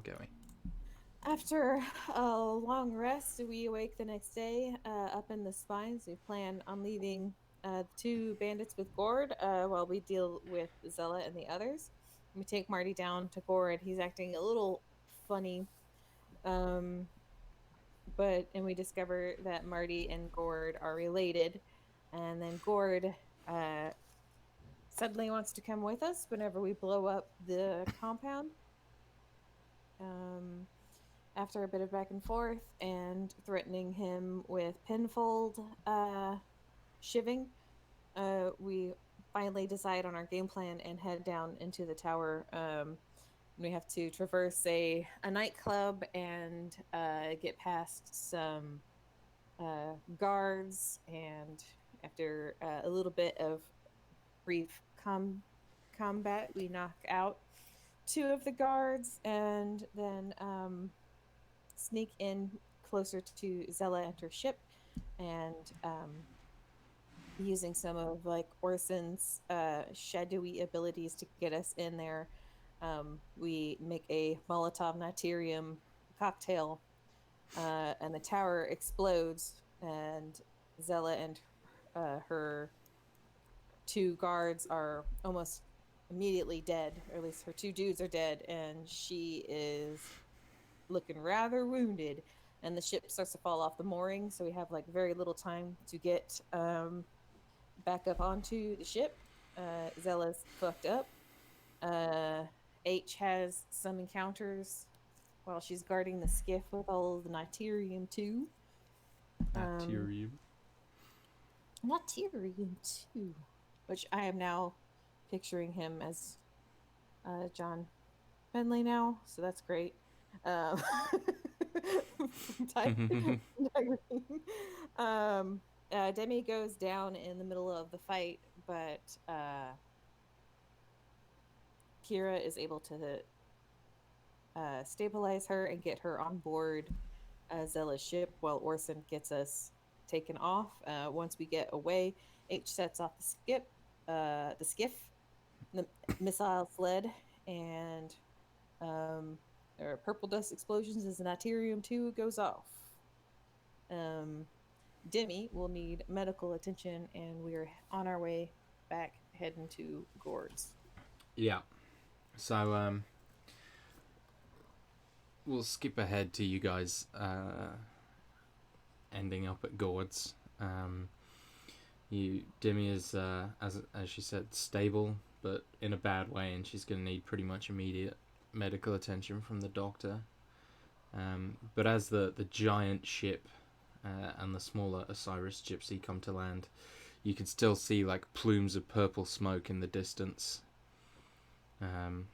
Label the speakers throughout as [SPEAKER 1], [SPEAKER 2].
[SPEAKER 1] going?
[SPEAKER 2] After a long rest, we awake the next day up in the spines. We plan on leaving the two bandits with Gord while we deal with Zella and the others. We take Marty down to Gord. He's acting a little funny, um, and we discover that Marty and Gord are related. And then Gord uh, suddenly wants to come with us whenever we blow up the compound. Um, After a bit of back and forth and threatening him with pinfold shiving, we finally decide on our game plan and head down into the tower. We have to traverse a nightclub and get past some guards. And after a little bit of brief combat, we knock out two of the guards and then sneak in closer to Zella and her ship, and using some of like Orson's shadowy abilities to get us in there. We make a Molotov Naterium cocktail, and the tower explodes, and Zella and her two guards are almost immediately dead, or at least her two dudes are dead, and she is looking rather wounded, and the ship starts to fall off the mooring, so we have like very little time to get back up onto the ship. Zella's fucked up. uh H has some encounters while she's guarding the skiff with all of the Niterium too. um
[SPEAKER 1] Naterium.
[SPEAKER 2] Niterium too, which I am now picturing him as John Bentley now, so that's great. Um, from um, Demi goes down in the middle of the fight, but Kira is able to stabilize her and get her on board Zella's ship while Orson gets us taken off. Once we get away, H sets off the skiff, the missile sled, and um, there are purple dust explosions as the Naterium 2 goes off. Um, Demi will need medical attention, and we're on our way back heading to Gord's.
[SPEAKER 1] Yeah. So we'll skip ahead to you guys ending up at Gord's. Demi is as she said stable, but in a bad way, and she's going to need pretty much immediate medical attention from the doctor. But as the giant ship and the smaller Osiris Gypsy come to land, you can still see like plumes of purple smoke in the distance. And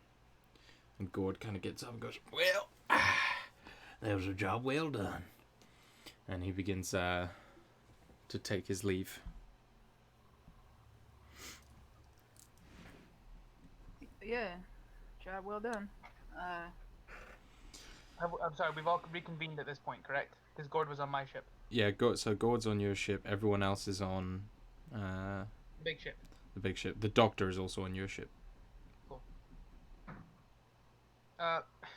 [SPEAKER 1] Gord kind of gets up and goes, "Well, that was a job well done." And he begins to take his leave.
[SPEAKER 3] Yeah, job well done.
[SPEAKER 4] I'm sorry, we've all reconvened at this point, correct? Because Gord was on my ship.
[SPEAKER 1] Yeah, so Gord's on your ship. Everyone else is on
[SPEAKER 4] Big ship.
[SPEAKER 1] the big ship. The doctor is also on your ship.
[SPEAKER 4] Cool.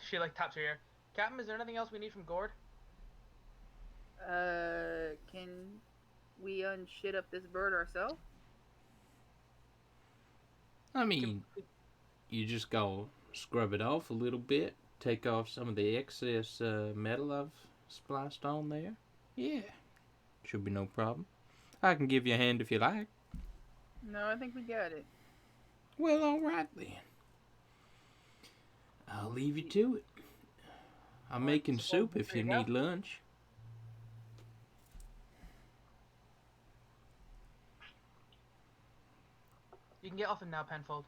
[SPEAKER 4] She like taps her ear. Captain, is there anything else we need from Gord?
[SPEAKER 3] Can we unshit up this bird ourselves?
[SPEAKER 1] I mean, you just go scrub it off a little bit, take off some of the excess metal I've spliced on there. Yeah, should be no problem. I can give you a hand if you like.
[SPEAKER 3] No, I think we got it.
[SPEAKER 1] Well, all right then. I'll leave you to it. I'm making soup if you need lunch.
[SPEAKER 4] You can get off him now, Penfold.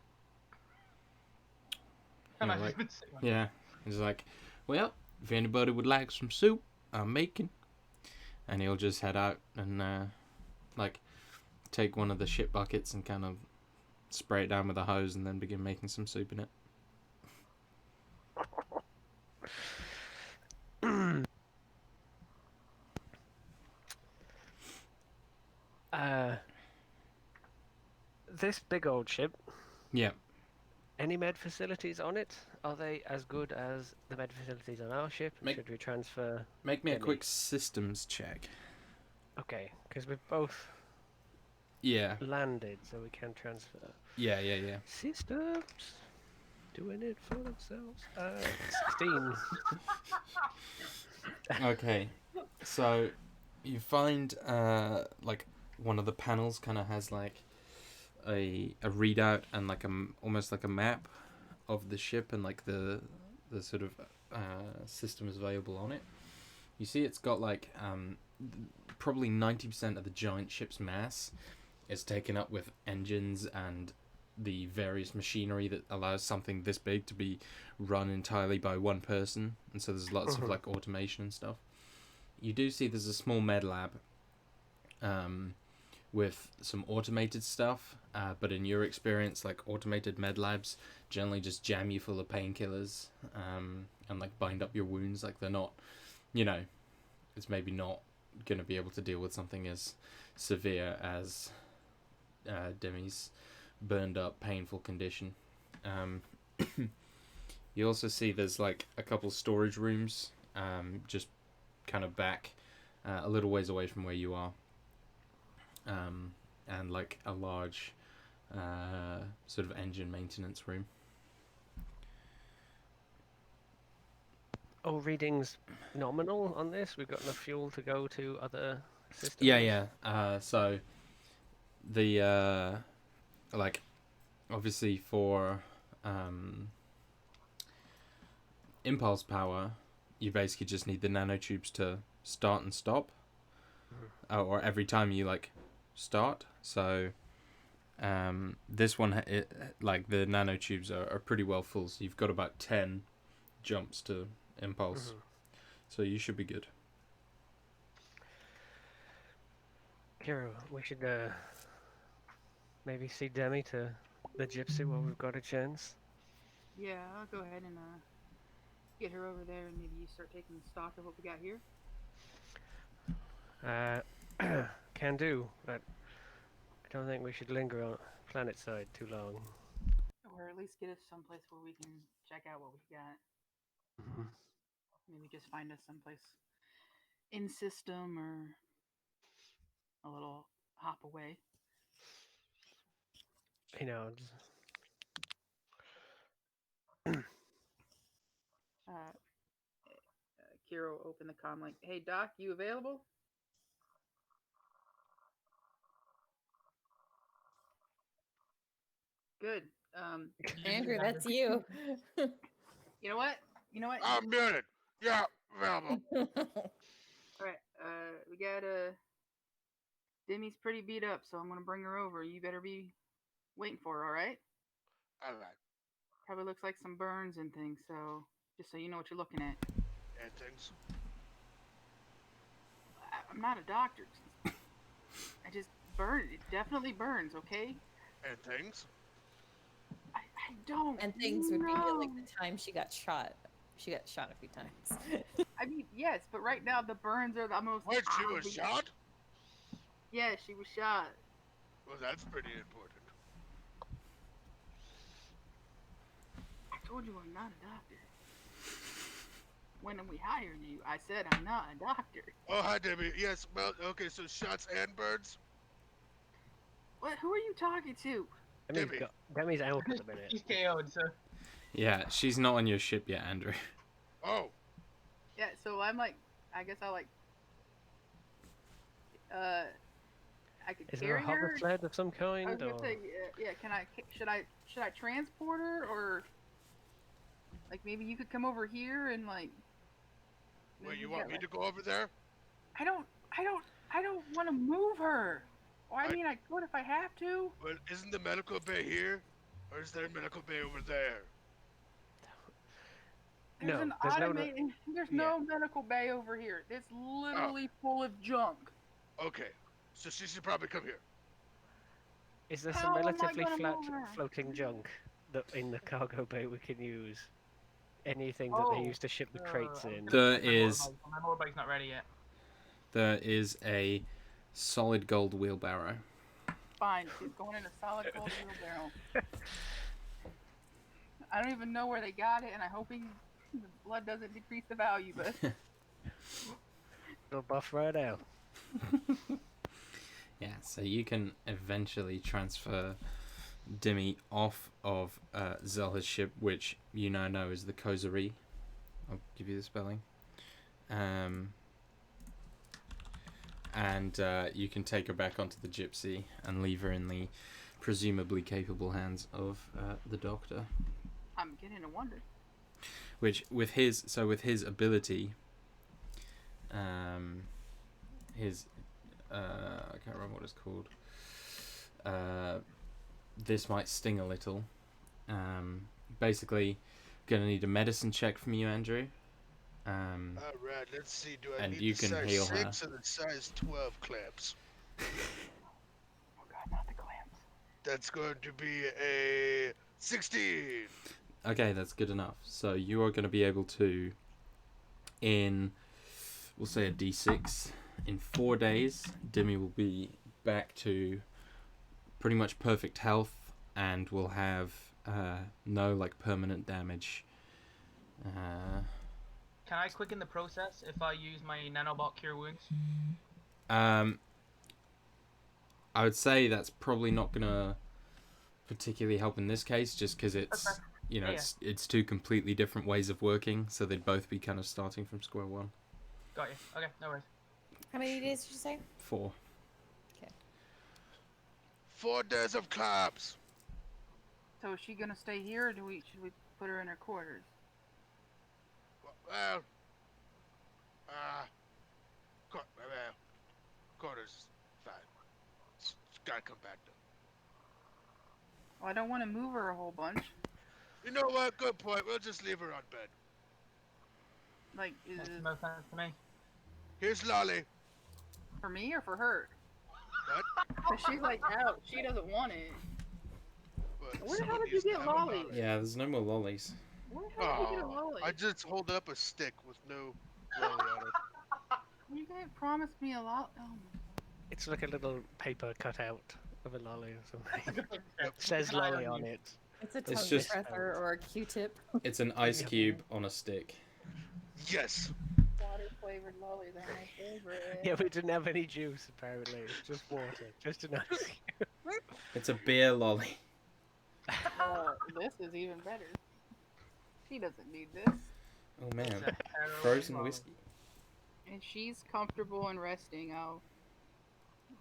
[SPEAKER 1] Yeah, like, yeah. He's like, well, if anybody would like some soup, I'm making. And he'll just head out and like take one of the ship buckets and kind of spray it down with a hose and then begin making some soup in it.
[SPEAKER 5] This big old ship.
[SPEAKER 1] Yeah.
[SPEAKER 5] Any med facilities on it? Are they as good as the med facilities on our ship? Should we transfer?
[SPEAKER 1] Make me a
[SPEAKER 5] Demi?
[SPEAKER 1] quick systems check.
[SPEAKER 5] Okay, because we've both
[SPEAKER 1] Yeah.
[SPEAKER 5] landed, so we can transfer.
[SPEAKER 1] Yeah.
[SPEAKER 5] Systems doing it for themselves. 16.
[SPEAKER 1] Okay. So you find like one of the panels kind of has like a readout and like almost like a map of the ship and like the sort of systems available on it. You see it's got like probably 90% of the giant ship's mass is taken up with engines and the various machinery that allows something this big to be run entirely by one person, and so there's lots of like automation and stuff. You do see there's a small med lab with some automated stuff, but in your experience, like automated med labs generally just jam you full of painkillers and like bind up your wounds. Like they're not, it's maybe not going to be able to deal with something as severe as Demi's burned up, painful condition. You also see there's like a couple storage rooms just kind of back a little ways away from where you are. And like a large sort of engine maintenance room.
[SPEAKER 5] Oh, readings nominal on this? We've got enough fuel to go to other systems?
[SPEAKER 1] Yeah. So the like obviously for impulse power, you basically just need the nanotubes to start and stop, or every time you like start. So this one, like the nanotubes are pretty well full, so you've got about 10 jumps to impulse. So you should be good.
[SPEAKER 5] Hero, we should maybe see Demi to the gypsy while we've got a chance.
[SPEAKER 3] Yeah, I'll go ahead and get her over there, and maybe you start taking stock of what we got here.
[SPEAKER 5] Can do, but I don't think we should linger on planet side too long.
[SPEAKER 3] Or at least get us someplace where we can check out what we got. Maybe just find us someplace in system or a little hop away. Kiro opened the comm like, "Hey Doc, you available?" Good.
[SPEAKER 2] Andrew, that's you.
[SPEAKER 3] You know what?
[SPEAKER 6] I'm muted. Yeah, available.
[SPEAKER 3] All right. We got Demi's pretty beat up, so I'm gonna bring her over. You better be waiting for her. All right?
[SPEAKER 6] All right.
[SPEAKER 3] Probably looks like some burns and things. So just so you know what you're looking at.
[SPEAKER 6] And things.
[SPEAKER 3] I'm not a doctor. I just burn. It definitely burns. Okay.
[SPEAKER 6] And things.
[SPEAKER 3] I don't.
[SPEAKER 2] And things would be like the time she got shot. She got shot a few times.
[SPEAKER 3] I mean, yes, but right now the burns are the most.
[SPEAKER 6] Wait, she was shot?
[SPEAKER 3] Yeah, she was shot.
[SPEAKER 6] Well, that's pretty important.
[SPEAKER 3] I told you I'm not a doctor. When we hired you, I said I'm not a doctor.
[SPEAKER 6] Oh, hi, Debbie. Yes, well, okay, so shots and burns?
[SPEAKER 3] What? Who are you talking to?
[SPEAKER 5] Demi's out at the minute.
[SPEAKER 4] She's KO'd, so.
[SPEAKER 1] Yeah, she's not on your ship yet, Andrew.
[SPEAKER 6] Oh.
[SPEAKER 3] Yeah, so I'm like, I guess I like, I could
[SPEAKER 5] Is there
[SPEAKER 3] carry
[SPEAKER 5] a
[SPEAKER 3] her.
[SPEAKER 5] hover sled of some kind?
[SPEAKER 3] I was gonna say, yeah. Should I transport her, or like maybe you could come over here and like.
[SPEAKER 6] Well, you want me to go over there?
[SPEAKER 3] I don't want to move her. Well, I mean, I could if I have to.
[SPEAKER 6] Well, isn't the medical bay here? Or is there a medical bay over there?
[SPEAKER 3] There's no medical bay over here. It's literally full of junk.
[SPEAKER 6] Okay, so she should probably come here.
[SPEAKER 5] Is there some relatively flat floating junk that in the cargo bay we can use? Anything that they used to ship the crates in?
[SPEAKER 4] My motorbike's not ready yet.
[SPEAKER 1] There is a solid gold wheelbarrow.
[SPEAKER 3] Fine, she's going in a solid gold wheelbarrow. I don't even know where they got it, and I'm hoping the blood doesn't decrease the value, but
[SPEAKER 5] It'll buff right out.
[SPEAKER 1] Yeah, so you can eventually transfer Demi off of Zelha's ship, which you now know is the Kozari. I'll give you the spelling. And you can take her back onto the Gypsy and leave her in the presumably capable hands of the Doctor.
[SPEAKER 3] I'm getting to wonder.
[SPEAKER 1] Which, with his ability, his I can't remember what it's called. This might sting a little. Basically, gonna need a medicine check from you, Andrew.
[SPEAKER 6] Alright, let's see. Do I
[SPEAKER 1] And
[SPEAKER 6] need
[SPEAKER 1] you
[SPEAKER 6] the
[SPEAKER 1] can
[SPEAKER 6] size
[SPEAKER 1] heal
[SPEAKER 6] 6 or the size 12 clamps?
[SPEAKER 3] Oh god, not the clamps.
[SPEAKER 6] That's going to be a 16.
[SPEAKER 1] Okay, that's good enough. So you are going to be able to, in, we'll say a D6, in 4 days, Demi will be back to pretty much perfect health and will have no like permanent damage.
[SPEAKER 4] Can I quicken the process if I use my nanobot cure wounds?
[SPEAKER 1] I would say that's probably not gonna particularly help in this case, just because it's it's two completely different ways of working, so they'd both be kind of starting from square one.
[SPEAKER 4] Got you. Okay, no worries.
[SPEAKER 2] How many days did you say?
[SPEAKER 1] 4.
[SPEAKER 6] 4 days of clamps.
[SPEAKER 3] So is she gonna stay here, or should we put her in her quarters?
[SPEAKER 6] Well, quarters, fine. Gotta come back though.
[SPEAKER 3] Well, I don't want to move her a whole bunch.
[SPEAKER 6] You know what? Good point. We'll just leave her on bed.
[SPEAKER 3] Like,
[SPEAKER 4] Makes no sense to me.
[SPEAKER 6] Here's Lolly.
[SPEAKER 3] for me or for her?
[SPEAKER 6] What?
[SPEAKER 3] Cause she's like out. She doesn't want it.
[SPEAKER 6] What,
[SPEAKER 3] Where the hell
[SPEAKER 6] someone
[SPEAKER 3] did you
[SPEAKER 6] used to
[SPEAKER 3] get
[SPEAKER 6] have a
[SPEAKER 3] lollies?
[SPEAKER 1] Yeah, there's no more lollies.
[SPEAKER 3] Where the hell did you get a lolly?
[SPEAKER 6] I just hold up a stick with no lolly on it.
[SPEAKER 3] You guys promised me a lot. Oh my.
[SPEAKER 5] It's like a little paper cutout of a lolly or something.
[SPEAKER 6] Yep.
[SPEAKER 5] Says lolly on it.
[SPEAKER 2] It's a tongue
[SPEAKER 1] It's just-
[SPEAKER 2] depressor or a Q-tip.
[SPEAKER 1] It's an ice cube on a stick.
[SPEAKER 6] Yes.
[SPEAKER 3] Water flavored lollies are my favorite.
[SPEAKER 5] Yeah, we didn't have any juice apparently. It's just water. Just an ice cube.
[SPEAKER 1] It's a beer lolly.
[SPEAKER 3] This is even better. She doesn't need this.
[SPEAKER 1] Oh man,
[SPEAKER 4] It's a
[SPEAKER 1] frozen
[SPEAKER 4] heroin
[SPEAKER 1] whiskey.
[SPEAKER 3] And she's comfortable and resting. I'll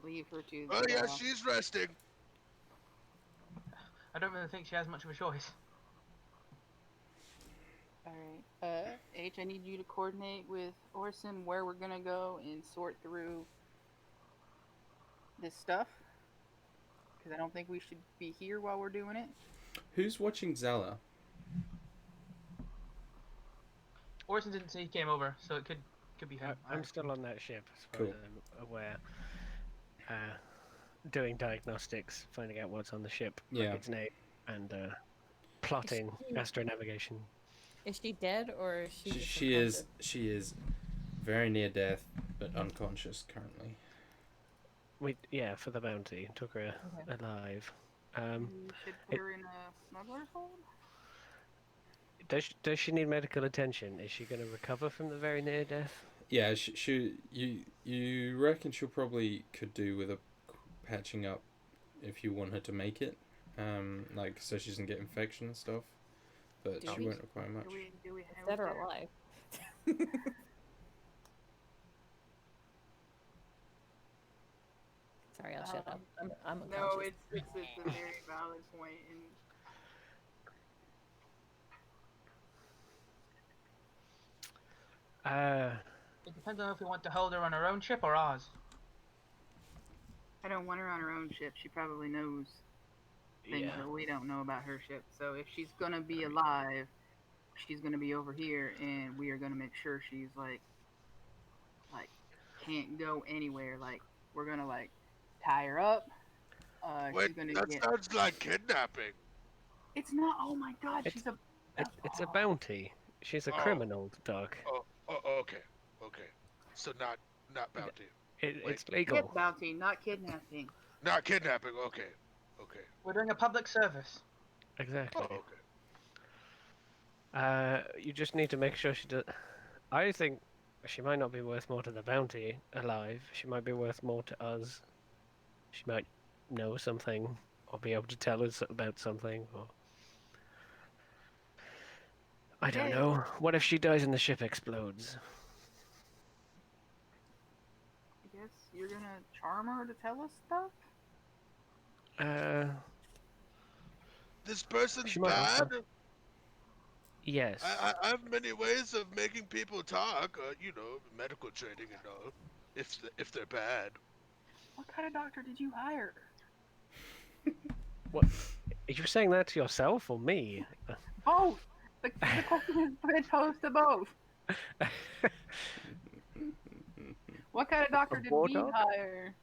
[SPEAKER 3] leave her to.
[SPEAKER 6] Oh yeah, she's resting.
[SPEAKER 4] I don't really think she has much of a choice.
[SPEAKER 3] Alright. H, I need you to coordinate with Orson where we're gonna go and sort through this stuff. Because I don't think we should be here while we're doing it.
[SPEAKER 1] Who's watching Zella?
[SPEAKER 4] Orson didn't say he came over, so it could be him.
[SPEAKER 5] I'm still on that ship, as far
[SPEAKER 1] Cool.
[SPEAKER 5] as I'm aware. Doing diagnostics, finding out what's on the ship, like
[SPEAKER 1] Yeah.
[SPEAKER 5] its name, and plotting astronavigation.
[SPEAKER 2] Is she dead or is she? just
[SPEAKER 1] She is.
[SPEAKER 2] unconscious?
[SPEAKER 1] She is very near death, but unconscious currently.
[SPEAKER 5] For the bounty, took her
[SPEAKER 2] Okay.
[SPEAKER 5] alive.
[SPEAKER 3] We should put her in a smuggler's hold?
[SPEAKER 5] Does she need medical attention? Is she going to recover from the very near death?
[SPEAKER 1] Yeah, you reckon she'll probably could do with a patching up if you want her to make it, like so she doesn't get infection and stuff, but
[SPEAKER 2] Do
[SPEAKER 1] she
[SPEAKER 2] we-
[SPEAKER 1] won't require much.
[SPEAKER 3] Do we
[SPEAKER 2] Dead or alive? Sorry, I'll shut up. I'm
[SPEAKER 3] No,
[SPEAKER 2] unconscious.
[SPEAKER 3] it's a very valid point. And
[SPEAKER 4] It depends on if we want to hold her on her own ship or ours.
[SPEAKER 3] I don't want her on her own ship. She probably knows things
[SPEAKER 5] Yeah.
[SPEAKER 3] that we don't know about her ship. So if she's gonna be alive, she's gonna be over here, and we are gonna make sure she's like can't go anywhere. Like we're gonna tie her up. She's
[SPEAKER 6] Wait,
[SPEAKER 3] gonna
[SPEAKER 6] that
[SPEAKER 3] get.
[SPEAKER 6] sounds like kidnapping.
[SPEAKER 3] It's not. Oh my God,
[SPEAKER 5] It's-
[SPEAKER 3] she's a.
[SPEAKER 5] It's a bounty. She's a
[SPEAKER 6] Oh.
[SPEAKER 5] criminal, Doug.
[SPEAKER 6] Oh, okay. So not bounty.
[SPEAKER 5] It's legal.
[SPEAKER 3] Hit bounty, not kidnapping.
[SPEAKER 6] Not kidnapping. Okay.
[SPEAKER 4] We're doing a public service.
[SPEAKER 5] Exactly.
[SPEAKER 6] Oh, okay.
[SPEAKER 5] You just need to make sure she does. I think she might not be worth more to the bounty alive. She might be worth more to us. She might know something or be able to tell us about something. Or I don't
[SPEAKER 3] Okay.
[SPEAKER 5] know. What if she dies and the ship explodes?
[SPEAKER 3] I guess you're gonna charm her to tell us stuff?
[SPEAKER 6] This person's
[SPEAKER 5] She might
[SPEAKER 6] bad.
[SPEAKER 5] also. Yes.
[SPEAKER 6] I have many ways of making people talk. Medical training and all. If they're bad.
[SPEAKER 3] What kind of doctor did you hire?
[SPEAKER 5] What? Are you saying that to yourself or me?
[SPEAKER 3] Both! The question has been posed to both. What kind of doctor did
[SPEAKER 5] war
[SPEAKER 3] we
[SPEAKER 5] dog?
[SPEAKER 3] hire?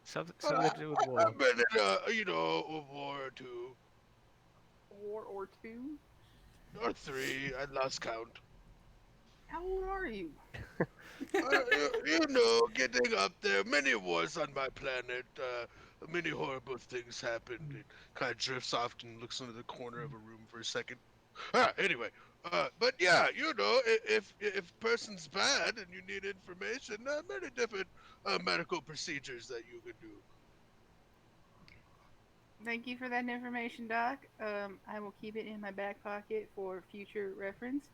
[SPEAKER 5] Something
[SPEAKER 6] Well,
[SPEAKER 5] to do with war.
[SPEAKER 6] I've been in a war or two
[SPEAKER 3] A war or two?
[SPEAKER 6] or three. I lost count.
[SPEAKER 3] How old are you?
[SPEAKER 6] Getting up there. Many wars on my planet. Many horrible things happened. It kind of drifts off and looks into the corner of a room for a second. Anyway. But yeah, if person's bad and you need information, many different medical procedures that you can do.
[SPEAKER 3] Thank you for that information, Doc. I will keep it in my back pocket for future reference.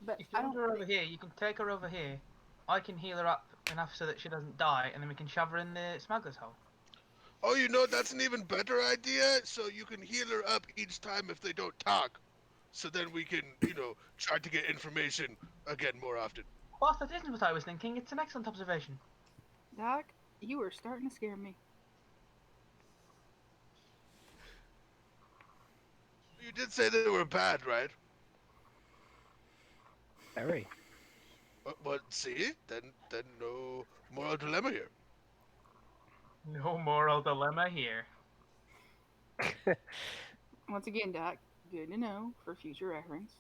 [SPEAKER 3] But
[SPEAKER 4] If you
[SPEAKER 3] I
[SPEAKER 4] want
[SPEAKER 3] don't.
[SPEAKER 4] her over here, you can take her over here. I can heal her up enough so that she doesn't die, and then we can shove her in the smuggler's hole.
[SPEAKER 6] Oh, that's an even better idea. So you can heal her up each time if they don't talk. So then we can, try to get information again more often.
[SPEAKER 4] Whilst that isn't what I was thinking, it's an excellent observation.
[SPEAKER 3] Doc, you are starting to scare me.
[SPEAKER 6] You did say they were bad, right?
[SPEAKER 5] Very.
[SPEAKER 6] But see, then no moral dilemma here.
[SPEAKER 4] No moral dilemma here.
[SPEAKER 3] Once again, Doc, good to know for future reference.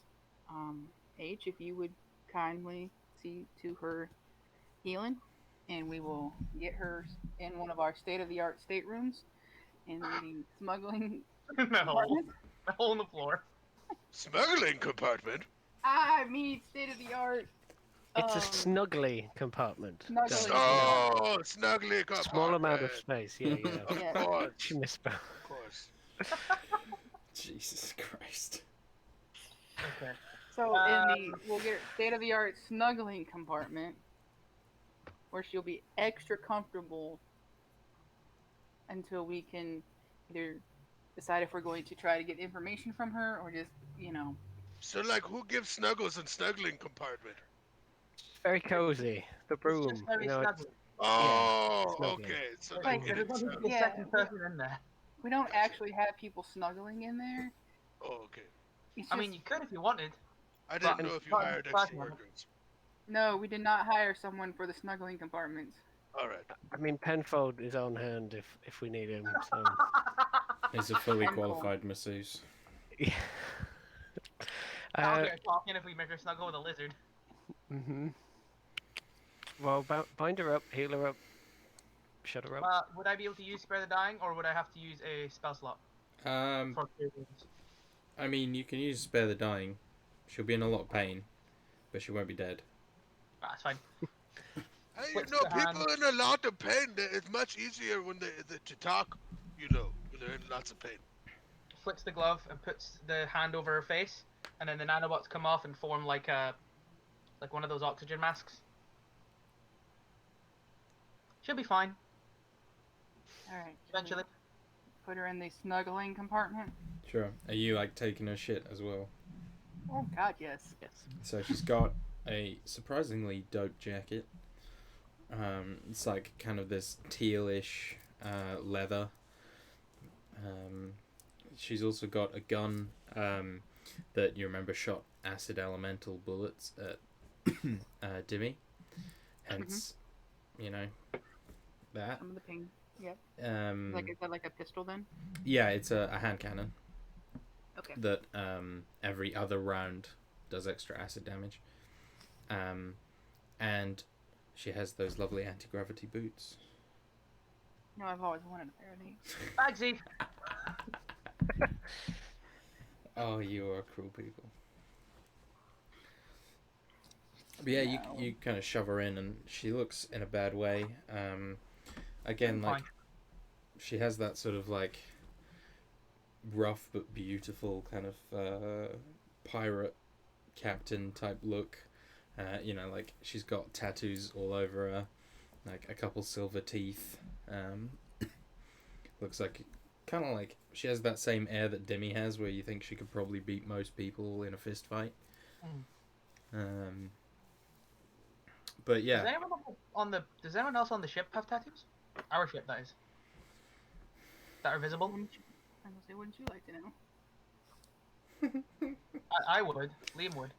[SPEAKER 3] H, if you would kindly see to her healing, and we will get her in one of our state-of-the-art staterooms in the smuggling
[SPEAKER 4] The hole.
[SPEAKER 3] department.
[SPEAKER 4] The hole in the floor.
[SPEAKER 6] Smuggling compartment?
[SPEAKER 3] I mean state-of-the-art.
[SPEAKER 5] It's a snuggly compartment.
[SPEAKER 3] Snuggly.
[SPEAKER 6] Oh, snuggly compartment.
[SPEAKER 5] Small amount of space. Yeah.
[SPEAKER 6] Of
[SPEAKER 3] Yeah.
[SPEAKER 6] course.
[SPEAKER 5] She misspelled.
[SPEAKER 6] Of course.
[SPEAKER 1] Jesus Christ.
[SPEAKER 4] Okay.
[SPEAKER 3] So we'll get state-of-the-art snuggling compartment where she'll be extra comfortable until we can either decide if we're going to try to get information from her or just,
[SPEAKER 6] So, who gives snuggles in snuggling compartment?
[SPEAKER 5] Very cozy. The
[SPEAKER 4] It's
[SPEAKER 5] broom.
[SPEAKER 4] just very
[SPEAKER 5] You know,
[SPEAKER 4] snuggly.
[SPEAKER 6] Oh,
[SPEAKER 5] snuggling.
[SPEAKER 6] okay. So they
[SPEAKER 3] Like,
[SPEAKER 6] get
[SPEAKER 4] There's
[SPEAKER 6] it.
[SPEAKER 4] going to be a
[SPEAKER 3] Yeah.
[SPEAKER 4] second person in there.
[SPEAKER 3] we don't
[SPEAKER 6] Gotcha.
[SPEAKER 3] actually have people snuggling in there.
[SPEAKER 6] Oh, okay.
[SPEAKER 3] It's
[SPEAKER 4] I
[SPEAKER 3] just,
[SPEAKER 4] mean, you could if you wanted.
[SPEAKER 6] I didn't
[SPEAKER 4] But-
[SPEAKER 6] know if you
[SPEAKER 4] but-
[SPEAKER 6] hired
[SPEAKER 4] but-
[SPEAKER 6] extra workers.
[SPEAKER 3] no, we did not hire someone for the snuggling compartments.
[SPEAKER 6] All right.
[SPEAKER 5] I mean, Penfold is on hand if we need him. So.
[SPEAKER 1] He's a fully
[SPEAKER 3] And cool.
[SPEAKER 1] qualified masseuse.
[SPEAKER 5] Yeah.
[SPEAKER 4] I'll get her talking if we make her snuggle with a lizard.
[SPEAKER 5] Well, bind her up, heal her up, shut her up.
[SPEAKER 4] Would I be able to use Spare the Dying, or would I have to use a spell slot? For
[SPEAKER 1] I mean, you can use Spare the Dying. She'll be in a lot of pain, but she won't be dead.
[SPEAKER 4] That's fine.
[SPEAKER 6] Hey,
[SPEAKER 4] Flips the hand.
[SPEAKER 6] people in a lot of pain. It's much easier when they to talk. When they're in lots of pain.
[SPEAKER 4] Flips the glove and puts the hand over her face, and then the nanobots come off and form like one of those oxygen masks. She'll be fine
[SPEAKER 3] All right.
[SPEAKER 4] eventually.
[SPEAKER 3] Put her in the snuggling compartment.
[SPEAKER 1] Sure. Are you taking her shit as well?
[SPEAKER 3] Oh God, yes.
[SPEAKER 1] So she's got a surprisingly dope jacket. It's kind of this tealish leather. She's also got a gun that you remember shot acid elemental bullets at Dimmy. Hence, that.
[SPEAKER 3] Some of the ping. Yep. Is that like a pistol then?
[SPEAKER 1] Yeah, it's a hand cannon
[SPEAKER 3] Okay.
[SPEAKER 1] that every other round does extra acid damage. And she has those lovely anti-gravity boots.
[SPEAKER 3] No, I've always wanted a pair of these.
[SPEAKER 4] Bagsy!
[SPEAKER 1] Oh, you are cruel people. But yeah,
[SPEAKER 3] No.
[SPEAKER 1] you kind of shove her in, and she looks in a bad way. Again, like
[SPEAKER 4] Fine.
[SPEAKER 1] she has that sort of like rough but beautiful kind of pirate captain type look. Like she's got tattoos all over her, like a couple silver teeth. Looks like kind of like she has that same air that Demi has, where you think she could probably beat most people in a fist fight. But
[SPEAKER 4] Does
[SPEAKER 1] yeah,
[SPEAKER 4] anyone Does anyone else on the ship have tattoos? Our ship, that is. That are visible.
[SPEAKER 3] I'm gonna say, wouldn't you like to know?
[SPEAKER 4] I would. Liam would.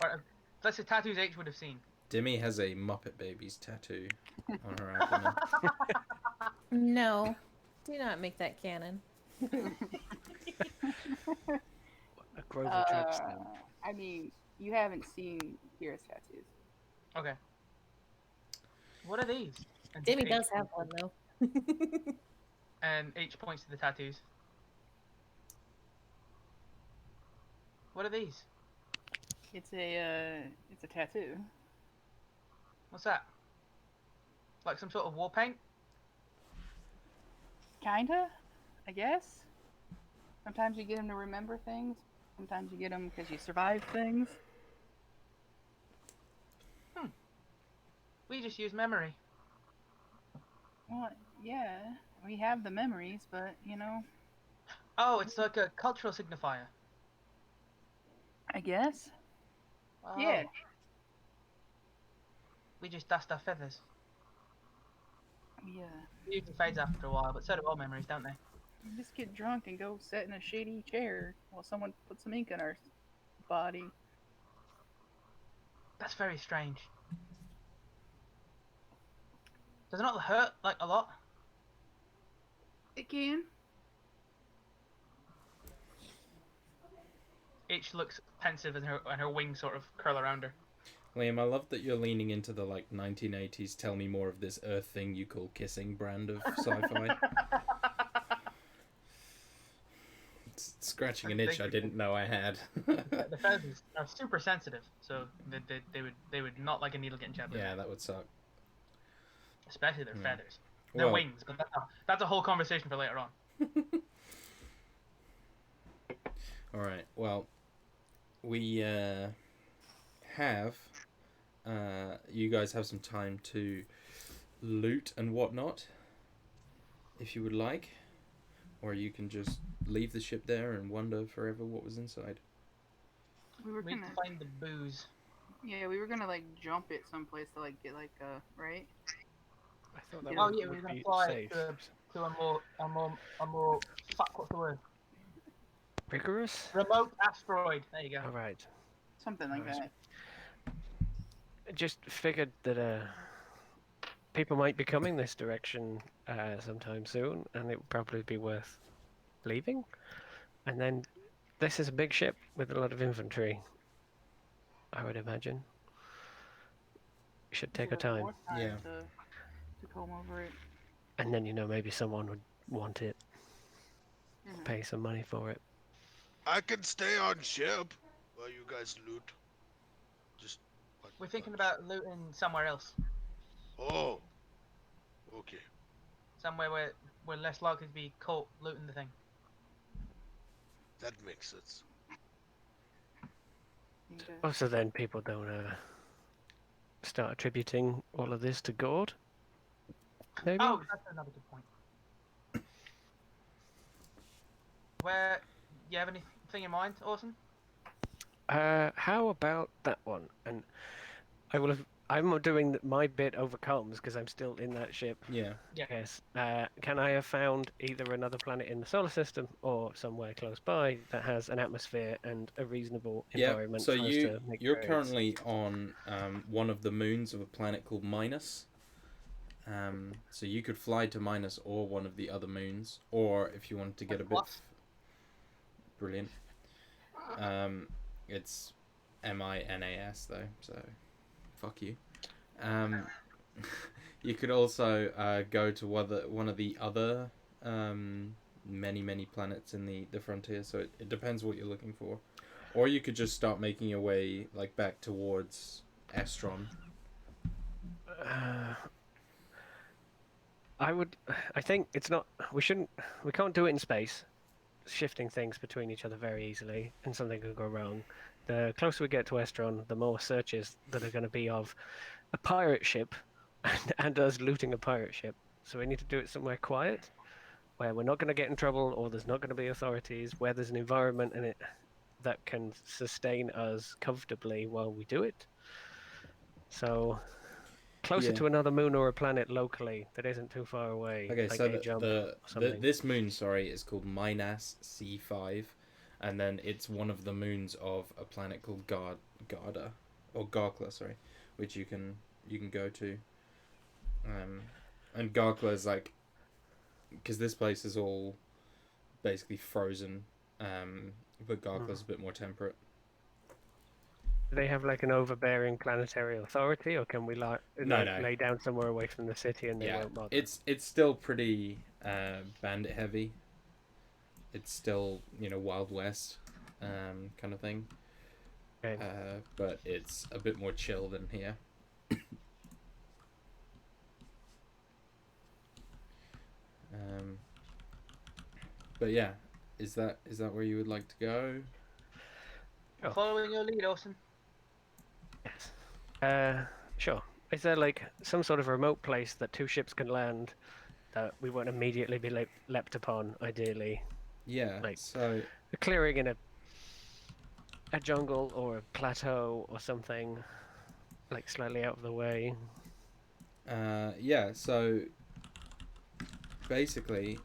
[SPEAKER 4] Or, let's say tattoos H would have seen.
[SPEAKER 1] Demi has a Muppet Babies tattoo on her abdomen.
[SPEAKER 2] No, do not make that canon.
[SPEAKER 5] A Grover Tracks then.
[SPEAKER 3] I mean, you haven't seen Kira's tattoos.
[SPEAKER 4] Okay. What are these? And
[SPEAKER 2] Demi
[SPEAKER 4] H-
[SPEAKER 2] does have one though.
[SPEAKER 4] And H points to the tattoos. What are these?
[SPEAKER 3] It's a tattoo.
[SPEAKER 4] What's that? Like some sort of war paint?
[SPEAKER 3] Kinda, I guess. Sometimes you get them to remember things. Sometimes you get them because you survive things.
[SPEAKER 4] We just use memory.
[SPEAKER 3] Well, yeah, we have the memories, but
[SPEAKER 4] Oh, it's like a cultural signifier.
[SPEAKER 3] I guess.
[SPEAKER 4] Oh,
[SPEAKER 3] Yeah.
[SPEAKER 4] We just dust our feathers.
[SPEAKER 3] Yeah.
[SPEAKER 4] It usually fades after a while, but so do all memories, don't they?
[SPEAKER 3] You just get drunk and go sit in a shady chair while someone puts some ink on our body.
[SPEAKER 4] That's very strange. Does it not hurt, like, a lot?
[SPEAKER 3] It can.
[SPEAKER 4] H looks pensive and her wings sort of curl around her.
[SPEAKER 1] Liam, I love that you're leaning into the like 1980s tell me more of this earth thing you call kissing brand of sci-fi. It's scratching an itch I didn't know I had.
[SPEAKER 4] The feathers are super sensitive, so they would not like a needle getting jabbed.
[SPEAKER 1] Yeah, that would suck.
[SPEAKER 4] Especially their
[SPEAKER 1] Hmm.
[SPEAKER 4] feathers. Their
[SPEAKER 1] Well,
[SPEAKER 4] wings, but that's a whole conversation for later on.
[SPEAKER 1] all right. Well, we have you guys have some time to loot and whatnot, if you would like, or you can just leave the ship there and wonder forever what was inside.
[SPEAKER 3] We were
[SPEAKER 4] We need
[SPEAKER 3] gonna.
[SPEAKER 4] to find the booze.
[SPEAKER 3] Yeah, we were gonna like jump it someplace to like get like right.
[SPEAKER 5] I thought that
[SPEAKER 3] Oh,
[SPEAKER 5] would,
[SPEAKER 4] yeah, we
[SPEAKER 5] would
[SPEAKER 4] were gonna
[SPEAKER 5] be
[SPEAKER 4] fly
[SPEAKER 5] safe.
[SPEAKER 4] to a more fuck, what's the word?
[SPEAKER 5] Rigorous?
[SPEAKER 4] Remote asteroid. There you go.
[SPEAKER 5] All right.
[SPEAKER 3] Something like
[SPEAKER 5] Nice.
[SPEAKER 3] that.
[SPEAKER 5] I just figured that people might be coming this direction sometime soon, and it would probably be worth leaving. And then this is a big ship with a lot of infantry, I would imagine. We should take our
[SPEAKER 3] Should have
[SPEAKER 5] time.
[SPEAKER 3] more time
[SPEAKER 1] Yeah.
[SPEAKER 3] to comb over it.
[SPEAKER 5] And then, maybe someone would want it,
[SPEAKER 3] Mhm.
[SPEAKER 5] pay some money for it.
[SPEAKER 6] I can stay on ship while you guys loot. Just.
[SPEAKER 4] We're thinking about looting somewhere else.
[SPEAKER 6] Oh. Okay.
[SPEAKER 4] Somewhere where we're less likely to be caught looting the thing.
[SPEAKER 6] That makes sense.
[SPEAKER 3] Okay.
[SPEAKER 5] Oh, so then people don't start attributing all of this to God? Maybe?
[SPEAKER 4] Oh, that's another good point. Where you have anything in mind, Orson?
[SPEAKER 5] How about that one? And I'm doing my bit over comms because I'm still in that ship.
[SPEAKER 1] Yeah.
[SPEAKER 4] Yeah.
[SPEAKER 5] Yes. Can I have found either another planet in the solar system or somewhere close by that has an atmosphere and a reasonable
[SPEAKER 1] Yeah.
[SPEAKER 5] environment
[SPEAKER 1] So
[SPEAKER 5] for us to make
[SPEAKER 1] you're
[SPEAKER 5] trades?
[SPEAKER 1] currently on one of the moons of a planet called Minas. So you could fly to Minas or one of the other moons, or if you wanted to get a bit brilliant. It's Minas though, so fuck you. You could also go to one of the other many planets in the frontier, so it depends what you're looking for. Or you could just start making your way like back towards Estron.
[SPEAKER 5] I think it's not. We can't do it in space, shifting things between each other very easily, and something could go wrong. The closer we get to Estron, the more searches that are going to be of a pirate ship and us looting a pirate ship. So we need to do it somewhere quiet, where we're not going to get in trouble, or there's not going to be authorities, where there's an environment in it that can sustain us comfortably while we do it. So closer to another moon or a planet locally that isn't too far away.
[SPEAKER 1] Okay,
[SPEAKER 5] like
[SPEAKER 1] so
[SPEAKER 5] a jump or something.
[SPEAKER 1] this moon, sorry, is called Minas C5, and then it's one of the moons of a planet called Garda or Garkla, sorry, which you can go to. And Garkla is like, because this place is all basically frozen, but Garkla's a bit more temperate.
[SPEAKER 5] Do they have like an overbearing planetary authority, or can we lay down somewhere away from the city and they won't bother?
[SPEAKER 1] It's still pretty bandit heavy. It's still, Wild West kind of thing.
[SPEAKER 5] Okay.
[SPEAKER 1] But it's a bit more chill than here. But yeah, is that where you would like to go?
[SPEAKER 5] Sure.
[SPEAKER 4] Following your lead, Austin.
[SPEAKER 5] Yes. Sure. Is there like some sort of remote place that two ships can land that we won't immediately be leapt upon, ideally?
[SPEAKER 1] Yeah.
[SPEAKER 5] Like
[SPEAKER 1] so
[SPEAKER 5] a clearing in a jungle or a plateau or something, like slightly out of the way.
[SPEAKER 1] Yeah. So basically,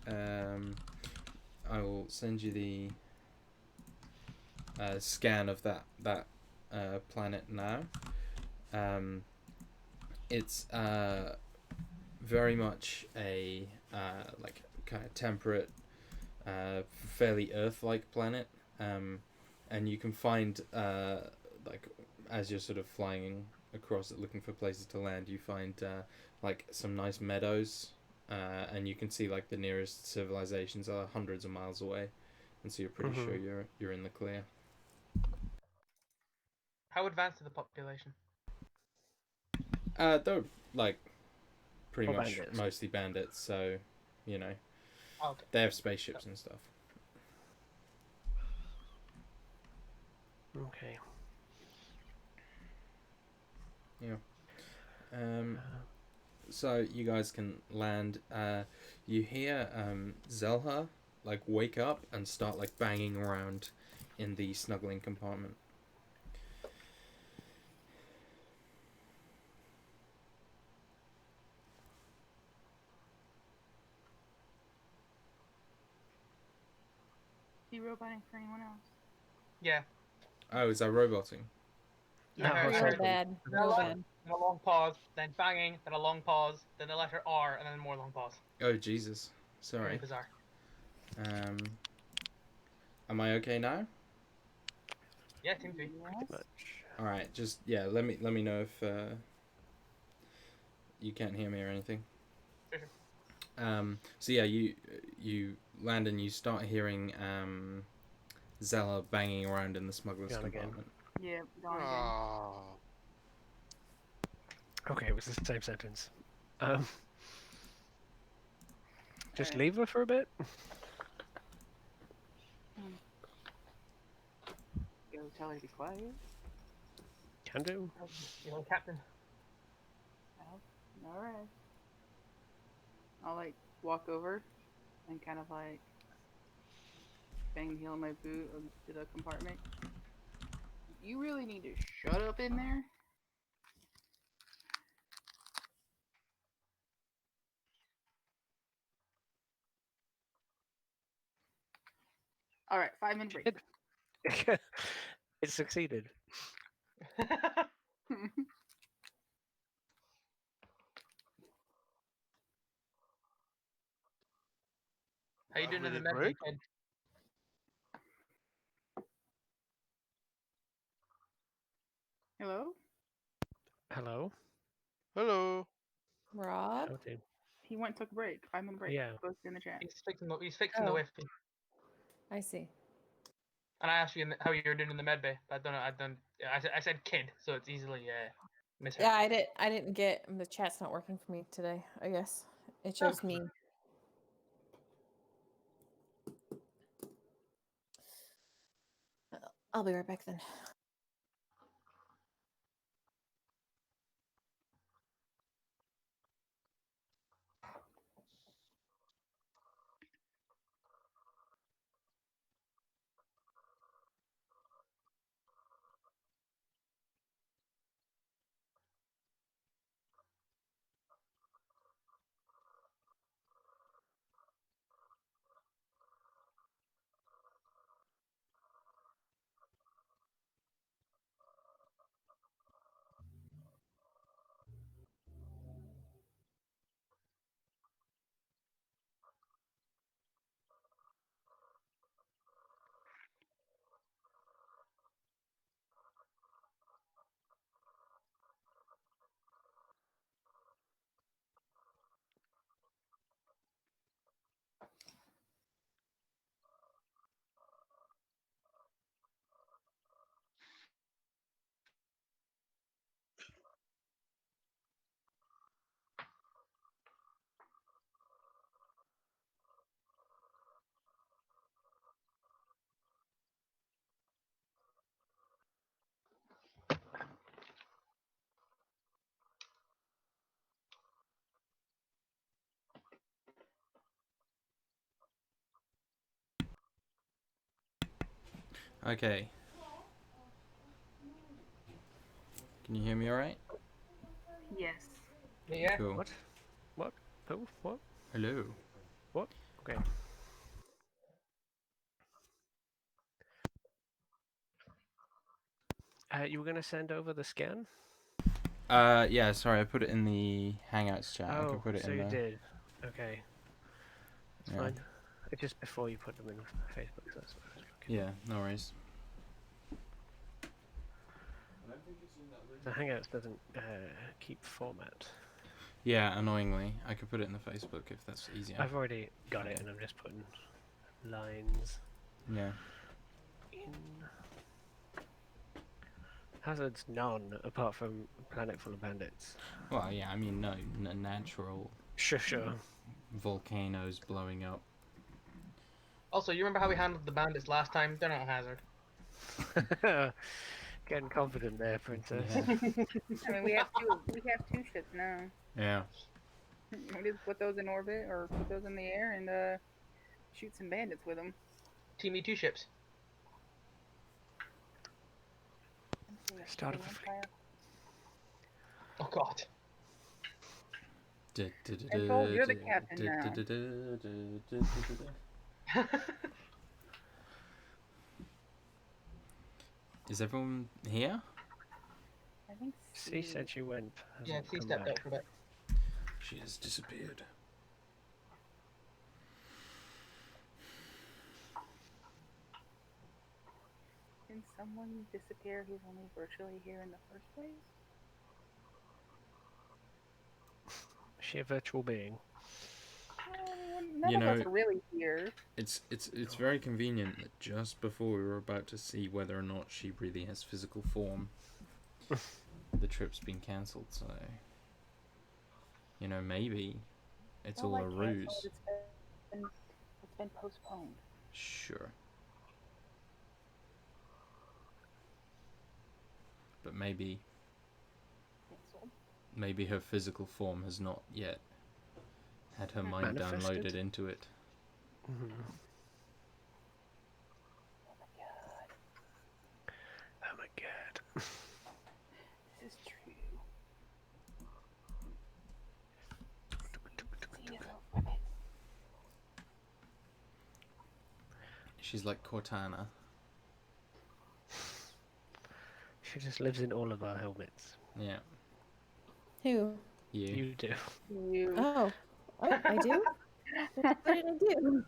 [SPEAKER 1] I will send you the scan of that planet now. It's very much a like kind of temperate, fairly Earth-like planet, and you can find like as you're sort of flying across it looking for places to land, you find like some nice meadows, and you can see like the nearest civilizations are hundreds of miles away, and so you're pretty sure you're in the clear.
[SPEAKER 4] How advanced is the population?
[SPEAKER 1] They're like pretty
[SPEAKER 5] Or
[SPEAKER 1] much
[SPEAKER 5] bandits.
[SPEAKER 1] mostly bandits, so
[SPEAKER 4] Okay.
[SPEAKER 1] they have spaceships and stuff.
[SPEAKER 5] Okay.
[SPEAKER 1] Yeah. So you guys can land. You hear Zelha like wake up and start like banging around in the snuggling compartment.
[SPEAKER 3] Is he roboting for anyone else?
[SPEAKER 4] Yeah.
[SPEAKER 1] Oh, is that roboting?
[SPEAKER 5] No,
[SPEAKER 4] I
[SPEAKER 5] it's
[SPEAKER 4] heard
[SPEAKER 2] Real bad.
[SPEAKER 4] Then
[SPEAKER 2] Real bad.
[SPEAKER 4] a long pause, then banging, then a long pause, then the letter R, and then more long pause.
[SPEAKER 1] Oh Jesus, sorry.
[SPEAKER 4] Very bizarre.
[SPEAKER 1] Am I okay now?
[SPEAKER 4] Yeah, it seems to be.
[SPEAKER 3] Yes.
[SPEAKER 1] All right, just let me know if you can't hear me or anything.
[SPEAKER 4] Sure.
[SPEAKER 1] So yeah, you land and you start hearing Zella banging around in the smuggler's
[SPEAKER 5] Gone again.
[SPEAKER 1] compartment.
[SPEAKER 3] Yeah, gone again.
[SPEAKER 6] Ah.
[SPEAKER 5] Okay, it was the same sentence. Just
[SPEAKER 3] Alright.
[SPEAKER 5] leave her for a bit?
[SPEAKER 3] Go tell her to be quiet.
[SPEAKER 5] Can do.
[SPEAKER 4] You're the captain.
[SPEAKER 3] Alright. I'll like walk over and kind of like bang the heel of my boot to the compartment. You really need to shut up in there. Alright, 5-minute break.
[SPEAKER 5] It succeeded.
[SPEAKER 4] How you doing in the
[SPEAKER 6] 5-minute
[SPEAKER 4] med
[SPEAKER 6] break?
[SPEAKER 4] kid?
[SPEAKER 3] Hello?
[SPEAKER 5] Hello?
[SPEAKER 6] Hello.
[SPEAKER 2] Rob?
[SPEAKER 5] How do?
[SPEAKER 3] He went and took a break. 5-minute break.
[SPEAKER 5] Yeah.
[SPEAKER 3] Both in the chat.
[SPEAKER 4] He's fixing the
[SPEAKER 2] Oh.
[SPEAKER 4] whiskey.
[SPEAKER 2] I see.
[SPEAKER 4] And I asked you how you were doing in the med bay. But I don't know. I said kid, so it's easily misheard.
[SPEAKER 2] Yeah, I didn't get the chat's not working for me today. I guess it shows me. I'll be right back then.
[SPEAKER 1] Okay. Can you hear me all right?
[SPEAKER 3] Yes.
[SPEAKER 4] Yeah.
[SPEAKER 1] Cool.
[SPEAKER 5] What? What? Who? What?
[SPEAKER 1] Hello.
[SPEAKER 5] What? Okay. You were gonna send over the scan?
[SPEAKER 1] Yeah, sorry, I put it in the Hangouts chat. I
[SPEAKER 5] Oh,
[SPEAKER 1] can put it
[SPEAKER 5] so
[SPEAKER 1] in
[SPEAKER 5] you
[SPEAKER 1] there.
[SPEAKER 5] did. Okay. It's
[SPEAKER 1] Yeah.
[SPEAKER 5] fine. It's just before you put them in Facebook, so that's what I was looking
[SPEAKER 1] Yeah, no worries.
[SPEAKER 5] for. The Hangouts doesn't keep format.
[SPEAKER 1] Yeah, annoyingly. I could put it in the Facebook if that's easier.
[SPEAKER 5] I've already got it,
[SPEAKER 1] Okay.
[SPEAKER 5] and I'm just putting lines
[SPEAKER 1] Yeah.
[SPEAKER 5] in. Hazards none, apart from Planet Full of Bandits.
[SPEAKER 1] Well, yeah, I mean, no, natural
[SPEAKER 5] Sure.
[SPEAKER 1] volcanoes blowing up.
[SPEAKER 4] Also, you remember how we handled the bandits last time? They're not a hazard.
[SPEAKER 5] Getting confident there, Princess.
[SPEAKER 1] Yeah.
[SPEAKER 3] I mean, we have two ships now.
[SPEAKER 1] Yeah.
[SPEAKER 3] We just put those in orbit or put those in the air and shoot some bandits with them.
[SPEAKER 4] Team E2 ships.
[SPEAKER 5] Start of a fleet.
[SPEAKER 4] Oh god.
[SPEAKER 3] Control, you're the captain now.
[SPEAKER 1] Is everyone here?
[SPEAKER 3] I think
[SPEAKER 5] C said she went.
[SPEAKER 4] Yeah,
[SPEAKER 5] Hasn't
[SPEAKER 4] she
[SPEAKER 5] come
[SPEAKER 4] stepped
[SPEAKER 5] back.
[SPEAKER 4] out for a bit.
[SPEAKER 1] She has disappeared.
[SPEAKER 3] Can someone disappear who's only virtually here in the first place?
[SPEAKER 5] Is she a virtual being?
[SPEAKER 3] None of us are really here.
[SPEAKER 1] It's very convenient that just before we were about to see whether or not she really has physical form, the trip's been cancelled. So, maybe it's all a ruse.
[SPEAKER 3] It's been postponed.
[SPEAKER 1] Sure. But maybe her physical form has not yet had her mind
[SPEAKER 5] Manifested?
[SPEAKER 1] downloaded into it.
[SPEAKER 5] Mm-hmm. Oh my god.
[SPEAKER 3] This is true.
[SPEAKER 1] She's like Cortana.
[SPEAKER 5] She just lives in all of our helmets.
[SPEAKER 1] Yeah.
[SPEAKER 2] Who?
[SPEAKER 5] You do.
[SPEAKER 3] You.
[SPEAKER 2] Oh, I do. What did I do?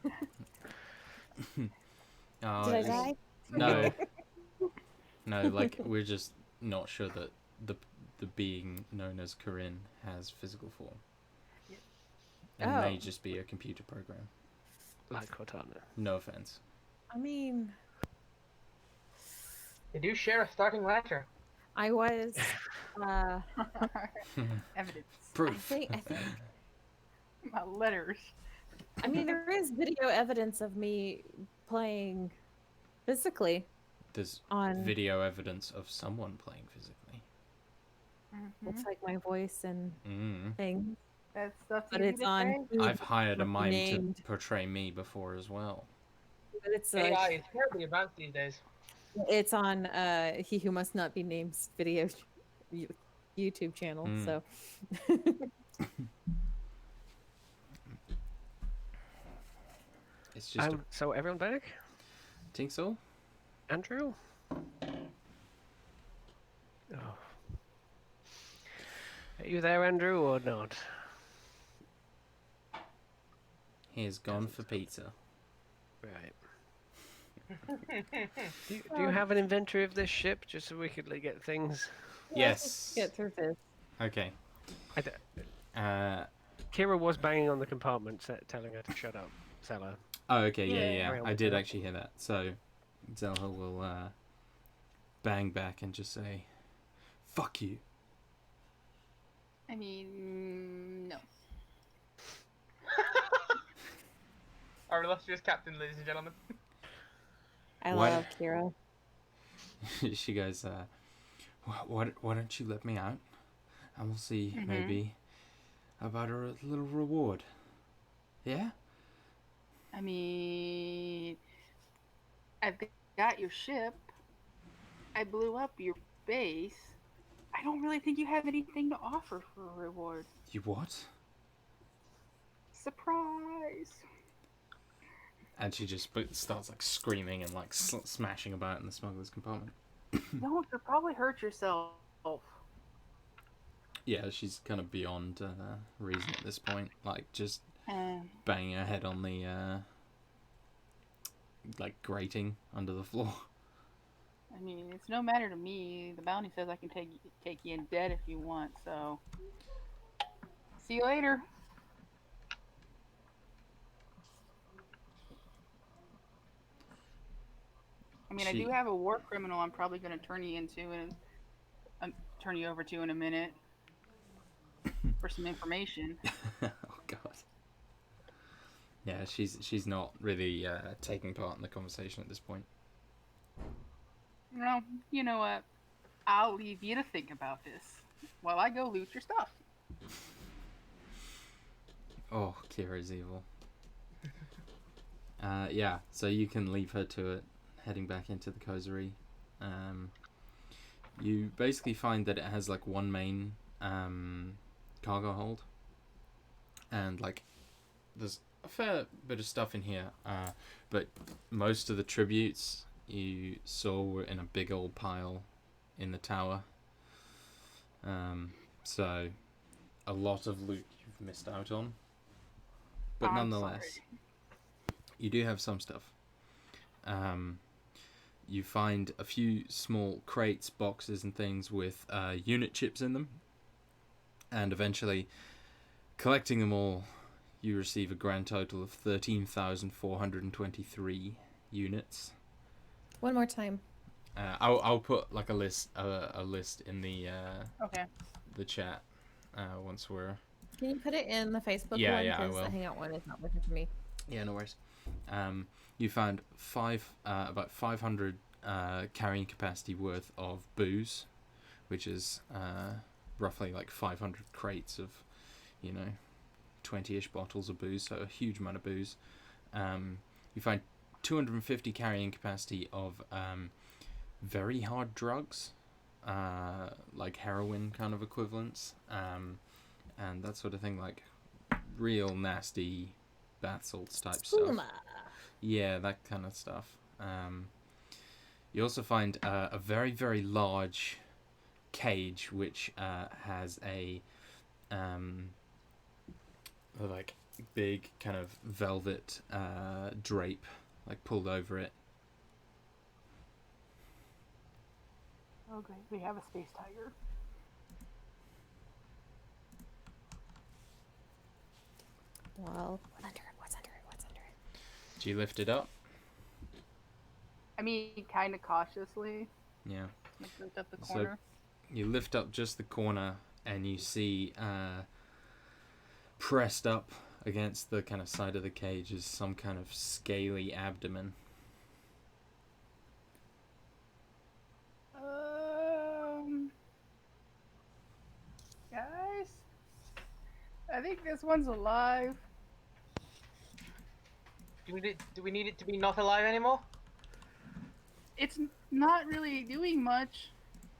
[SPEAKER 1] Oh,
[SPEAKER 2] Did I die?
[SPEAKER 1] No. No, like we're just not sure that the being known as Corinne has physical form. It may
[SPEAKER 2] Oh.
[SPEAKER 1] just be a computer program.
[SPEAKER 5] Like Cortana.
[SPEAKER 1] No offense.
[SPEAKER 2] I mean,
[SPEAKER 4] They do share a starting letter.
[SPEAKER 2] I was. Uh,
[SPEAKER 3] Evidence.
[SPEAKER 1] Proof.
[SPEAKER 2] I think.
[SPEAKER 3] My letters.
[SPEAKER 2] I mean, there is video evidence of me playing physically
[SPEAKER 1] There's
[SPEAKER 2] on.
[SPEAKER 1] video evidence of someone playing physically.
[SPEAKER 2] It's like my voice and
[SPEAKER 1] Mm.
[SPEAKER 2] things,
[SPEAKER 3] That's stuff
[SPEAKER 2] but
[SPEAKER 3] easy
[SPEAKER 2] it's
[SPEAKER 3] to
[SPEAKER 2] on.
[SPEAKER 3] say.
[SPEAKER 1] I've hired a mime
[SPEAKER 2] named.
[SPEAKER 1] to portray me before as well.
[SPEAKER 2] But it's
[SPEAKER 4] AI
[SPEAKER 2] like
[SPEAKER 4] is terribly advanced these days.
[SPEAKER 2] it's on He Who Must Not Be Named's video YouTube channel. So.
[SPEAKER 1] It's just
[SPEAKER 5] So everyone back?
[SPEAKER 1] think so?
[SPEAKER 5] Andrew? Oh. Are you there, Andrew, or not?
[SPEAKER 1] He's gone for pizza.
[SPEAKER 5] Right. Do you have an inventory of this ship, just so we could like, get things?
[SPEAKER 1] Yes.
[SPEAKER 2] Get through this.
[SPEAKER 1] Okay.
[SPEAKER 5] Kira was banging on the compartment, telling her to shut up. Sella.
[SPEAKER 1] Oh, okay, yeah.
[SPEAKER 5] Yeah.
[SPEAKER 1] I did actually hear that. So, Zelda will bang back and just say, "Fuck you."
[SPEAKER 3] I mean, no.
[SPEAKER 4] Our illustrious captain, ladies and gentlemen.
[SPEAKER 2] I
[SPEAKER 1] What?
[SPEAKER 2] love Kira.
[SPEAKER 1] She goes, why don't you let me out? And we'll see maybe about a little reward. Yeah?
[SPEAKER 3] I mean, I've got your ship. I blew up your base. I don't really think you have anything to offer for a reward.
[SPEAKER 1] You what?
[SPEAKER 3] Surprise!
[SPEAKER 1] And she just starts like screaming and like smashing about in the smuggler's compartment.
[SPEAKER 3] No, you'll probably hurt yourself.
[SPEAKER 1] Yeah, she's kind of beyond reason at this point. Like just
[SPEAKER 3] Um,
[SPEAKER 1] banging her head on the like grating under the floor.
[SPEAKER 3] I mean, it's no matter to me. The bounty says I can take you in dead if you want. So, see you later. I mean, I do have a war criminal. I'm probably going to turn you over to in a minute for some information.
[SPEAKER 1] Oh God. Yeah, she's not really taking part in the conversation at this point.
[SPEAKER 3] Well, you know what? I'll leave you to think about this while I go loot your stuff.
[SPEAKER 1] Oh, Kira's evil. Yeah, so you can leave her to it, heading back into the coterie. You basically find that it has like one main cargo hold, and like there's a fair bit of stuff in here, but most of the tributes you saw were in a big old pile in the tower. So a lot of loot you've missed out on, but
[SPEAKER 3] I'm
[SPEAKER 1] nonetheless,
[SPEAKER 3] sorry.
[SPEAKER 1] you do have some stuff. You find a few small crates, boxes, and things with unit chips in them, and eventually, collecting them all, you receive a grand total of 13,423 units.
[SPEAKER 2] One more time.
[SPEAKER 1] I'll put like a list in the
[SPEAKER 3] Okay.
[SPEAKER 1] the chat once we're.
[SPEAKER 2] Can you put it in the Facebook
[SPEAKER 1] Yeah,
[SPEAKER 2] one?
[SPEAKER 1] yeah, I
[SPEAKER 2] Because
[SPEAKER 1] will.
[SPEAKER 2] the Hangout one is not working for me.
[SPEAKER 1] Yeah, no worries. You found about 500 carrying capacity worth of booze, which is roughly like 500 crates of, 20-ish bottles of booze, so a huge amount of booze. You find 250 carrying capacity of very hard drugs, like heroin kind of equivalents, and that sort of thing, like real nasty bath salts type stuff.
[SPEAKER 2] Spuma.
[SPEAKER 1] Yeah, that kind of stuff. You also find a very, very large cage which has a like big kind of velvet drape like pulled over it.
[SPEAKER 3] Oh, great. We have a space tiger.
[SPEAKER 2] Well, what's under it? What's under it? What's under it?
[SPEAKER 1] Do you lift it up?
[SPEAKER 3] I mean, kind of cautiously.
[SPEAKER 1] Yeah.
[SPEAKER 3] Like lift up the
[SPEAKER 1] So-
[SPEAKER 3] corner.
[SPEAKER 1] You lift up just the corner, and you see pressed up against the kind of side of the cage is some kind of scaly abdomen.
[SPEAKER 3] Guys, I think this one's alive.
[SPEAKER 4] Do we need it to be not alive anymore?
[SPEAKER 3] It's not really doing much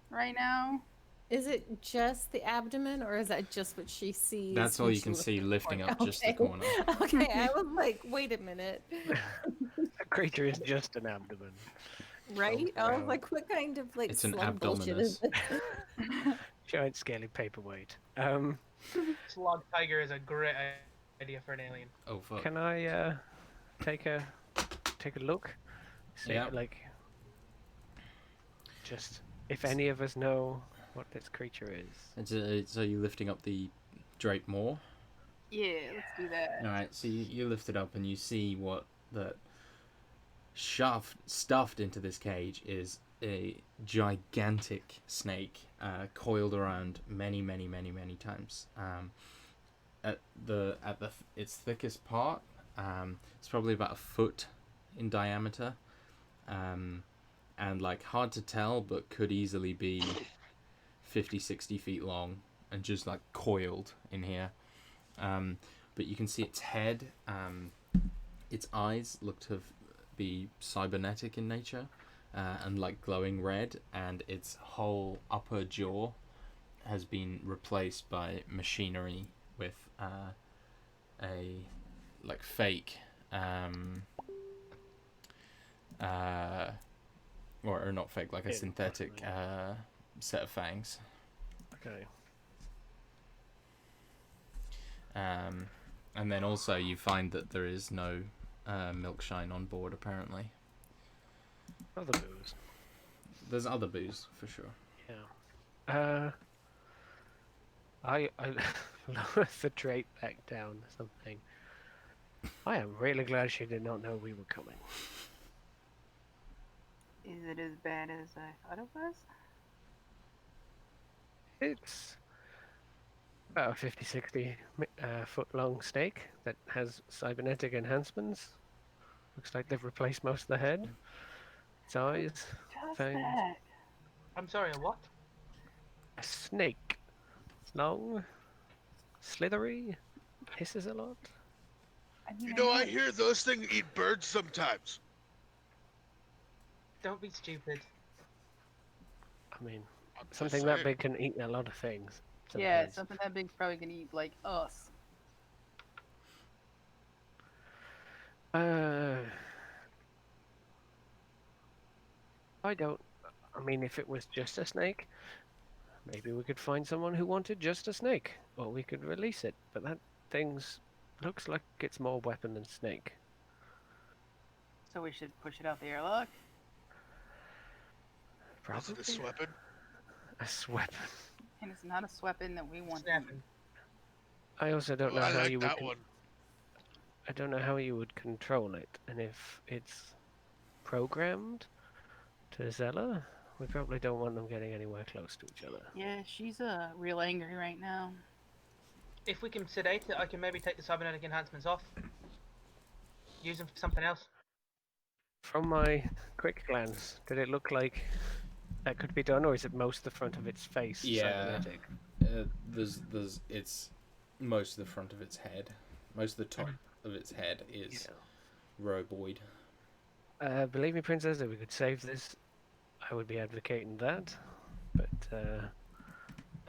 [SPEAKER 3] right now.
[SPEAKER 2] Is it just the abdomen, or is that just what she sees?
[SPEAKER 1] That's all
[SPEAKER 2] when
[SPEAKER 1] you
[SPEAKER 2] she
[SPEAKER 1] can
[SPEAKER 2] lifts
[SPEAKER 1] see
[SPEAKER 2] the
[SPEAKER 1] lifting
[SPEAKER 2] corner?
[SPEAKER 1] up just the
[SPEAKER 2] Okay.
[SPEAKER 1] corner.
[SPEAKER 2] Okay, I was like, wait a minute,
[SPEAKER 5] A creature is just an abdomen.
[SPEAKER 2] right? I was
[SPEAKER 5] wow.
[SPEAKER 2] like, what kind of like
[SPEAKER 1] It's an
[SPEAKER 2] slug bullshit is
[SPEAKER 1] abdominus.
[SPEAKER 2] this?
[SPEAKER 5] Giant scaly paperweight.
[SPEAKER 4] Slug tiger is a great idea for an alien.
[SPEAKER 1] Oh fuck.
[SPEAKER 5] Can I take a look? See,
[SPEAKER 1] Yeah.
[SPEAKER 5] like, just if any of us know what this creature is.
[SPEAKER 1] So you're lifting up the drape more?
[SPEAKER 3] Yeah, let's do that.
[SPEAKER 1] Alright, so you lift it up and you see what that stuffed into this cage is a gigantic snake, coiled around many times. At its thickest part, it's probably about a foot in diameter, and like hard to tell, but could easily be 50-60 feet long and just like coiled in here. But you can see its head. Its eyes look to be cybernetic in nature, and like glowing red, and its whole upper jaw has been replaced by machinery with a like fake or not fake, like a
[SPEAKER 5] Yeah,
[SPEAKER 1] synthetic set of fangs.
[SPEAKER 5] Okay.
[SPEAKER 1] And then also you find that there is no milkshine on board, apparently.
[SPEAKER 5] Other booze.
[SPEAKER 1] There's other booze, for sure.
[SPEAKER 5] Yeah. I lower the drape back down or something. I am really glad she did not know we were coming.
[SPEAKER 3] Is it as bad as I thought it was?
[SPEAKER 5] It's about a 50-60 foot long snake that has cybernetic enhancements. Looks like they've replaced most of the head. Its eyes.
[SPEAKER 3] Just
[SPEAKER 5] Fangs.
[SPEAKER 3] that.
[SPEAKER 4] I'm sorry, a what?
[SPEAKER 5] A snake. Long. Slithery. Hisses a lot.
[SPEAKER 3] I mean,
[SPEAKER 6] You know, I hear those things eat birds sometimes.
[SPEAKER 4] Don't be stupid.
[SPEAKER 5] I mean,
[SPEAKER 6] I'm just
[SPEAKER 5] something that
[SPEAKER 6] saying.
[SPEAKER 5] big can eat a lot of things.
[SPEAKER 3] Yeah,
[SPEAKER 5] sometimes.
[SPEAKER 3] something that big's probably gonna eat like us.
[SPEAKER 5] I mean, if it was just a snake, maybe we could find someone who wanted just a snake, or we could release it. But that thing's looks like it's more weapon than snake.
[SPEAKER 3] So we should push it out the airlock.
[SPEAKER 6] Is it a
[SPEAKER 5] Probably
[SPEAKER 6] weapon?
[SPEAKER 5] a weapon.
[SPEAKER 3] And it's not a weapon that we want.
[SPEAKER 4] Snapping.
[SPEAKER 5] I also don't know
[SPEAKER 6] I
[SPEAKER 5] how
[SPEAKER 6] like
[SPEAKER 5] you would.
[SPEAKER 6] that one.
[SPEAKER 5] I don't know how you would control it, and if it's programmed to Zella, we probably don't want them getting anywhere close to each other.
[SPEAKER 3] Yeah, she's real angry right now.
[SPEAKER 4] If we can sedate it, I can maybe take the cybernetic enhancements off. Use them for something else.
[SPEAKER 5] From my quick glance, did it look like that could be done, or is it most the front of its face
[SPEAKER 1] Yeah.
[SPEAKER 5] cybernetic?
[SPEAKER 1] There's it's most of the front of its head. Most of the top of its head is roboid.
[SPEAKER 5] Believe me, Princess, if we could save this, I would be advocating that. But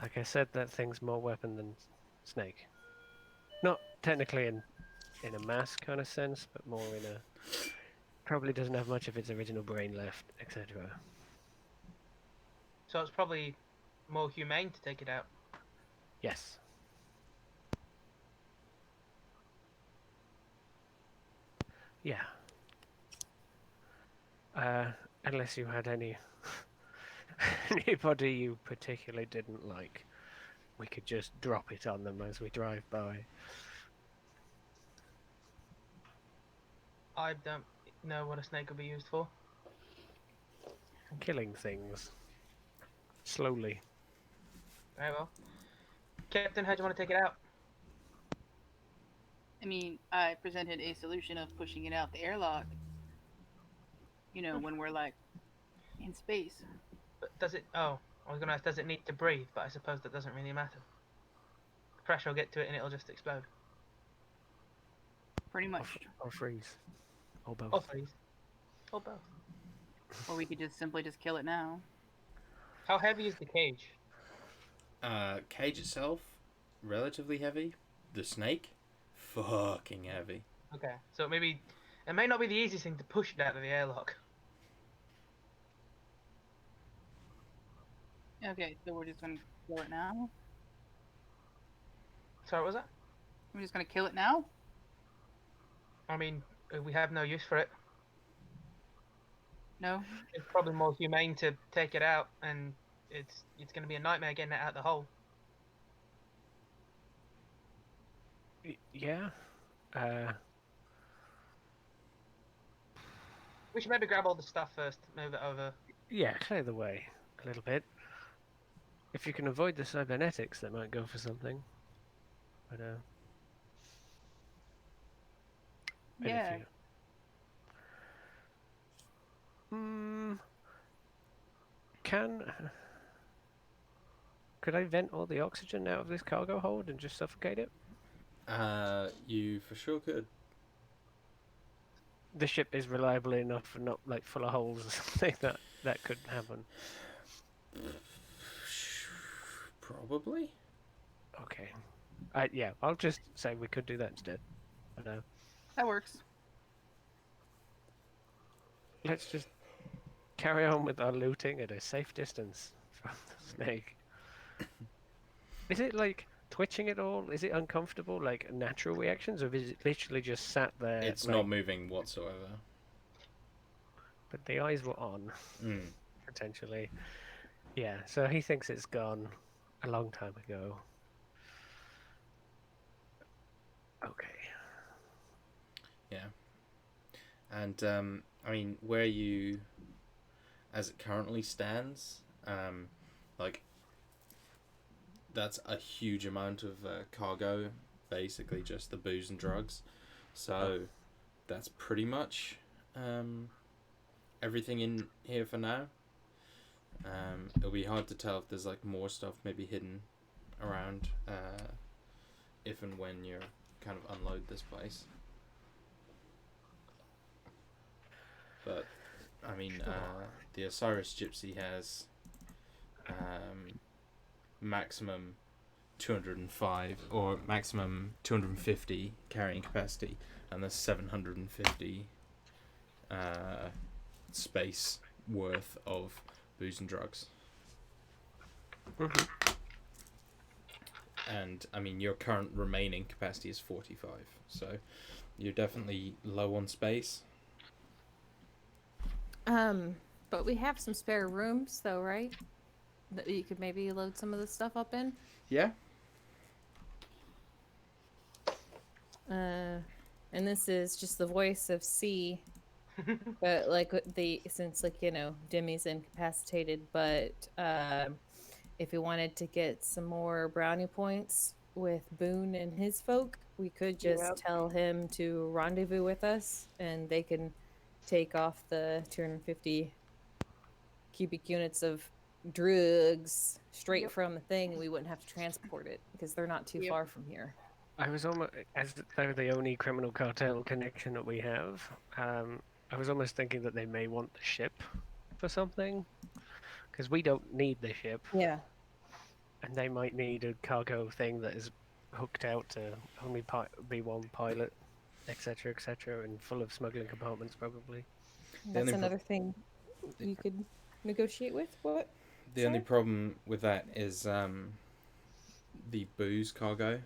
[SPEAKER 5] like I said, that thing's more weapon than snake. Not technically in a mass kind of sense, but more in a probably doesn't have much of its original brain left, etc.
[SPEAKER 4] So it's probably more humane to take it out.
[SPEAKER 5] Yes. Yeah. Unless you had anybody you particularly didn't like, we could just drop it on them as we drive by.
[SPEAKER 4] I don't know what a snake would be used for.
[SPEAKER 5] Killing things. Slowly.
[SPEAKER 4] Very well. Captain, how do you want to take it out?
[SPEAKER 3] I mean, I presented a solution of pushing it out the airlock. You know, when we're like in space.
[SPEAKER 4] But does it? Oh, I was gonna ask, does it need to breathe? But I suppose that doesn't really matter. The pressure will get to it and it'll just explode.
[SPEAKER 3] Pretty much.
[SPEAKER 5] Or freeze. Or both.
[SPEAKER 4] Or freeze. Or both.
[SPEAKER 3] Or we could just simply just kill it now.
[SPEAKER 4] How heavy is the cage?
[SPEAKER 1] Cage itself, relatively heavy. The snake, fucking heavy.
[SPEAKER 4] Okay, so maybe it may not be the easiest thing to push it out of the airlock.
[SPEAKER 3] Okay, so we're just gonna kill it now?
[SPEAKER 4] Sorry, what was that?
[SPEAKER 3] We're just gonna kill it now?
[SPEAKER 4] I mean, we have no use for it.
[SPEAKER 3] No?
[SPEAKER 4] It's probably more humane to take it out, and it's going to be a nightmare getting it out the hole.
[SPEAKER 5] Yeah.
[SPEAKER 4] We should maybe grab all the stuff first, move it over.
[SPEAKER 5] Yeah, clear the way a little bit. If you can avoid the cybernetics, that might go for something. But and if
[SPEAKER 3] Yeah.
[SPEAKER 5] Could I vent all the oxygen out of this cargo hold and just suffocate it?
[SPEAKER 1] You for sure could.
[SPEAKER 5] The ship is reliable enough and not like full of holes or something that could happen.
[SPEAKER 1] Probably.
[SPEAKER 5] Okay. Yeah, I'll just say we could do that instead. But
[SPEAKER 3] That works.
[SPEAKER 5] let's just carry on with our looting at a safe distance from the snake. Is it like twitching at all? Is it uncomfortable, like natural reactions, or is it literally just sat there?
[SPEAKER 1] It's
[SPEAKER 5] like,
[SPEAKER 1] not moving whatsoever.
[SPEAKER 5] But the eyes were on, potentially. Yeah, so he thinks it's gone a long time ago. Okay.
[SPEAKER 1] Yeah. And I mean, where you, as it currently stands, like, that's a huge amount of cargo, basically just the booze and drugs. So that's pretty much everything in here for now. It'll be hard to tell if there's like more stuff maybe hidden around if and when you kind of unload this place. But I mean, the Osiris Gypsy has maximum 205 or maximum 250 carrying capacity, and there's 750 space worth of booze and drugs. And I mean, your current remaining capacity is 45, so you're definitely low on space.
[SPEAKER 2] But we have some spare rooms, though, right? That you could maybe load some of the stuff up in.
[SPEAKER 1] Yeah.
[SPEAKER 2] And this is just the voice of C, but like since like Demi's incapacitated, but if we wanted to get some more brownie points with Boone and his folk, we could just tell him to rendezvous with us, and they can take off the 250 cubic units of drugs straight from the thing, and we wouldn't have to transport it because they're not too far from here.
[SPEAKER 5] I was almost, as they're the only criminal cartel connection that we have, I was almost thinking that they may want the ship for something, because we don't need the ship.
[SPEAKER 2] Yeah.
[SPEAKER 5] And they might need a cargo thing that is hooked out to only be one pilot, etc., and full of smuggling compartments, probably.
[SPEAKER 2] That's another thing you could negotiate with. What?
[SPEAKER 1] The only problem with that is the booze cargo.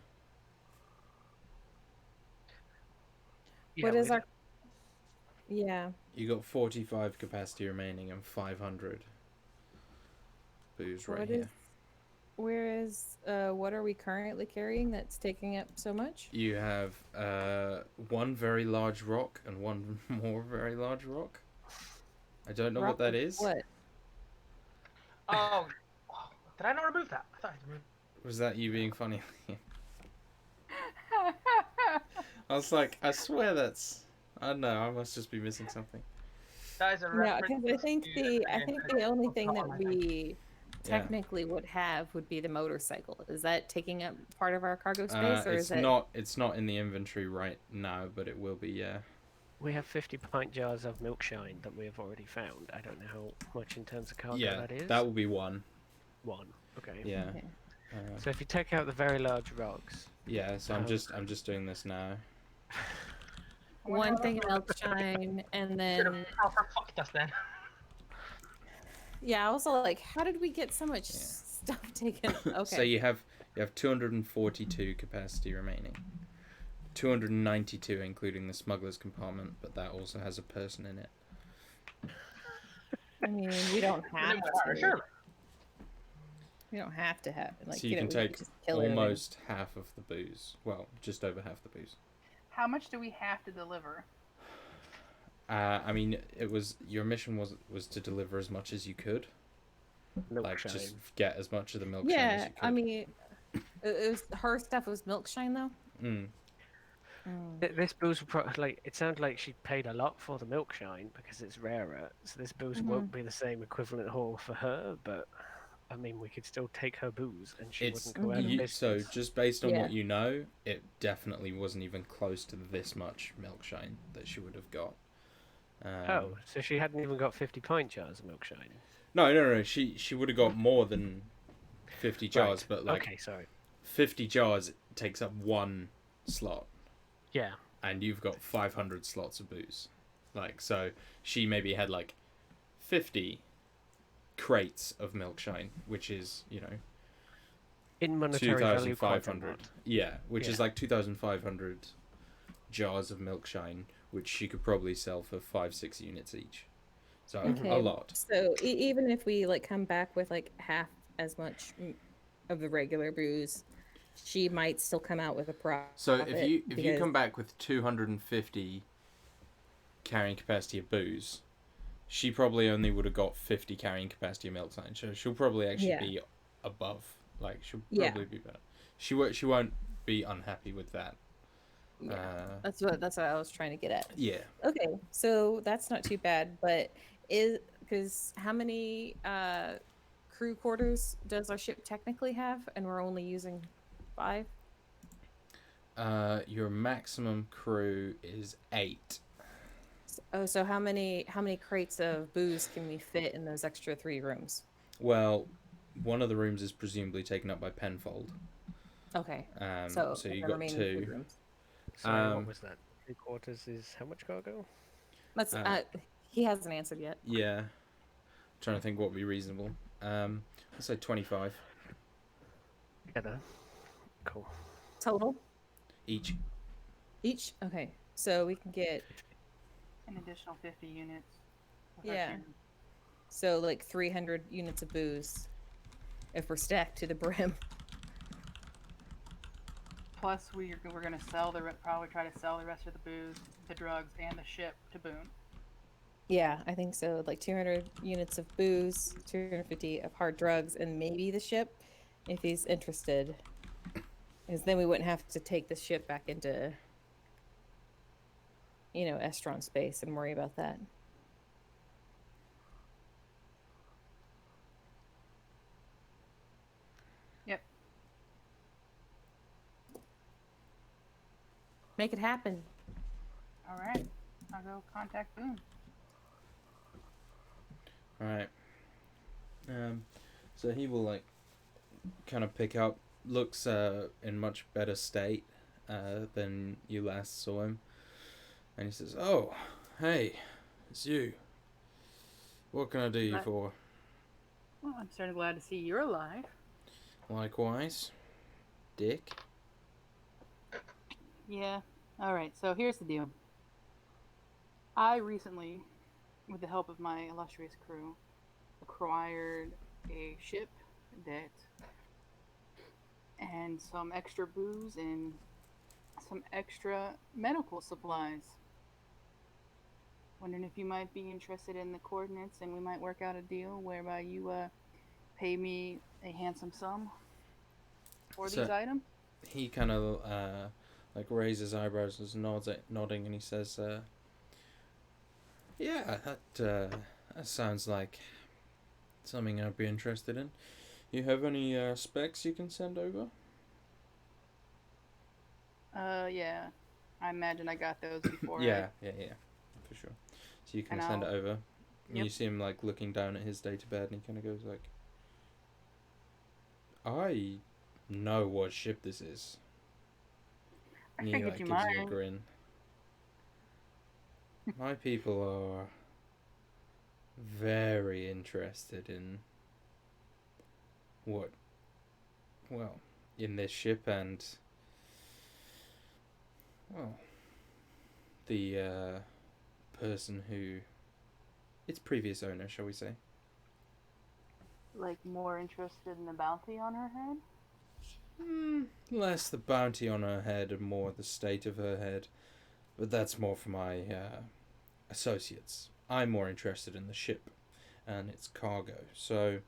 [SPEAKER 5] Yeah,
[SPEAKER 2] what is our... Yeah.
[SPEAKER 1] You got 45 capacity remaining and 500 booze right here.
[SPEAKER 2] what are we currently carrying that's taking up so much?
[SPEAKER 1] You have one very large rock and one more very large rock. I don't know what
[SPEAKER 2] Rock
[SPEAKER 1] that
[SPEAKER 2] of
[SPEAKER 1] is.
[SPEAKER 2] What?
[SPEAKER 4] Oh, did I not remove that? I thought I removed.
[SPEAKER 1] Was that you being funny? I was like, I swear that's. I don't know. I must just be missing something.
[SPEAKER 4] That is a
[SPEAKER 2] Yeah,
[SPEAKER 4] reference.
[SPEAKER 2] because I think the only thing that we
[SPEAKER 1] Yeah.
[SPEAKER 2] technically would have would be the motorcycle. Is that taking up part of our cargo space, or
[SPEAKER 1] It's
[SPEAKER 2] is it?
[SPEAKER 1] not. It's not in the inventory right now, but it will be. Yeah.
[SPEAKER 5] We have 50-pint jars of milkshine that we have already found. I don't know how much in terms of cargo
[SPEAKER 1] Yeah.
[SPEAKER 5] that is.
[SPEAKER 1] That will be one.
[SPEAKER 5] One. Okay.
[SPEAKER 1] Yeah.
[SPEAKER 2] Okay.
[SPEAKER 5] So if you take out the very large rocks,
[SPEAKER 1] Yeah. So I'm just doing this now.
[SPEAKER 2] One thing of milk shine, and
[SPEAKER 4] Should
[SPEAKER 2] then
[SPEAKER 4] have proper fucked us then.
[SPEAKER 2] yeah, I was like, how did we get so much stuff taken? Okay.
[SPEAKER 1] So you have 242 capacity remaining. 292 including the smuggler's compartment, but that also has a person in it.
[SPEAKER 2] I mean, we don't have to.
[SPEAKER 4] Sure.
[SPEAKER 2] We don't have to have like.
[SPEAKER 1] So you can
[SPEAKER 2] we
[SPEAKER 1] take
[SPEAKER 2] just kill everything.
[SPEAKER 1] almost half of the booze. Well, just over half the booze.
[SPEAKER 3] How much do we have to deliver?
[SPEAKER 1] I mean, your mission was to deliver as much as you could. Like,
[SPEAKER 5] milkshine.
[SPEAKER 1] just get as much of the milk as
[SPEAKER 2] Yeah,
[SPEAKER 1] you could.
[SPEAKER 2] I mean, it was her stuff was milk shine though.
[SPEAKER 1] Mm.
[SPEAKER 5] This booze, it sounds like she paid a lot for the milkshine because it's rarer. So this booze won't be the same equivalent haul for her, but I mean, we could still take her booze and she
[SPEAKER 1] It's
[SPEAKER 5] wouldn't go out of business.
[SPEAKER 1] so just based on
[SPEAKER 2] Yeah.
[SPEAKER 1] what you know, it definitely wasn't even close to this much milkshine that she would have got.
[SPEAKER 5] Oh, so she hadn't even got 50-pint jars of milkshine.
[SPEAKER 1] No. She would have got more than 50 jars,
[SPEAKER 5] Right.
[SPEAKER 1] but like
[SPEAKER 5] Okay, sorry.
[SPEAKER 1] 50 jars takes up one slot,
[SPEAKER 5] Yeah.
[SPEAKER 1] and you've got 500 slots of booze. Like, so she maybe had like 50 crates of milkshine, which is,
[SPEAKER 5] In monetary value, quite a
[SPEAKER 1] 2,500.
[SPEAKER 5] lot.
[SPEAKER 1] Yeah, which is
[SPEAKER 5] Yeah.
[SPEAKER 1] like 2,500 jars of milkshine, which she could probably sell for 5-6 units each. So
[SPEAKER 2] Okay.
[SPEAKER 1] a lot.
[SPEAKER 2] So even if we like come back with like half as much of the regular booze, she might still come out with a profit.
[SPEAKER 1] So if you
[SPEAKER 2] because-
[SPEAKER 1] come back with 250 carrying capacity of booze, she probably only would have got 50 carrying capacity of milkshine. So she'll probably actually be above. Like, she'll probably be better. She won't be unhappy with that.
[SPEAKER 2] Yeah, that's what I was trying to get at.
[SPEAKER 1] Yeah.
[SPEAKER 2] Okay, so that's not too bad, but because how many crew quarters does our ship technically have, and we're only using 5?
[SPEAKER 1] Your maximum crew is 8.
[SPEAKER 2] Oh, so how many crates of booze can we fit in those extra 3 rooms?
[SPEAKER 1] Well, one of the rooms is presumably taken up by Penfold.
[SPEAKER 2] Okay,
[SPEAKER 1] So you
[SPEAKER 2] the
[SPEAKER 1] got
[SPEAKER 2] remaining
[SPEAKER 1] 2.
[SPEAKER 2] 3 rooms.
[SPEAKER 5] Sorry, what was that? 3/4 is how much cargo?
[SPEAKER 2] That's he hasn't answered yet.
[SPEAKER 1] Yeah. Trying to think what would be reasonable. Let's say 25
[SPEAKER 5] Together. Cool.
[SPEAKER 2] Total
[SPEAKER 1] each.
[SPEAKER 2] each. Okay, so we can get
[SPEAKER 3] An additional 50 units. with our
[SPEAKER 2] Yeah.
[SPEAKER 3] cannon.
[SPEAKER 2] so like 300 units of booze if we're stacked to the brim.
[SPEAKER 3] Plus, we're going to probably try to sell the rest of the booze, the drugs, and the ship to Boone.
[SPEAKER 2] Yeah, I think so. Like 200 units of booze, 250 of hard drugs, and maybe the ship, if he's interested. Because then we wouldn't have to take the ship back into, Estron space and worry about that.
[SPEAKER 3] Yep.
[SPEAKER 2] Make it happen.
[SPEAKER 3] All right. I'll go contact Boone.
[SPEAKER 1] Alright. So he will, kind of pick up. Looks in much better state than you last saw him. And he says, "Oh, hey, it's you. What can I do you for?"
[SPEAKER 3] Well, I'm certainly glad to see you're alive.
[SPEAKER 1] Likewise, Dick.
[SPEAKER 3] Yeah. All right. So here's the deal. I recently, with the help of my illustrious crew, acquired a ship that and some extra booze and some extra medical supplies. Wondering if you might be interested in the coordinates, and we might work out a deal whereby you pay me a handsome sum for
[SPEAKER 1] So-
[SPEAKER 3] these items.
[SPEAKER 1] He kind of like raises eyebrows and nodding, and he says, "Yeah, that sounds like something I'd be interested in. You have any specs you can send over?"
[SPEAKER 3] Yeah. I imagine I got those before.
[SPEAKER 1] Yeah, for sure. So you can
[SPEAKER 3] And
[SPEAKER 1] send it
[SPEAKER 3] I'll-
[SPEAKER 1] over. You
[SPEAKER 3] Yep.
[SPEAKER 1] see him like looking down at his databed, and he kind of goes like, "I know what ship this is."
[SPEAKER 3] I
[SPEAKER 1] And he
[SPEAKER 3] figured
[SPEAKER 1] like
[SPEAKER 3] you
[SPEAKER 1] gives you a
[SPEAKER 3] might.
[SPEAKER 1] grin. My people are very interested in what, well, in this ship and, well, the person who, its previous owner, shall we say.
[SPEAKER 3] Like more interested in the bounty on her head?
[SPEAKER 1] Less the bounty on her head and more the state of her head. But that's more for my associates. I'm more interested in the ship and its cargo. So,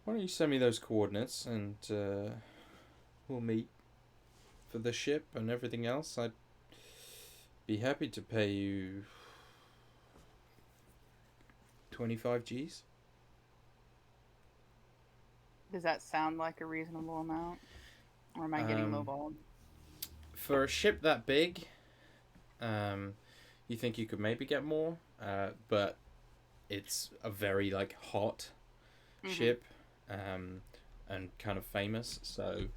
[SPEAKER 1] why don't you send me those coordinates and we'll meet for the ship and everything else. I'd be happy to pay you 25 G's.
[SPEAKER 3] Does that sound like a reasonable amount? Or am I getting
[SPEAKER 1] Um,
[SPEAKER 3] lowballed?
[SPEAKER 1] For a ship that big, you think you could maybe get more, but it's a very like hot ship, and kind of famous, so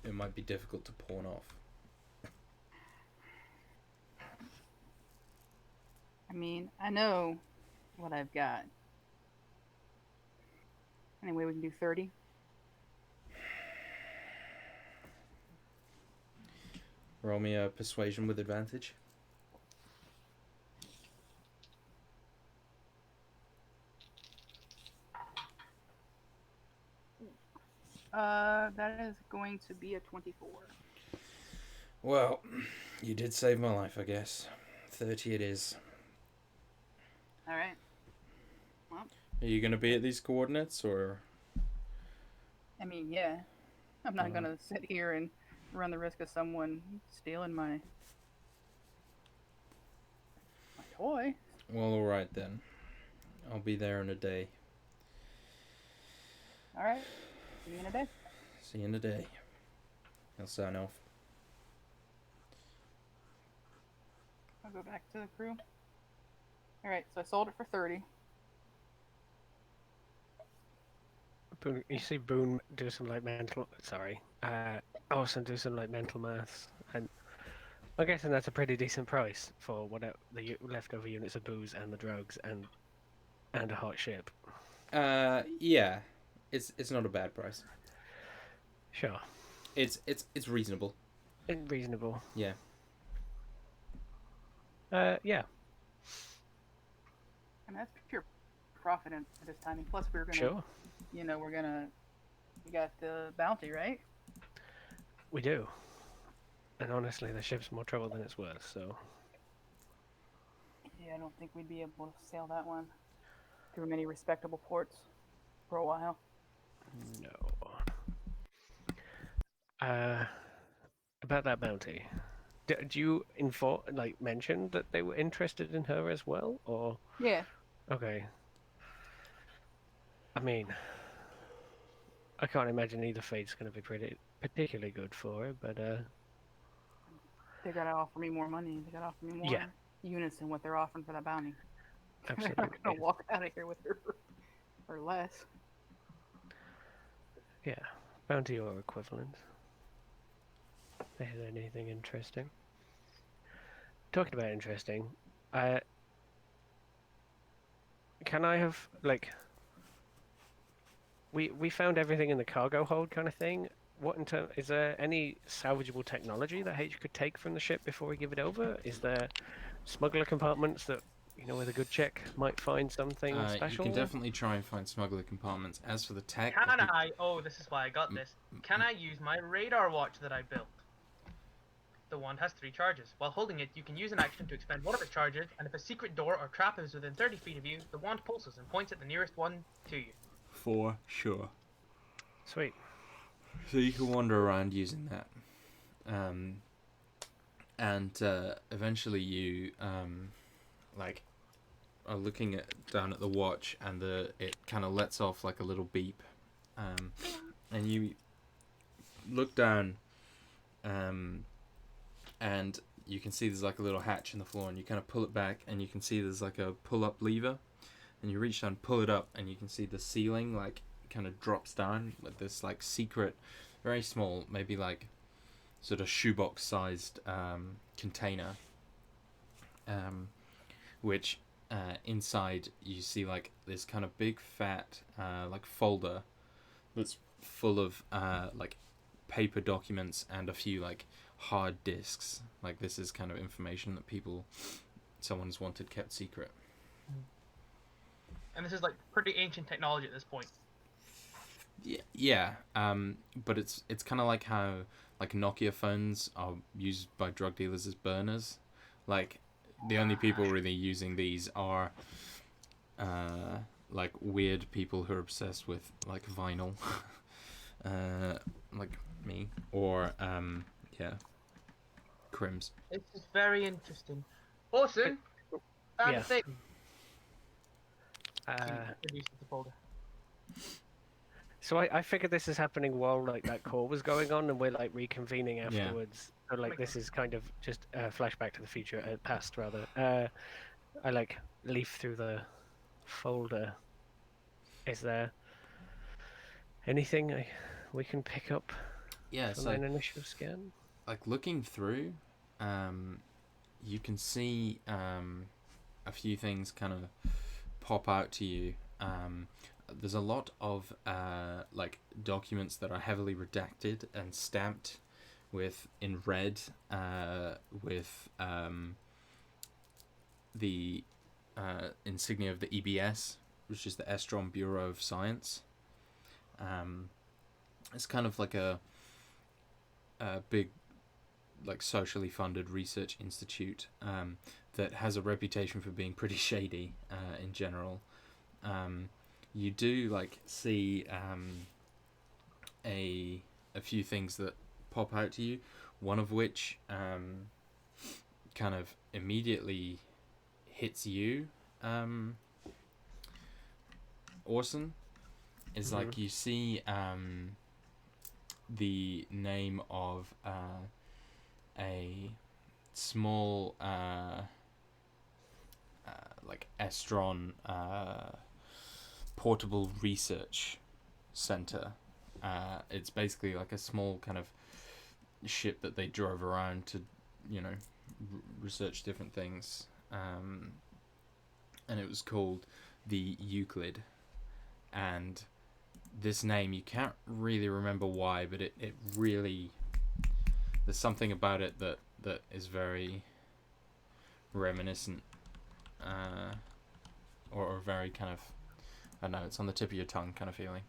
[SPEAKER 1] it might be difficult to pawn off.
[SPEAKER 3] I mean, I know what I've got. Anyway, we can do 30.
[SPEAKER 1] Roll me a persuasion with advantage.
[SPEAKER 3] That is going to be a 24.
[SPEAKER 1] Well, you did save my life, I guess. 30 it is.
[SPEAKER 3] All right.
[SPEAKER 1] Are you going to be at these coordinates, or?
[SPEAKER 3] I mean, yeah. I'm not
[SPEAKER 1] Uh-huh.
[SPEAKER 3] gonna sit here and run the risk of someone stealing my toy.
[SPEAKER 1] Well, alright then. I'll be there in a day.
[SPEAKER 3] All right. See you in a day.
[SPEAKER 1] See you in a day. I'll sign off.
[SPEAKER 3] I'll go back to the crew. All right. So I sold it for 30.
[SPEAKER 5] Boone, you see Boone do some like mental. Sorry. Orson do some like mental maths, and I'm guessing that's a pretty decent price for whatever the leftover units of booze and the drugs and a hot ship.
[SPEAKER 1] Yeah. It's not a bad price.
[SPEAKER 5] Sure.
[SPEAKER 1] It's reasonable.
[SPEAKER 5] Reasonable.
[SPEAKER 1] Yeah.
[SPEAKER 5] Yeah.
[SPEAKER 3] And that's pure profit at this time. And plus, we're gonna,
[SPEAKER 5] Sure.
[SPEAKER 3] you know, we got the bounty, right?
[SPEAKER 5] We do. And honestly, the ship's more trouble than it's worth. So.
[SPEAKER 3] Yeah, I don't think we'd be able to sail that one through many respectable ports for a while.
[SPEAKER 5] No. About that bounty. Did you mention that they were interested in her as well, or?
[SPEAKER 3] Yeah.
[SPEAKER 5] Okay. I mean, I can't imagine either fate's going to be particularly good for her, but
[SPEAKER 3] They gotta offer me more money. They gotta offer me more
[SPEAKER 5] Yeah.
[SPEAKER 3] units than what they're offering for that bounty. They're not
[SPEAKER 5] absolutely.
[SPEAKER 3] gonna walk out of here with her or less.
[SPEAKER 5] Yeah, bounty or equivalent. Is there anything interesting? Talking about interesting, can I have we found everything in the cargo hold kind of thing. What is there any salvageable technology that H could take from the ship before we give it over? Is there smuggler compartments that You know, with a good check, might find something
[SPEAKER 1] You
[SPEAKER 5] special.
[SPEAKER 1] can definitely try and find smuggler compartments. As for the tech,
[SPEAKER 4] Can I? Oh, this is why I got this. Can I use my radar watch that I built? The wand has 3 charges. While holding it, you can use an action to expend one of its charges, and if a secret door or trap is within 30 feet of you, the wand pulses and points at the nearest one to you.
[SPEAKER 1] For sure.
[SPEAKER 5] Sweet.
[SPEAKER 1] So you can wander around using that. And eventually you like are looking down at the watch, and it kind of lets off like a little beep, and you look down, and you can see there's like a little hatch in the floor, and you kind of pull it back, and you can see there's like a pull-up lever, and you reach down, pull it up, and you can see the ceiling like kind of drops down with this like secret, very small, maybe like sort of shoebox sized container, which inside you see like this kind of big fat like folder that's full of like paper documents and a few like hard disks. Like this is kind of information that someone's wanted kept secret.
[SPEAKER 4] And this is like pretty ancient technology at this point.
[SPEAKER 1] Yeah. But it's kind of like how like Nokia phones are used by drug dealers as burners. Like the only people really using these are like weird people who are obsessed with like vinyl, like me, or crims.
[SPEAKER 4] This is very interesting. Orson, found
[SPEAKER 5] yeah.
[SPEAKER 4] a thing.
[SPEAKER 5] Uh,
[SPEAKER 4] Introduces the folder.
[SPEAKER 5] so I figured this is happening while like that call was going on, and we're like reconvening afterwards. So like this is kind of just a flashback to the future, past rather. I like leaf through the folder. Is there anything we can pick up
[SPEAKER 1] Yeah,
[SPEAKER 5] from
[SPEAKER 1] so
[SPEAKER 5] an initial scan?
[SPEAKER 1] like looking through, you can see a few things kind of pop out to you. There's a lot of like documents that are heavily redacted and stamped in red with the insignia of the EBS, which is the Estron Bureau of Science. It's kind of like a big, like socially funded research institute that has a reputation for being pretty shady in general. You do like see a few things that pop out to you. One of which kind of immediately hits you, Orson. Is like you see the name of a small like Estron portable research center. It's basically like a small kind of ship that they drove around to, research different things. And it was called the Euclid. And this name, you can't really remember why, but it really, there's something about it that is very reminiscent, or very kind of, I don't know, it's on the tip of your tongue kind of feeling.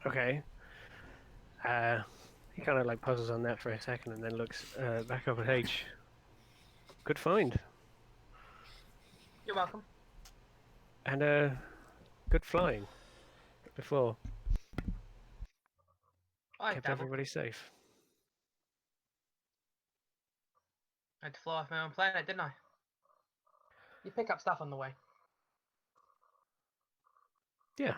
[SPEAKER 5] Okay. He kind of like pauses on that for a second and then looks back up at H. Good find.
[SPEAKER 4] You're welcome.
[SPEAKER 5] And good flying before.
[SPEAKER 4] I
[SPEAKER 5] Kept
[SPEAKER 4] dabbled.
[SPEAKER 5] everybody safe.
[SPEAKER 4] I had to fly off my own planet, didn't I? You pick up stuff on the way.
[SPEAKER 5] Yeah.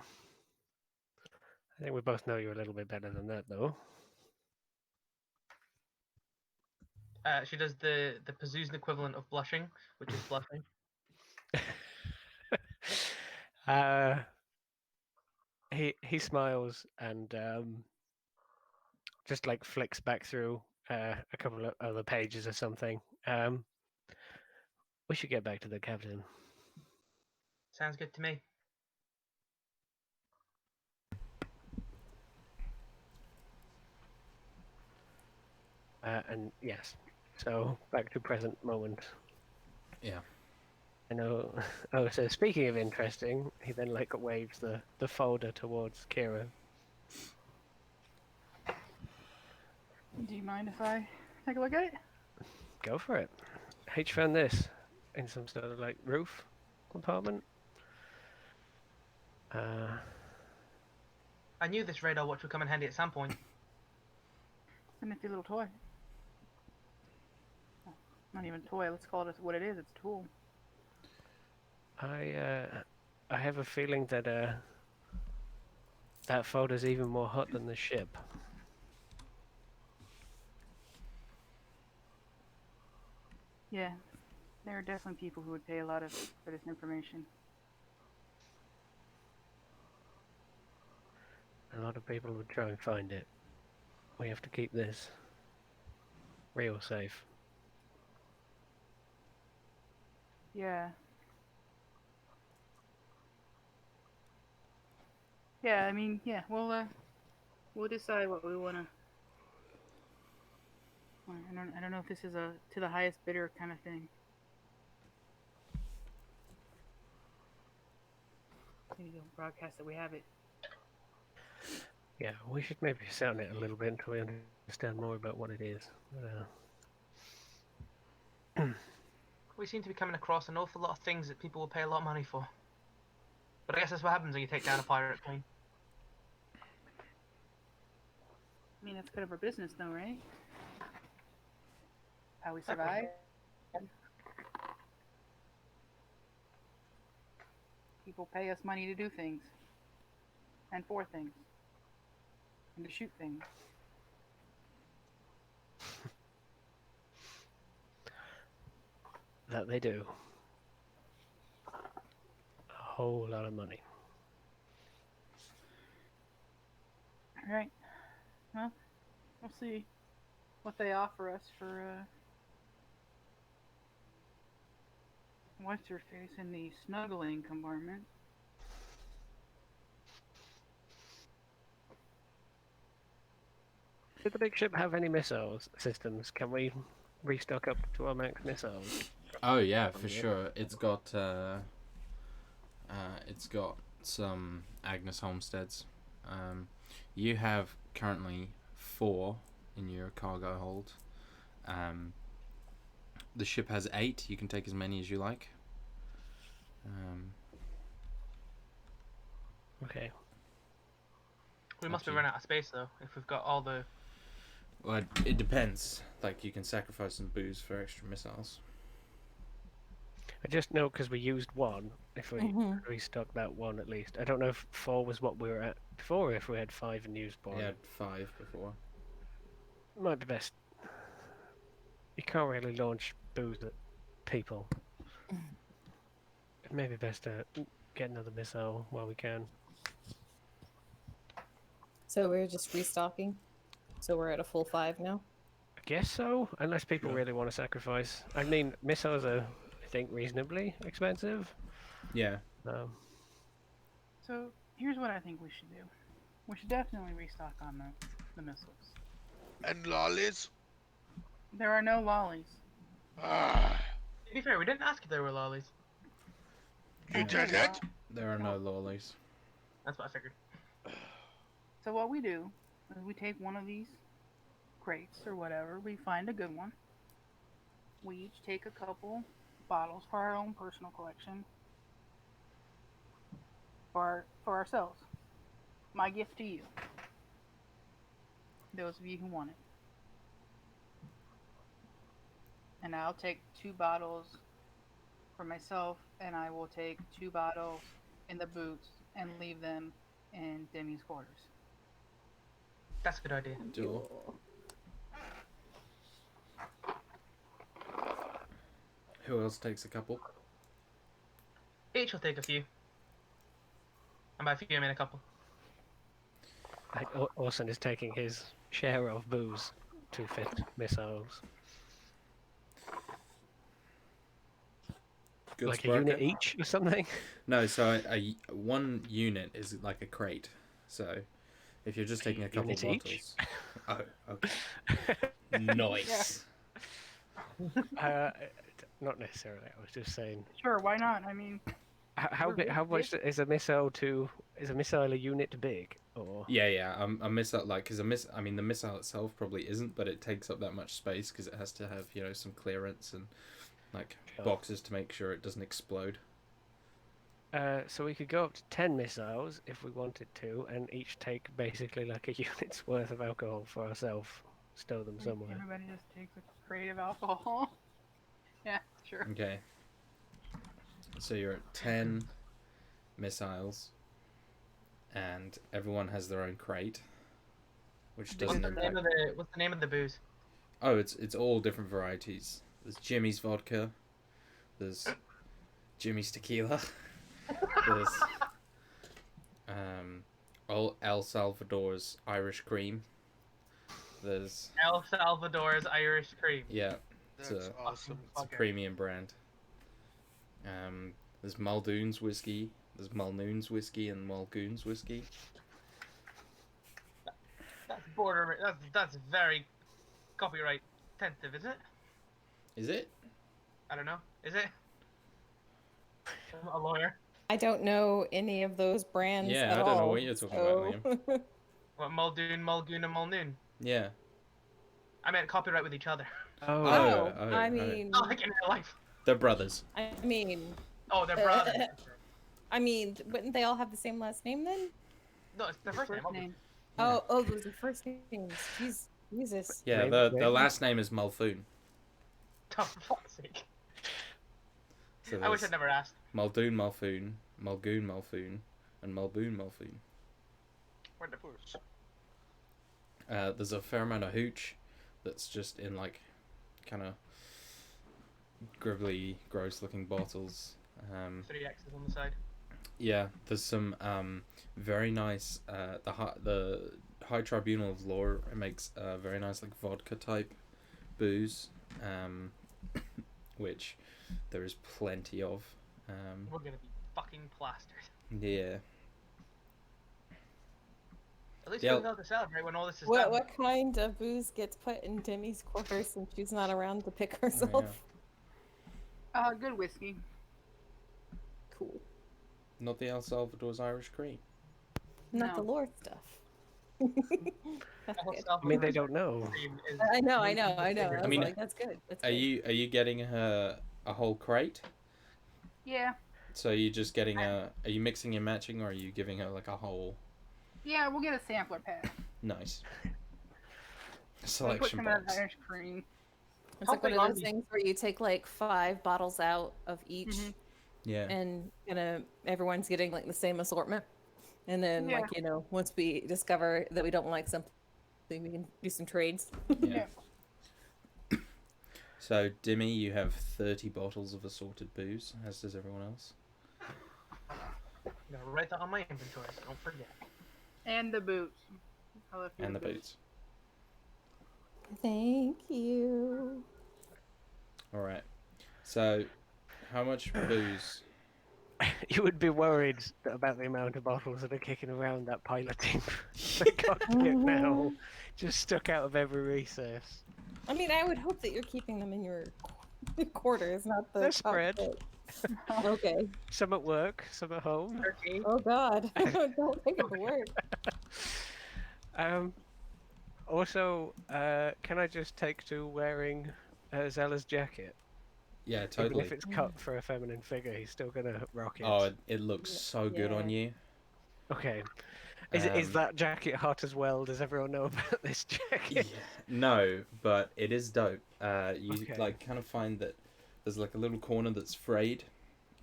[SPEAKER 5] I think we both know you're a little bit better than that, though.
[SPEAKER 4] She does the Pazuzuan equivalent of blushing, which is blushing.
[SPEAKER 5] He smiles and just like flicks back through a couple of other pages or something. We should get back to the captain.
[SPEAKER 4] Sounds good to me.
[SPEAKER 5] And yes, so back to present moment.
[SPEAKER 1] Yeah.
[SPEAKER 5] I know. Oh, so speaking of interesting, he then like waves the folder towards Kira.
[SPEAKER 3] Do you mind if I take a look at it?
[SPEAKER 5] Go for it. H found this in some sort of like roof compartment.
[SPEAKER 4] I knew this radar watch would come in handy at some point.
[SPEAKER 3] It's a nifty little toy. Well, not even a toy. Let's call it what it is. It's a tool.
[SPEAKER 5] I have a feeling that that folder's even more hot than the ship.
[SPEAKER 3] Yeah, there are definitely people who would pay a lot for this information.
[SPEAKER 5] A lot of people would try and find it. We have to keep this real safe.
[SPEAKER 3] Yeah. Yeah, I mean, yeah, we'll decide what we wanna. I don't know if this is a to the highest bidder kind of thing. Maybe don't broadcast that we have it.
[SPEAKER 5] Yeah, we should maybe sound it a little bit until we understand more about what it is.
[SPEAKER 4] We seem to be coming across an awful lot of things that people will pay a lot of money for. But I guess that's what happens when you take down a pirate plane.
[SPEAKER 3] I mean, that's kind of our business, though, right? How we survive. People pay us money to do things, and for things, and to shoot things.
[SPEAKER 5] That they do. A whole lot of money.
[SPEAKER 3] All right. Well, we'll see what they offer us for what's her face in the snuggling compartment.
[SPEAKER 5] Did the big ship have any missiles systems? Can we restock up to our max missiles?
[SPEAKER 1] Oh yeah, for sure. It's got some Agnes Homesteads. You have currently 4 in your cargo hold. The ship has 8. You can take as many as you like.
[SPEAKER 5] Okay.
[SPEAKER 4] We must be
[SPEAKER 1] Actually-
[SPEAKER 4] running out of space though, if we've got all the...
[SPEAKER 1] Well, it depends. Like, you can sacrifice some booze for extra missiles.
[SPEAKER 5] I just know because we used one. If we
[SPEAKER 2] Mhm.
[SPEAKER 5] restock that one at least. I don't know if 4 was what we were at before, or if we had 5 and used one.
[SPEAKER 1] We had 5 before.
[SPEAKER 5] Might be best. You can't really launch booze at people. It may be best to get another missile while we can.
[SPEAKER 2] So we're just restocking. So we're at a full 5 now.
[SPEAKER 5] I guess so, unless people
[SPEAKER 1] Sure.
[SPEAKER 5] really want to sacrifice. I mean, missiles are, I think, reasonably expensive.
[SPEAKER 1] Yeah.
[SPEAKER 3] So here's what I think we should do. We should definitely restock on the missiles.
[SPEAKER 6] And lollies?
[SPEAKER 3] There are no lollies.
[SPEAKER 6] Ah,
[SPEAKER 4] To be fair, we didn't ask if there were lollies.
[SPEAKER 6] you did it?
[SPEAKER 1] There are no lollies.
[SPEAKER 4] That's what I figured.
[SPEAKER 3] So what we do is we take one of these crates or whatever, we find a good one. We each take a couple bottles for our own personal collection. For ourselves. My gift to you. Those of you who want it. And I'll take 2 bottles for myself, and I will take 2 bottles in the boots and leave them in Demi's quarters.
[SPEAKER 4] That's a good idea.
[SPEAKER 1] Duel. Who else takes a couple?
[SPEAKER 4] Each will take a few. And by a few, I mean a couple.
[SPEAKER 5] Like Orson is taking his share of booze to fit missiles.
[SPEAKER 1] Good
[SPEAKER 5] Like a
[SPEAKER 1] sprocket.
[SPEAKER 5] unit each or something?
[SPEAKER 1] No, so one unit is like a crate. So if you're just taking a couple
[SPEAKER 5] Unit each?
[SPEAKER 1] bottles. Oh, okay. Nice.
[SPEAKER 5] not necessarily. I was just saying.
[SPEAKER 3] Sure, why not? I mean,
[SPEAKER 5] How
[SPEAKER 3] We're
[SPEAKER 5] big? How
[SPEAKER 3] big,
[SPEAKER 5] much is a missile to? Is a missile a unit big? Or
[SPEAKER 1] Yeah. A missile, like, because I mean, the missile itself probably isn't, but it takes up that much space because it has to have, you know, some clearance and like
[SPEAKER 5] Sure.
[SPEAKER 1] boxes to make sure it doesn't explode.
[SPEAKER 5] So we could go up to 10 missiles if we wanted to, and each take basically like a unit's worth of alcohol for ourselves. Stow them somewhere.
[SPEAKER 3] everybody just takes a crate of alcohol. Yeah, sure.
[SPEAKER 1] Okay. So you're at 10 missiles, and everyone has their own crate, which doesn't impact.
[SPEAKER 4] What's the name of the booze?
[SPEAKER 1] Oh, it's all different varieties. There's Jimmy's vodka. There's Jimmy's tequila. There's El Salvador's Irish cream. There's
[SPEAKER 4] El Salvador's Irish cream.
[SPEAKER 1] yeah,
[SPEAKER 6] That's
[SPEAKER 1] it's a,
[SPEAKER 6] awesome.
[SPEAKER 1] it's a
[SPEAKER 4] Okay.
[SPEAKER 1] premium brand. There's Muldoon's whiskey. There's Mulnoon's whiskey and Mulgoon's whiskey.
[SPEAKER 4] That's border. That's very copyright tentative, isn't it?
[SPEAKER 1] Is it?
[SPEAKER 4] I don't know. Is it? I'm not a lawyer.
[SPEAKER 2] I don't know any of those brands.
[SPEAKER 1] Yeah,
[SPEAKER 2] at
[SPEAKER 1] I don't know
[SPEAKER 2] all,
[SPEAKER 1] what you're talking about,
[SPEAKER 2] so-
[SPEAKER 4] What, Muldoon, Mulgoon, and Mulnoon?
[SPEAKER 1] Yeah.
[SPEAKER 4] I meant copyright with each other.
[SPEAKER 5] Oh,
[SPEAKER 1] Oh,
[SPEAKER 2] I mean,
[SPEAKER 4] Not like in real life.
[SPEAKER 1] They're brothers.
[SPEAKER 2] I mean,
[SPEAKER 4] Oh, they're brothers.
[SPEAKER 2] wouldn't they all have the same last name then?
[SPEAKER 4] No, it's their first name. obviously.
[SPEAKER 3] name.
[SPEAKER 1] Yeah.
[SPEAKER 2] Oh, those are first names. Jesus.
[SPEAKER 1] Yeah,
[SPEAKER 5] Maybe-
[SPEAKER 1] the
[SPEAKER 5] maybe.
[SPEAKER 1] last name is Mulfoon.
[SPEAKER 4] Oh, for fuck's sake.
[SPEAKER 1] So
[SPEAKER 4] I wish
[SPEAKER 1] there's
[SPEAKER 4] I'd never asked.
[SPEAKER 1] Muldoon Mulfoon, Mulgoon Mulfoon, and Mulboon Mulfoon.
[SPEAKER 4] Where the
[SPEAKER 6] Of course.
[SPEAKER 1] There's a fair amount of hooch that's just in like kind of gribbly, gross-looking bottles.
[SPEAKER 4] 3 X's on the side.
[SPEAKER 1] Yeah, there's some very nice. The High Tribunal of Law makes very nice like vodka type booze, which there is plenty of.
[SPEAKER 4] We're gonna be fucking plastered.
[SPEAKER 1] Yeah.
[SPEAKER 4] At least
[SPEAKER 1] Yeah.
[SPEAKER 4] we'll be able to celebrate when all this is
[SPEAKER 2] What
[SPEAKER 4] done.
[SPEAKER 2] what kind of booze gets put in Demi's quarters since she's not around to pick herself?
[SPEAKER 3] Good whiskey.
[SPEAKER 2] Cool.
[SPEAKER 1] Not the El Salvador's Irish cream.
[SPEAKER 2] Not the
[SPEAKER 3] No.
[SPEAKER 2] Lord stuff. That's
[SPEAKER 4] The whole
[SPEAKER 2] good.
[SPEAKER 5] I mean, they
[SPEAKER 4] Salvador's
[SPEAKER 5] don't know.
[SPEAKER 4] cream is-
[SPEAKER 2] I know. I was
[SPEAKER 1] mean,
[SPEAKER 2] like, that's good. That's
[SPEAKER 1] Are
[SPEAKER 2] good.
[SPEAKER 1] you getting her a whole crate?
[SPEAKER 3] Yeah.
[SPEAKER 1] So are you just getting are you mixing and matching, or are you giving her like a whole
[SPEAKER 3] Yeah, we'll get a sampler pack.
[SPEAKER 1] nice
[SPEAKER 3] We'll put
[SPEAKER 1] selection
[SPEAKER 3] some of
[SPEAKER 1] box?
[SPEAKER 3] that Irish cream.
[SPEAKER 2] It's like one
[SPEAKER 4] Helping
[SPEAKER 2] of
[SPEAKER 4] on
[SPEAKER 2] those
[SPEAKER 4] the-
[SPEAKER 2] things where you take like 5 bottles out of each,
[SPEAKER 3] Mhm.
[SPEAKER 1] Yeah.
[SPEAKER 2] and everyone's getting like the same assortment. And then
[SPEAKER 3] Yeah.
[SPEAKER 2] like once we discover that we don't like something, we can do some trades.
[SPEAKER 1] Yeah. So Dimmy, you have 30 bottles of assorted booze, as does everyone else.
[SPEAKER 4] I'm gonna write that on my inventory, so don't forget.
[SPEAKER 3] And the boots. I left you
[SPEAKER 1] And the
[SPEAKER 3] with
[SPEAKER 1] boots.
[SPEAKER 2] Thank you.
[SPEAKER 1] Alright. So how much booze?
[SPEAKER 5] You would be worried about the amount of bottles that are kicking around that piloting the cockpit now, just stuck out of every recess.
[SPEAKER 2] I mean, I would hope that you're keeping them in your quarters, not the
[SPEAKER 5] They're spread.
[SPEAKER 2] cockpit. Okay.
[SPEAKER 5] Some at work, some at home.
[SPEAKER 4] Turkey.
[SPEAKER 2] Oh God. Don't think it would work.
[SPEAKER 5] Also, can I just take to wearing Zella's jacket?
[SPEAKER 1] Yeah,
[SPEAKER 5] Even
[SPEAKER 1] totally.
[SPEAKER 5] if it's cut for a feminine figure, he's still gonna rock it.
[SPEAKER 1] Oh, it looks so good on you.
[SPEAKER 5] Okay. Is
[SPEAKER 1] Um,
[SPEAKER 5] that jacket hot as well? Does everyone know about this jacket?
[SPEAKER 1] No, but it is dope. You
[SPEAKER 5] Okay.
[SPEAKER 1] like kind of find that there's like a little corner that's frayed,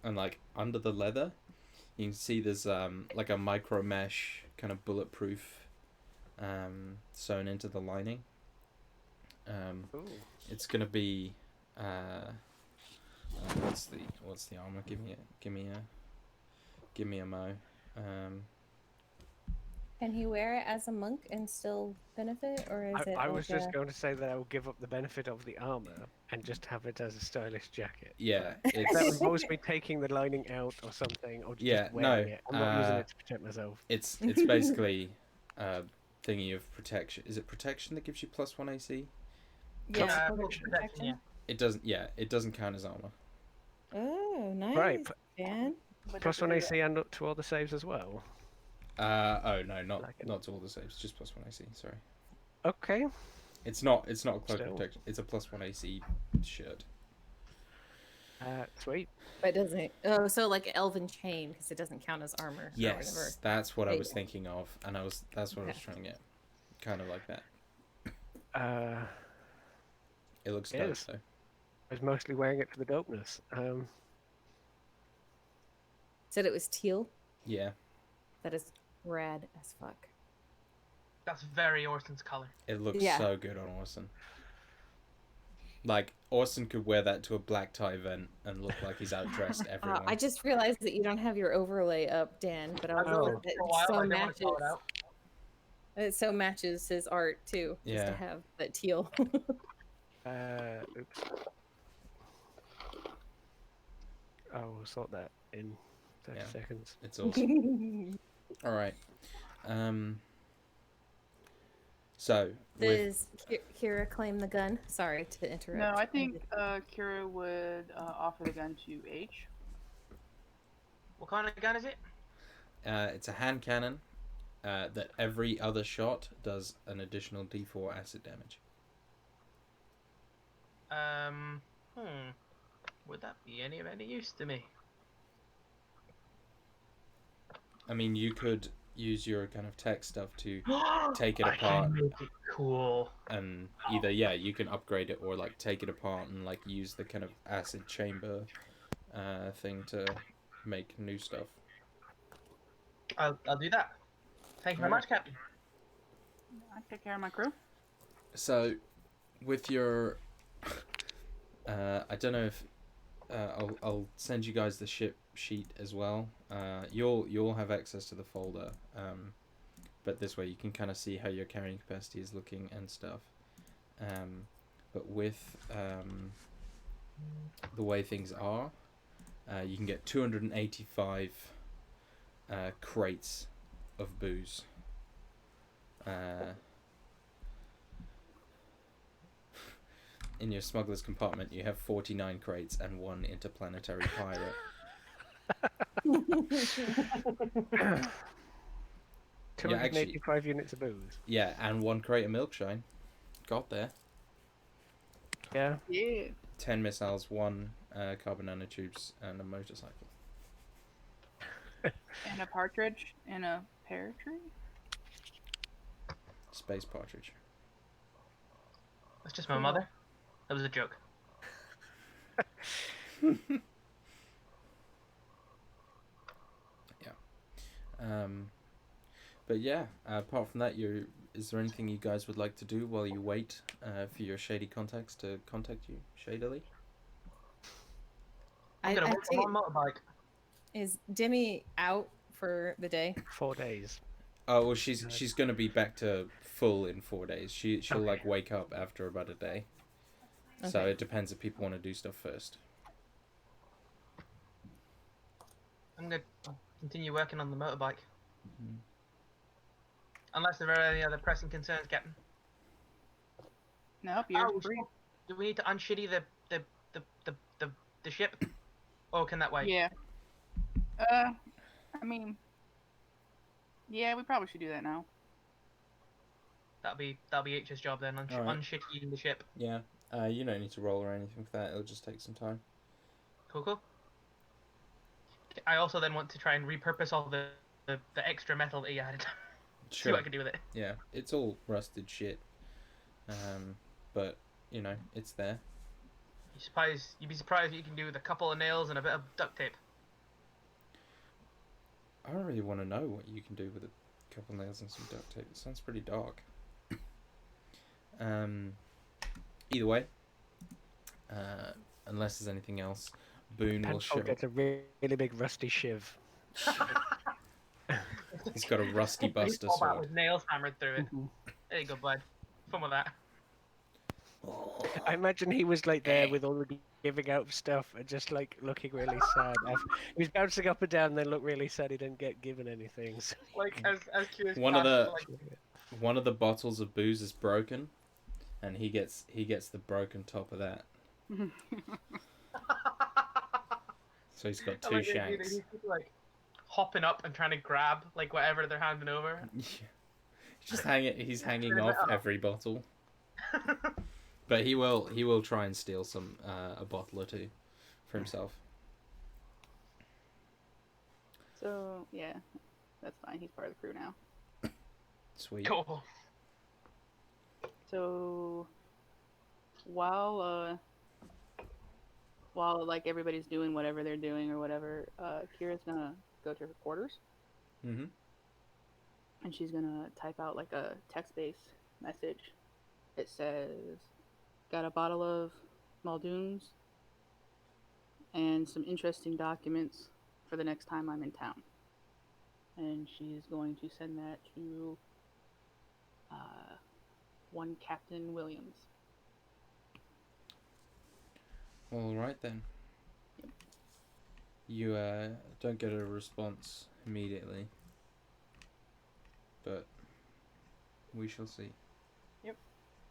[SPEAKER 1] and like under the leather, you can see there's like a micro mesh kind of bulletproof sewn into the lining.
[SPEAKER 5] Ooh.
[SPEAKER 1] It's gonna be what's the armor? Give me a mo.
[SPEAKER 2] Can he wear it as a monk and still benefit, or is it?
[SPEAKER 5] I was
[SPEAKER 2] like
[SPEAKER 5] just going to say that I will give up the benefit of the armor and just have it as a stylish jacket.
[SPEAKER 1] Yeah,
[SPEAKER 5] That
[SPEAKER 1] it's
[SPEAKER 5] involves me taking the lining out or something, or just
[SPEAKER 1] Yeah,
[SPEAKER 5] wearing
[SPEAKER 1] no,
[SPEAKER 5] it. I'm not using it to protect myself.
[SPEAKER 1] it's basically a thingy of protection. Is it protection that gives you +1 AC?
[SPEAKER 2] Yeah.
[SPEAKER 4] Full
[SPEAKER 2] protection.
[SPEAKER 4] protection, yeah.
[SPEAKER 1] It doesn't. Yeah, it doesn't count as armor.
[SPEAKER 2] Oh, nice,
[SPEAKER 5] Right.
[SPEAKER 2] Dan.
[SPEAKER 3] But
[SPEAKER 5] Plus
[SPEAKER 3] does
[SPEAKER 5] one
[SPEAKER 3] it-
[SPEAKER 5] AC and up to all the saves as well.
[SPEAKER 1] Oh no, not
[SPEAKER 5] Like
[SPEAKER 1] not to all the saves. Just plus 1 AC. Sorry.
[SPEAKER 5] Okay.
[SPEAKER 1] It's not a cloak of
[SPEAKER 5] Still.
[SPEAKER 1] protection. It's a plus 1 AC shirt.
[SPEAKER 5] Sweet.
[SPEAKER 2] But it doesn't. Oh, so like elven chain because it doesn't count as armor. Or whatever.
[SPEAKER 1] Yes, that's what I was
[SPEAKER 2] Yeah.
[SPEAKER 1] thinking of, and that's what I was
[SPEAKER 2] Okay.
[SPEAKER 1] trying to get. Kind of like that. It looks dope
[SPEAKER 5] Yes.
[SPEAKER 1] though.
[SPEAKER 5] I was mostly wearing it for the dopeness.
[SPEAKER 2] Said it was teal.
[SPEAKER 1] Yeah,
[SPEAKER 2] That is rad as fuck.
[SPEAKER 4] That's very Orson's color.
[SPEAKER 1] it looks
[SPEAKER 2] Yeah.
[SPEAKER 1] so good on Orson. Like Orson could wear that to a black tie event and look like he's outdressed everyone.
[SPEAKER 2] I just realized that you don't have your overlay up, Dan. But I was
[SPEAKER 5] Oh.
[SPEAKER 2] like,
[SPEAKER 4] For a while,
[SPEAKER 2] so
[SPEAKER 4] I didn't want
[SPEAKER 2] matches.
[SPEAKER 4] to call it out.
[SPEAKER 2] It so matches his art too. Just
[SPEAKER 1] Yeah.
[SPEAKER 2] to have that teal.
[SPEAKER 5] Oops. I will sort that in 30
[SPEAKER 1] Yeah.
[SPEAKER 5] seconds.
[SPEAKER 1] It's awesome. All right. So with
[SPEAKER 2] Does Kira claim the gun? Sorry to interrupt.
[SPEAKER 3] No, I think Kira would offer the gun to H.
[SPEAKER 4] What kind of gun is it?
[SPEAKER 1] it's a hand cannon that every other shot does an additional D4 acid damage.
[SPEAKER 4] Would that be any of any use to me?
[SPEAKER 1] I mean, you could use your kind of tech stuff to take it
[SPEAKER 4] I
[SPEAKER 1] apart
[SPEAKER 4] can make it cool.
[SPEAKER 1] and either you can upgrade it or like take it apart and like use the kind of acid chamber thing to make new stuff.
[SPEAKER 4] I'll do that. Thank you very much, Captain.
[SPEAKER 3] I take care of my crew.
[SPEAKER 1] So with your I don't know if I'll send you guys the ship sheet as well. You'll have access to the folder, but this way you can kind of see how your carrying capacity is looking and stuff. But with the way things are, you can get 285 crates of booze. In your smuggler's compartment, you have 49 crates and 1 interplanetary pirate.
[SPEAKER 5] 285 units of booze.
[SPEAKER 1] Yeah, and 1 crate of milkshine. Got there.
[SPEAKER 5] Yeah.
[SPEAKER 3] Yeah.
[SPEAKER 1] 10 missiles, 1 carbon nanotubes, and a motorcycle.
[SPEAKER 3] And a partridge and a pear tree.
[SPEAKER 1] Space partridge.
[SPEAKER 4] That's just my mother. That was a joke.
[SPEAKER 1] But yeah, apart from that, is there anything you guys would like to do while you wait for your shady contacts to contact you shadily?
[SPEAKER 4] I'm gonna
[SPEAKER 2] I
[SPEAKER 4] work
[SPEAKER 2] take-
[SPEAKER 4] on my motorbike.
[SPEAKER 2] Is Demi out for the day?
[SPEAKER 5] 4 days.
[SPEAKER 1] Oh well, she's gonna be back to full in 4 days. She'll like
[SPEAKER 5] Okay.
[SPEAKER 1] wake up after about a day. So
[SPEAKER 2] Okay.
[SPEAKER 1] it depends if people want to do stuff first.
[SPEAKER 4] I'm gonna continue working on the motorbike. Unless there are any other pressing concerns, Captain.
[SPEAKER 3] Nope, you're
[SPEAKER 4] Oh,
[SPEAKER 3] free.
[SPEAKER 4] Do we need to unshitty the ship? Or can that wait?
[SPEAKER 3] Yeah. I mean, yeah, we probably should do that now.
[SPEAKER 4] That'll be H's job then,
[SPEAKER 1] Alright.
[SPEAKER 4] unshittying the ship.
[SPEAKER 1] Yeah. You don't need to roll or anything for that. It'll just take some time.
[SPEAKER 4] Cool. I also then want to try and repurpose all the extra metal that you added. See
[SPEAKER 1] Sure.
[SPEAKER 4] what I can do with it.
[SPEAKER 1] Yeah, it's all rusted shit. But you know, it's there.
[SPEAKER 4] You'd be surprised what you can do with a couple of nails and a bit of duct tape.
[SPEAKER 1] I don't really want to know what you can do with a couple nails and some duct tape. It sounds pretty dark. Either way, unless there's anything else, Boone will show.
[SPEAKER 5] Pencil gets a really big rusty shiv.
[SPEAKER 1] He's got a rusty buster
[SPEAKER 4] Baseball bat
[SPEAKER 1] sword.
[SPEAKER 4] with nails hammered through it. There you go, bud. Fun with that.
[SPEAKER 5] I imagine he was like there with all the giving out stuff and just like looking really sad. He was bouncing up and down, then looked really sad he didn't get given anything. So.
[SPEAKER 4] Like as cute as
[SPEAKER 1] One of the-
[SPEAKER 4] like,
[SPEAKER 1] One of the bottles of booze is broken, and he gets the broken top of that. So he's got
[SPEAKER 4] I
[SPEAKER 1] two
[SPEAKER 4] like the idea that
[SPEAKER 1] shanks.
[SPEAKER 4] he's just, like hopping up and trying to grab like whatever they're handing over.
[SPEAKER 1] He's hanging
[SPEAKER 4] Turns it
[SPEAKER 1] off
[SPEAKER 4] up.
[SPEAKER 1] every bottle. But he will try and steal a bottle or two for himself.
[SPEAKER 3] So yeah, that's fine. He's part of the crew now.
[SPEAKER 1] Sweet.
[SPEAKER 4] Cool.
[SPEAKER 3] So while like everybody's doing whatever they're doing or whatever, Kira's gonna go to her quarters
[SPEAKER 1] Mm-hmm.
[SPEAKER 3] and she's gonna type out like a text-based message. It says, "Got a bottle of Muldoon's and some interesting documents for the next time I'm in town." And she's going to send that to one Captain Williams.
[SPEAKER 1] All right then.
[SPEAKER 3] Yep.
[SPEAKER 1] You don't get a response immediately, but we shall see.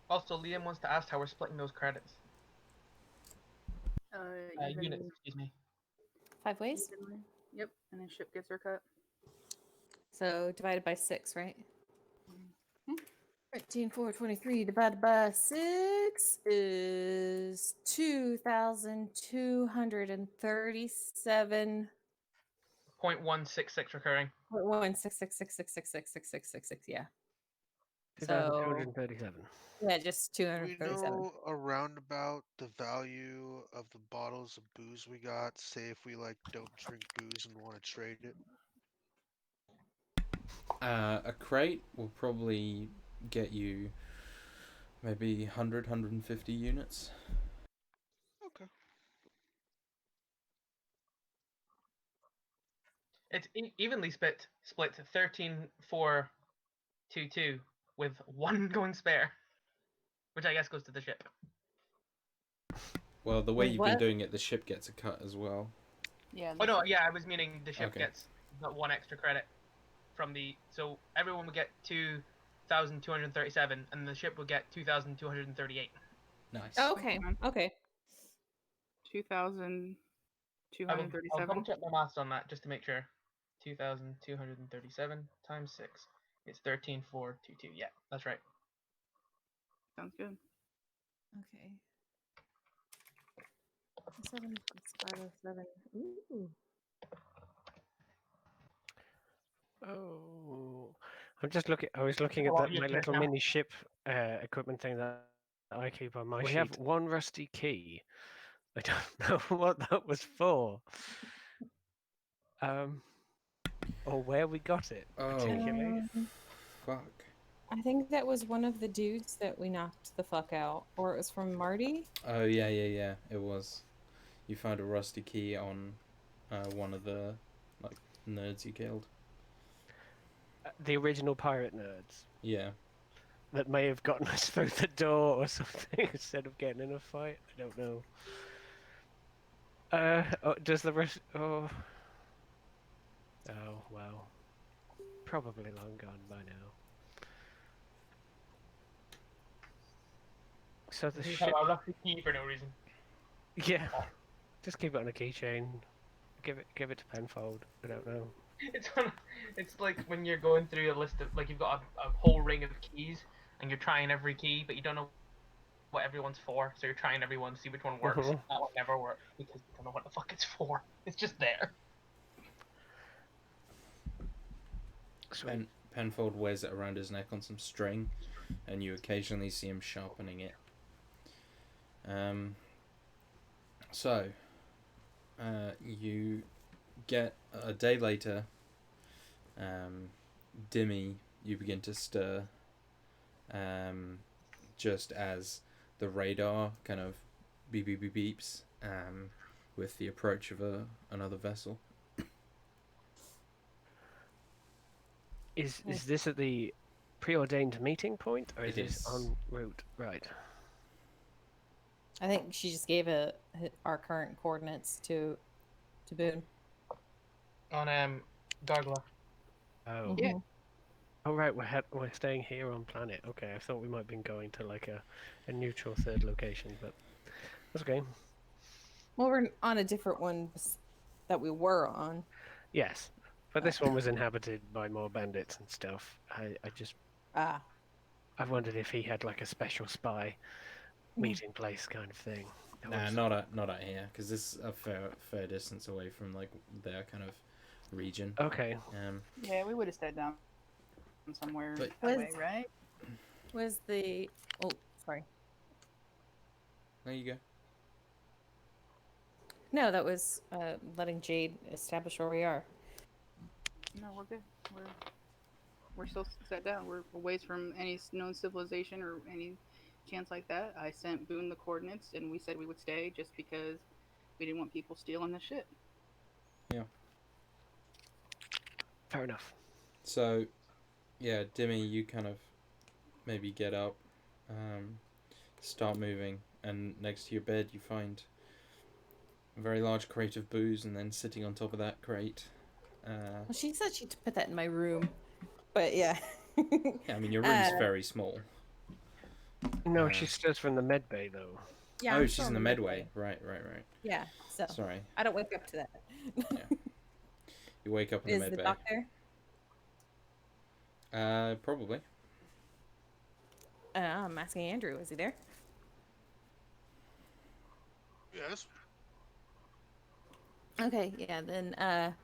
[SPEAKER 4] Also, Liam wants to ask how we're splitting those credits. Units, excuse me.
[SPEAKER 2] 5 ways.
[SPEAKER 3] Evenly. Yep, and then Ship gets her cut.
[SPEAKER 2] So divided by 6, right?
[SPEAKER 3] Mhm.
[SPEAKER 2] 13, 4, 23 divided by 6 is 2,237.
[SPEAKER 4] 0.166 recurring.
[SPEAKER 2] 16666666666. Yeah. So
[SPEAKER 5] 2,237.
[SPEAKER 2] yeah, just
[SPEAKER 6] We
[SPEAKER 2] 237.
[SPEAKER 6] know around about the value of the bottles of booze we got. Say if we like don't drink booze and want to trade it.
[SPEAKER 1] A crate will probably get you maybe 100, 150 units.
[SPEAKER 6] Okay.
[SPEAKER 4] It's evenly split 13, 4, 2, 2, with one going spare, which I guess goes to the ship.
[SPEAKER 1] Well, the way
[SPEAKER 2] Wait,
[SPEAKER 1] you've been
[SPEAKER 2] what?
[SPEAKER 1] doing it, the ship gets a cut as well.
[SPEAKER 3] Yeah.
[SPEAKER 4] Oh no, yeah, I was meaning the ship
[SPEAKER 1] Okay.
[SPEAKER 4] gets that one extra credit from the. So everyone would get 2,237, and the ship would get 2,238.
[SPEAKER 1] Nice.
[SPEAKER 2] Oh, okay. Okay.
[SPEAKER 3] 2,237.
[SPEAKER 4] I'll double check my maths on that just to make sure. 2,237 times 6 is 13,422. Yeah, that's right.
[SPEAKER 3] Sounds good.
[SPEAKER 2] Okay. 76507. Ooh.
[SPEAKER 5] Oh, I'm just looking. I was looking
[SPEAKER 4] A
[SPEAKER 5] at
[SPEAKER 4] lot
[SPEAKER 5] that,
[SPEAKER 4] of
[SPEAKER 5] my
[SPEAKER 4] units
[SPEAKER 5] little
[SPEAKER 4] now.
[SPEAKER 5] mini ship equipment thing that I keep on my sheet. We have one rusty key. I don't know what that was for. Or where we got it particularly.
[SPEAKER 1] Fuck.
[SPEAKER 2] I think that was one of the dudes that we knocked the fuck out, or it was from Marty.
[SPEAKER 1] Oh yeah. It was. You found a rusty key on one of the nerds you killed.
[SPEAKER 5] The original pirate nerds.
[SPEAKER 1] Yeah.
[SPEAKER 5] That may have gotten us through the door or something instead of getting in a fight. I don't know. Does the rest? Oh, well, probably long gone by now. So the
[SPEAKER 4] You
[SPEAKER 5] ship.
[SPEAKER 4] have a rusty key for no reason.
[SPEAKER 5] Yeah, just keep it on a keychain. Give it to Penfold. I don't know.
[SPEAKER 4] It's like when you're going through a list of you've got a whole ring of keys and you're trying every key, but you don't know what everyone's for, so you're trying everyone to see which one works.
[SPEAKER 5] Mhm.
[SPEAKER 4] That one never works because you don't know what the fuck it's for. It's just there.
[SPEAKER 1] Penfold wears it around his neck on some string, and you occasionally see him sharpening it. So, you get a day later. Dimmy, you begin to stir. Just as the radar kind of beeps with the approach of another vessel.
[SPEAKER 5] Is this at the preordained meeting point, or is
[SPEAKER 1] It
[SPEAKER 5] this
[SPEAKER 1] is.
[SPEAKER 5] en route? Right.
[SPEAKER 2] I think she just gave our current coordinates to Boone.
[SPEAKER 4] On Gargler.
[SPEAKER 5] Oh.
[SPEAKER 3] Yeah.
[SPEAKER 5] Oh right, we're staying here on planet. Okay, I thought we might have been going to like a neutral third location, but That's okay.
[SPEAKER 2] Well, we're on a different one that we were on.
[SPEAKER 5] Yes, but this one was inhabited by more bandits and stuff.
[SPEAKER 2] Ah.
[SPEAKER 5] I wondered if he had like a special spy meeting place kind of thing.
[SPEAKER 1] Nah, not out here, because this is a fair distance away from like their kind of region.
[SPEAKER 5] Okay.
[SPEAKER 3] Yeah, we would have stayed down somewhere
[SPEAKER 1] But-
[SPEAKER 3] that way, right?
[SPEAKER 2] Was the... Oh, sorry.
[SPEAKER 1] There you go.
[SPEAKER 2] No, that was letting Jade establish where we are.
[SPEAKER 3] No, we're good. We're still set down. We're a ways from any known civilization or any chance like that. I sent Boone the coordinates, and we said we would stay just because we didn't want people stealing the shit.
[SPEAKER 1] Yeah.
[SPEAKER 5] Fair enough.
[SPEAKER 1] So, yeah, Dimmy, you kind of maybe get up, start moving, and next to your bed you find a very large crate of booze, and then sitting on top of that crate.
[SPEAKER 2] Well, she said she'd put that in my room, but yeah.
[SPEAKER 1] Yeah, I mean, your room's very small.
[SPEAKER 5] No, she stays from the med bay though.
[SPEAKER 2] Yeah,
[SPEAKER 1] oh,
[SPEAKER 2] I'm
[SPEAKER 1] she's
[SPEAKER 2] still
[SPEAKER 1] in the
[SPEAKER 2] on
[SPEAKER 1] medway. Right.
[SPEAKER 2] Yeah, so
[SPEAKER 1] Sorry.
[SPEAKER 2] I don't wake up to that.
[SPEAKER 1] Yeah. You wake up in
[SPEAKER 2] Is
[SPEAKER 1] the
[SPEAKER 2] the
[SPEAKER 1] medbay.
[SPEAKER 2] doctor?
[SPEAKER 1] Probably.
[SPEAKER 2] I'm asking Andrew. Is he there?
[SPEAKER 6] Yes.
[SPEAKER 2] Okay, yeah. Then,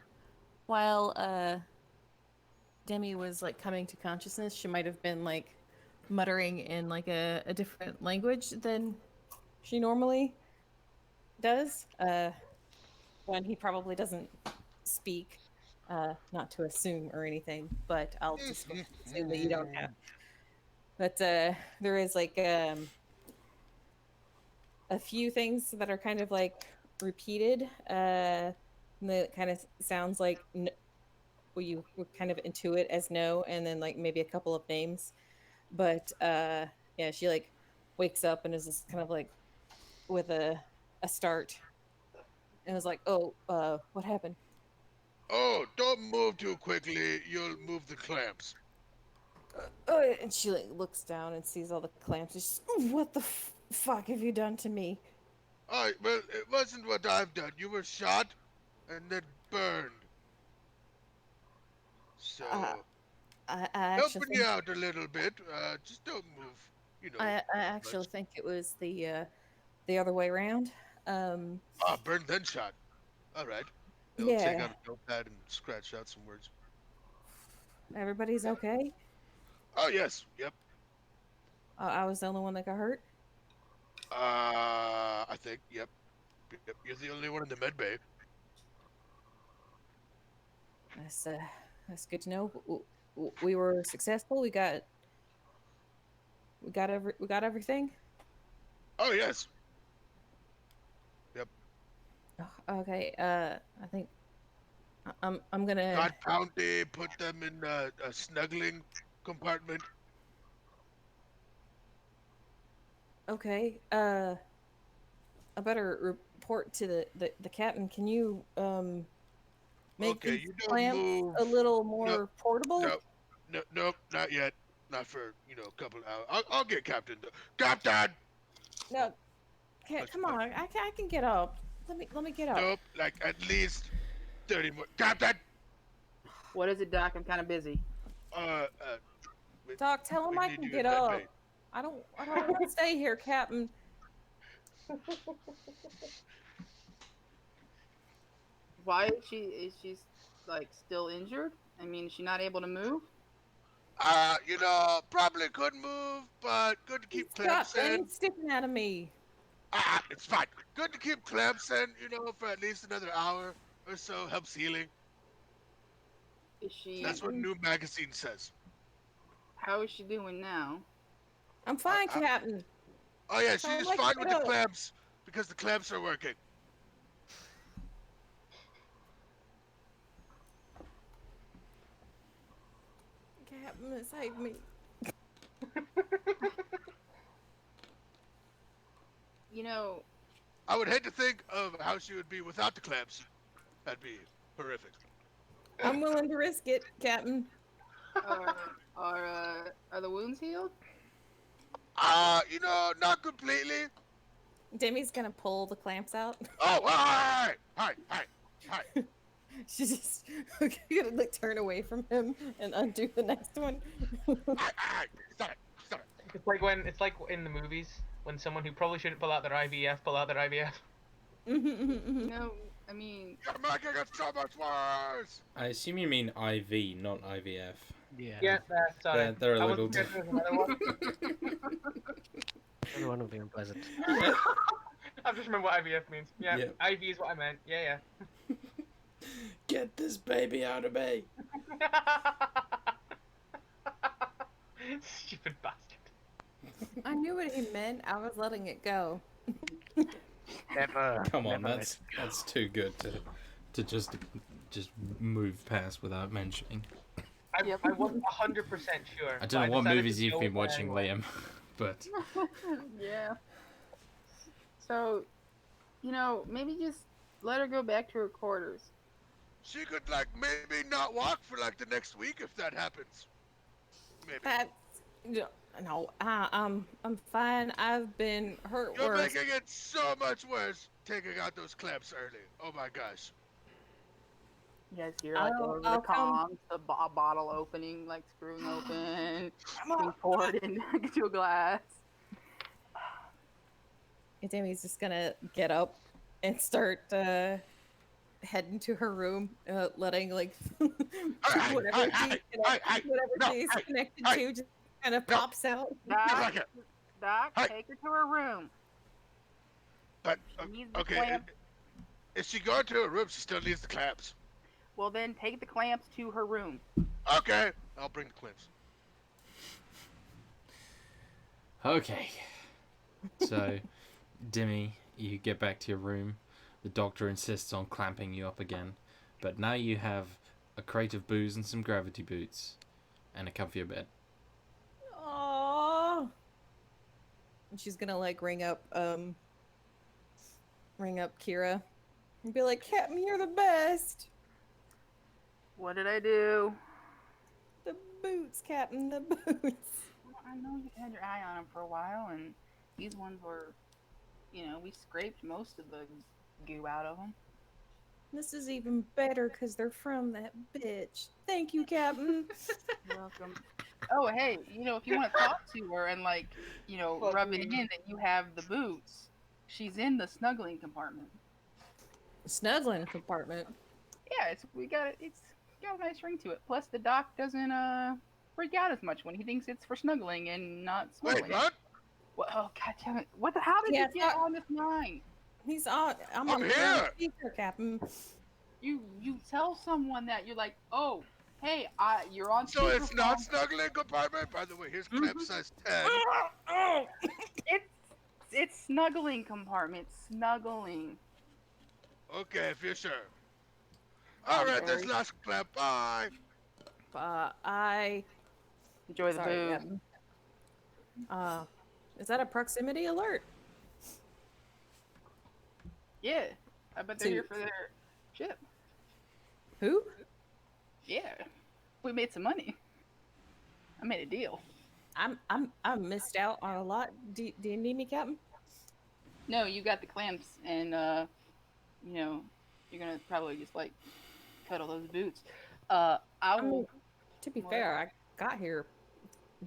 [SPEAKER 2] while Demi was like coming to consciousness, she might have been like muttering in like a different language than she normally does. When he probably doesn't speak. Not to assume or anything, but I'll just assume that you don't know. But there is like a few things that are kind of like repeated. That kind of sounds like well, you would kind of intuit as no, and then like maybe a couple of names. But yeah, she like wakes up and is just kind of like with a start, and was like, "Oh, what happened?"
[SPEAKER 6] Oh, don't move too quickly. You'll move the clamps.
[SPEAKER 2] And she like looks down and sees all the clamps. She's just, what the fuck have you done to me?
[SPEAKER 6] Oh, well, it wasn't what I've done. You were shot and then burned. So,
[SPEAKER 2] I actually
[SPEAKER 6] helping you out a little bit. Just don't move. You know.
[SPEAKER 2] I actually think it was the other way around.
[SPEAKER 6] Burned then shot. All right. He'll take
[SPEAKER 2] Yeah.
[SPEAKER 6] out a notepad and scratch out some words.
[SPEAKER 2] Everybody's okay.
[SPEAKER 6] Oh yes. Yep.
[SPEAKER 2] I was the only one that got hurt.
[SPEAKER 6] I think. Yep. Yep. You're the only one in the med bay.
[SPEAKER 2] That's good to know. We were successful. We got everything.
[SPEAKER 6] Oh yes.
[SPEAKER 2] Oh, okay. I think I'm gonna.
[SPEAKER 6] Got Poundy. Put them in a snuggling compartment.
[SPEAKER 2] Okay. I better report to the captain. Can you make
[SPEAKER 6] Okay,
[SPEAKER 2] these
[SPEAKER 6] you don't
[SPEAKER 2] clamps
[SPEAKER 6] move.
[SPEAKER 2] a little more portable?
[SPEAKER 6] Nope, not yet. Not for a couple hours. I'll get Captain. Captain.
[SPEAKER 2] No. Come on. I can get up. Let me get up.
[SPEAKER 6] Nope, like at least 30 more. Captain.
[SPEAKER 3] What is it, Doc? I'm kind of busy.
[SPEAKER 2] Doc, tell him
[SPEAKER 6] we
[SPEAKER 2] I
[SPEAKER 6] need
[SPEAKER 2] can
[SPEAKER 6] you
[SPEAKER 2] get
[SPEAKER 6] in med
[SPEAKER 2] up.
[SPEAKER 6] bay.
[SPEAKER 2] I don't want to stay here, Captain.
[SPEAKER 3] Why is she like still injured? I mean, is she not able to move?
[SPEAKER 6] Probably could move, but good to keep
[SPEAKER 2] He's got
[SPEAKER 6] clamps in.
[SPEAKER 2] things sticking out of me.
[SPEAKER 6] It's fine. Good to keep clamps in, for at least another hour or so. Helps healing.
[SPEAKER 3] Is she?
[SPEAKER 6] That's what new magazine says.
[SPEAKER 3] How is she doing now?
[SPEAKER 2] I'm fine, Captain.
[SPEAKER 6] Oh yeah,
[SPEAKER 2] Tell him
[SPEAKER 6] she's
[SPEAKER 2] I can
[SPEAKER 6] fine with
[SPEAKER 2] get
[SPEAKER 6] the
[SPEAKER 2] up.
[SPEAKER 6] clamps because the clamps are working.
[SPEAKER 2] Captain, save me.
[SPEAKER 6] I would hate to think of how she would be without the clamps. That'd be horrific.
[SPEAKER 2] I'm willing to risk it, Captain.
[SPEAKER 3] Are the wounds healed?
[SPEAKER 6] Not completely.
[SPEAKER 2] Demi's gonna pull the clamps out.
[SPEAKER 6] Oh, hi!
[SPEAKER 2] She's just gonna like turn away from him and undo the next one.
[SPEAKER 6] Hi! Stop it!
[SPEAKER 4] It's like in the movies when someone who probably shouldn't pull out their IVF pull out their IVF.
[SPEAKER 3] No, I mean,
[SPEAKER 6] You're making it so much worse!
[SPEAKER 1] I assume you mean IV, not IVF.
[SPEAKER 5] Yeah.
[SPEAKER 4] Yeah, sorry.
[SPEAKER 1] They're a
[SPEAKER 4] I
[SPEAKER 1] little
[SPEAKER 4] wasn't sure if there was another one.
[SPEAKER 5] The other one will be unpleasant.
[SPEAKER 4] I've just remembered what IVF means. Yeah,
[SPEAKER 1] Yeah.
[SPEAKER 4] IV is what I meant. Yeah.
[SPEAKER 1] Get this baby out of me.
[SPEAKER 4] Stupid bastard.
[SPEAKER 2] I knew what he meant. I was letting it go.
[SPEAKER 5] Never.
[SPEAKER 1] Come on,
[SPEAKER 5] never
[SPEAKER 1] that's too good to just move past without mentioning.
[SPEAKER 4] I wasn't 100% sure.
[SPEAKER 1] I don't know
[SPEAKER 4] but
[SPEAKER 1] what
[SPEAKER 4] decided
[SPEAKER 1] movies
[SPEAKER 4] to
[SPEAKER 1] you've
[SPEAKER 4] go
[SPEAKER 1] been
[SPEAKER 4] with it
[SPEAKER 1] watching,
[SPEAKER 4] anyway.
[SPEAKER 1] Liam, but
[SPEAKER 3] yeah. So, maybe just let her go back to her quarters.
[SPEAKER 6] She could, maybe not walk for, the next week if that happens. Maybe.
[SPEAKER 2] That's no. I'm fine. I've been hurt
[SPEAKER 6] You're
[SPEAKER 2] worse.
[SPEAKER 6] making it so much worse taking out those clamps early. Oh my gosh.
[SPEAKER 3] You guys hear over the
[SPEAKER 2] I'll come-
[SPEAKER 3] comms, a bottle opening, screwing open, being poured into a glass.
[SPEAKER 2] And Demi's just gonna get up and start heading to her room, letting whatever she's connected to just kind of pops out.
[SPEAKER 3] Doc,
[SPEAKER 6] Hey.
[SPEAKER 3] take her to her room.
[SPEAKER 6] But,
[SPEAKER 3] She needs the
[SPEAKER 6] okay,
[SPEAKER 3] clamp.
[SPEAKER 6] if she going to her room, she still needs the clamps.
[SPEAKER 3] Well, then take the clamps to her room.
[SPEAKER 6] Okay, I'll bring the clamps.
[SPEAKER 1] okay. So, Demi, you get back to your room. The doctor insists on clamping you up again, but now you have a crate of booze and some gravity boots, and a comfier bed.
[SPEAKER 2] Aww. And she's gonna ring up Kira and be like, Captain, you're the best.
[SPEAKER 3] What did I do?
[SPEAKER 2] The boots, Captain, the boots.
[SPEAKER 3] Well, I know you had your eye on them for a while, and these ones were, we scraped most of the goo out of them.
[SPEAKER 2] This is even better because they're from that bitch. Thank you, Captain.
[SPEAKER 3] You're welcome. Oh, hey, if you want to talk to her and rub it in that you have the boots, she's in the snuggling compartment.
[SPEAKER 2] Snuggling compartment.
[SPEAKER 3] Yeah, it's got a nice ring to it. Plus, the doc doesn't freak out as much when he thinks it's for snuggling and not snuggling.
[SPEAKER 6] Wait, what?
[SPEAKER 3] What? Oh, God damn it! How did
[SPEAKER 2] Yeah,
[SPEAKER 3] you get on this line?
[SPEAKER 2] He's on. I'm
[SPEAKER 6] I'm
[SPEAKER 2] on
[SPEAKER 6] here.
[SPEAKER 2] speaker, Captain.
[SPEAKER 3] You tell someone that you're like, oh, hey, you're on.
[SPEAKER 6] So it's not
[SPEAKER 3] speakerphone.
[SPEAKER 6] snuggling compartment? By the way, here's clamp size 10.
[SPEAKER 3] It's snuggling compartment. Snuggling.
[SPEAKER 6] Okay, if you're sure. Alright, this last clamp. Bye.
[SPEAKER 2] I.
[SPEAKER 3] Enjoy the
[SPEAKER 2] Sorry,
[SPEAKER 3] booze.
[SPEAKER 2] Captain. Is that a proximity alert?
[SPEAKER 3] Yeah, I bet they're here for their ship.
[SPEAKER 2] Who?
[SPEAKER 3] Yeah, we made some money. I made a deal.
[SPEAKER 2] I'm missed out on a lot. Do you need me, Captain?
[SPEAKER 3] No, you got the clamps, and you're gonna probably just cuddle those boots. I will.
[SPEAKER 2] To be
[SPEAKER 3] What?
[SPEAKER 2] fair, I got here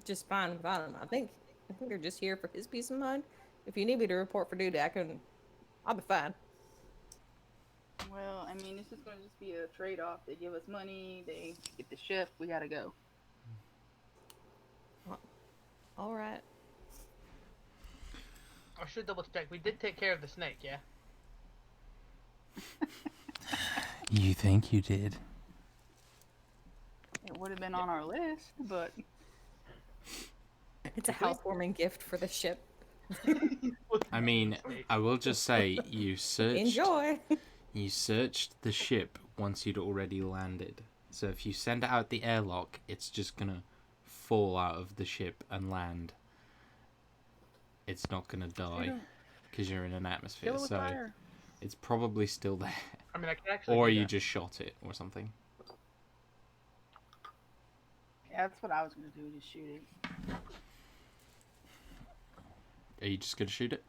[SPEAKER 2] just fine without him. I think they're just here for his peace of mind. If you need me to report for duty, I'll be fine.
[SPEAKER 3] Well, I mean, this is gonna just be a trade-off. They give us money, they get the ship. We gotta go.
[SPEAKER 2] All right.
[SPEAKER 4] I should double check. We did take care of the snake, yeah?
[SPEAKER 1] You think you did?
[SPEAKER 3] It would have been on our list, but
[SPEAKER 2] It's a housewarming gift for the ship.
[SPEAKER 1] I mean, I will just say you searched.
[SPEAKER 2] Enjoy.
[SPEAKER 1] You searched the ship once you'd already landed. So if you send it out the airlock, it's just gonna fall out of the ship and land. It's not gonna die because you're in an atmosphere.
[SPEAKER 3] kill it with
[SPEAKER 1] So
[SPEAKER 3] fire.
[SPEAKER 1] it's probably still there,
[SPEAKER 4] I mean, I can actually.
[SPEAKER 1] or
[SPEAKER 4] do
[SPEAKER 1] you
[SPEAKER 4] that.
[SPEAKER 1] just shot it or something.
[SPEAKER 3] Yeah, that's what I was gonna do. Just shoot it.
[SPEAKER 1] Are you just gonna shoot it?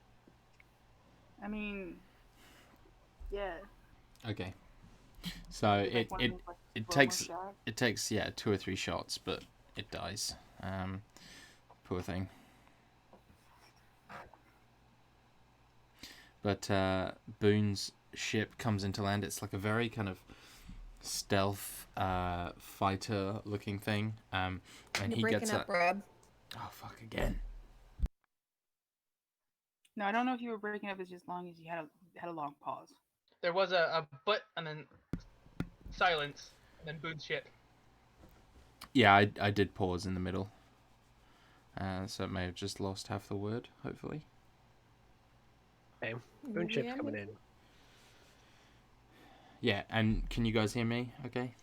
[SPEAKER 3] I mean, yeah.
[SPEAKER 1] Okay. So
[SPEAKER 3] Like one of those, like,
[SPEAKER 1] it
[SPEAKER 3] slow-mo
[SPEAKER 1] takes
[SPEAKER 3] shots.
[SPEAKER 1] it takes 2 or 3 shots, but it dies. Poor thing. But Boone's ship comes into land. It's like a very kind of stealth fighter looking thing. And
[SPEAKER 2] You're
[SPEAKER 1] he
[SPEAKER 2] breaking
[SPEAKER 1] gets
[SPEAKER 2] up,
[SPEAKER 1] a
[SPEAKER 2] Rob.
[SPEAKER 1] oh fuck again.
[SPEAKER 3] No, I don't know if you were breaking up as long as you had a long pause.
[SPEAKER 4] There was a but and then silence and then Boone's ship.
[SPEAKER 1] Yeah, I did pause in the middle. So it may have just lost half the word, hopefully.
[SPEAKER 5] Okay. Moon ship's coming in.
[SPEAKER 1] Yeah, and can you guys hear me? Okay.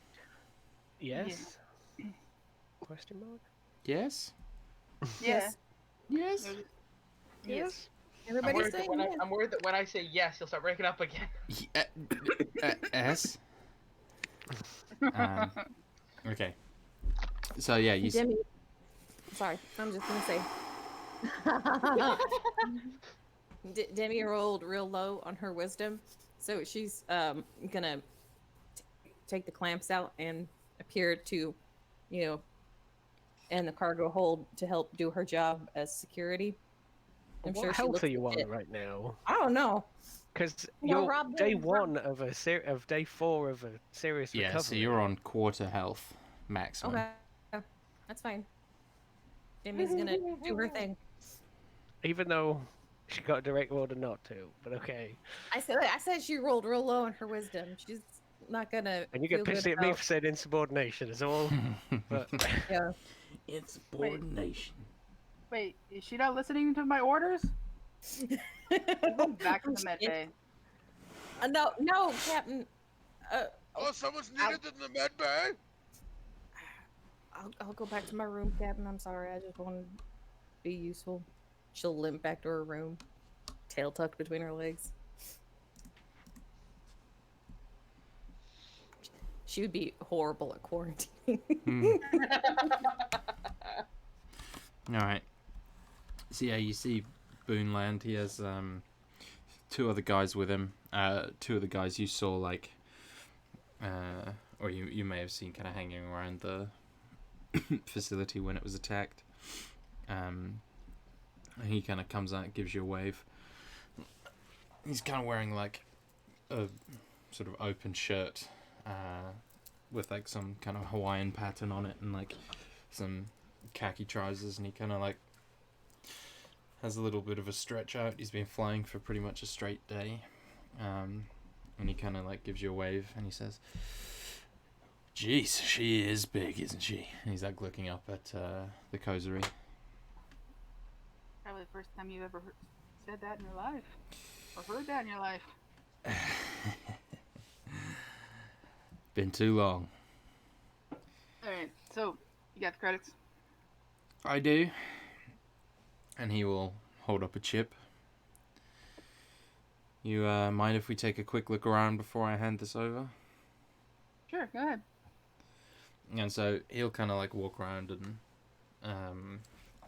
[SPEAKER 5] Yes. Question mark?
[SPEAKER 1] Yes?
[SPEAKER 3] Yeah.
[SPEAKER 1] Yes?
[SPEAKER 3] There's-
[SPEAKER 5] Yes.
[SPEAKER 4] I'm
[SPEAKER 2] Everybody's
[SPEAKER 4] worried, that
[SPEAKER 2] saying
[SPEAKER 4] when
[SPEAKER 2] yes.
[SPEAKER 4] I'm worried that when I say yes, you'll start breaking up again.
[SPEAKER 1] S? Okay. So yeah, you
[SPEAKER 2] Demi. Sorry, I'm just gonna say. Demi rolled real low on her wisdom, so she's gonna take the clamps out and appear to, in the cargo hold to help do her job as security. I'm
[SPEAKER 5] What
[SPEAKER 2] sure she
[SPEAKER 5] health
[SPEAKER 2] looks
[SPEAKER 5] are you on
[SPEAKER 2] legit.
[SPEAKER 5] right now?
[SPEAKER 2] I don't know.
[SPEAKER 5] Because
[SPEAKER 2] Well,
[SPEAKER 5] you're
[SPEAKER 2] Rob
[SPEAKER 5] day
[SPEAKER 2] did-
[SPEAKER 5] one of day 4 of a serious recovery.
[SPEAKER 1] so you're on quarter health maximum.
[SPEAKER 2] Okay, that's fine. Demi's gonna do her thing.
[SPEAKER 5] Even though she got a direct order not to, but okay.
[SPEAKER 2] I said she rolled real low on her wisdom. She's not gonna.
[SPEAKER 5] And you get
[SPEAKER 2] feel good
[SPEAKER 5] pissed at me
[SPEAKER 2] about-
[SPEAKER 5] for saying insubordination is all. But
[SPEAKER 2] Yeah.
[SPEAKER 1] Insubordination.
[SPEAKER 3] Wait, is she not listening to my orders? Go back to the med bay.
[SPEAKER 2] No, Captain.
[SPEAKER 6] Oh, someone's needed in the med bay?
[SPEAKER 2] I'll go back to my room, Captain. I'm sorry. I just want to be useful. She'll limp back to her room, tail tucked between her legs. She would be horrible at quarantining.
[SPEAKER 1] Alright. So yeah, you see Boone land. He has 2 other guys with him. 2 of the guys you saw or you may have seen kind of hanging around the facility when it was attacked. And he kind of comes out, gives you a wave. He's kind of wearing like a sort of open shirt with like some kind of Hawaiian pattern on it and like some khaki trousers, and he kind of like has a little bit of a stretch out. He's been flying for pretty much a straight day, and he kind of like gives you a wave and he says, "Jeez, she is big, isn't she?" And he's like looking up at the coterie.
[SPEAKER 3] Probably the first time you've ever said that in your life. Or heard that in your life.
[SPEAKER 1] Been too long.
[SPEAKER 3] Alright, so, you got the credits?
[SPEAKER 1] I do. And he will hold up a chip. You mind if we take a quick look around before I hand this over?
[SPEAKER 3] Sure, go ahead.
[SPEAKER 1] And so he'll kind of like walk around and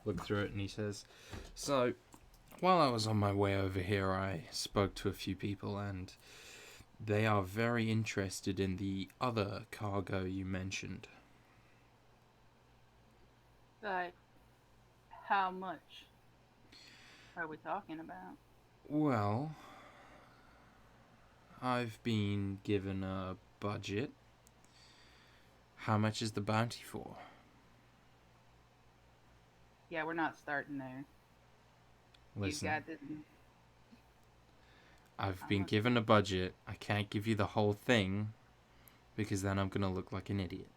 [SPEAKER 1] look through it, and he says, "So, while I was on my way over here, I spoke to a few people, and they are very interested in the other cargo you mentioned."
[SPEAKER 3] Like, how much are we talking about?
[SPEAKER 1] Well, I've been given a budget. How much is the bounty for?
[SPEAKER 3] Yeah, we're not starting there.
[SPEAKER 1] Listen,
[SPEAKER 3] You got this.
[SPEAKER 1] I've been given a budget. I can't give you the whole thing because then I'm gonna look like an idiot.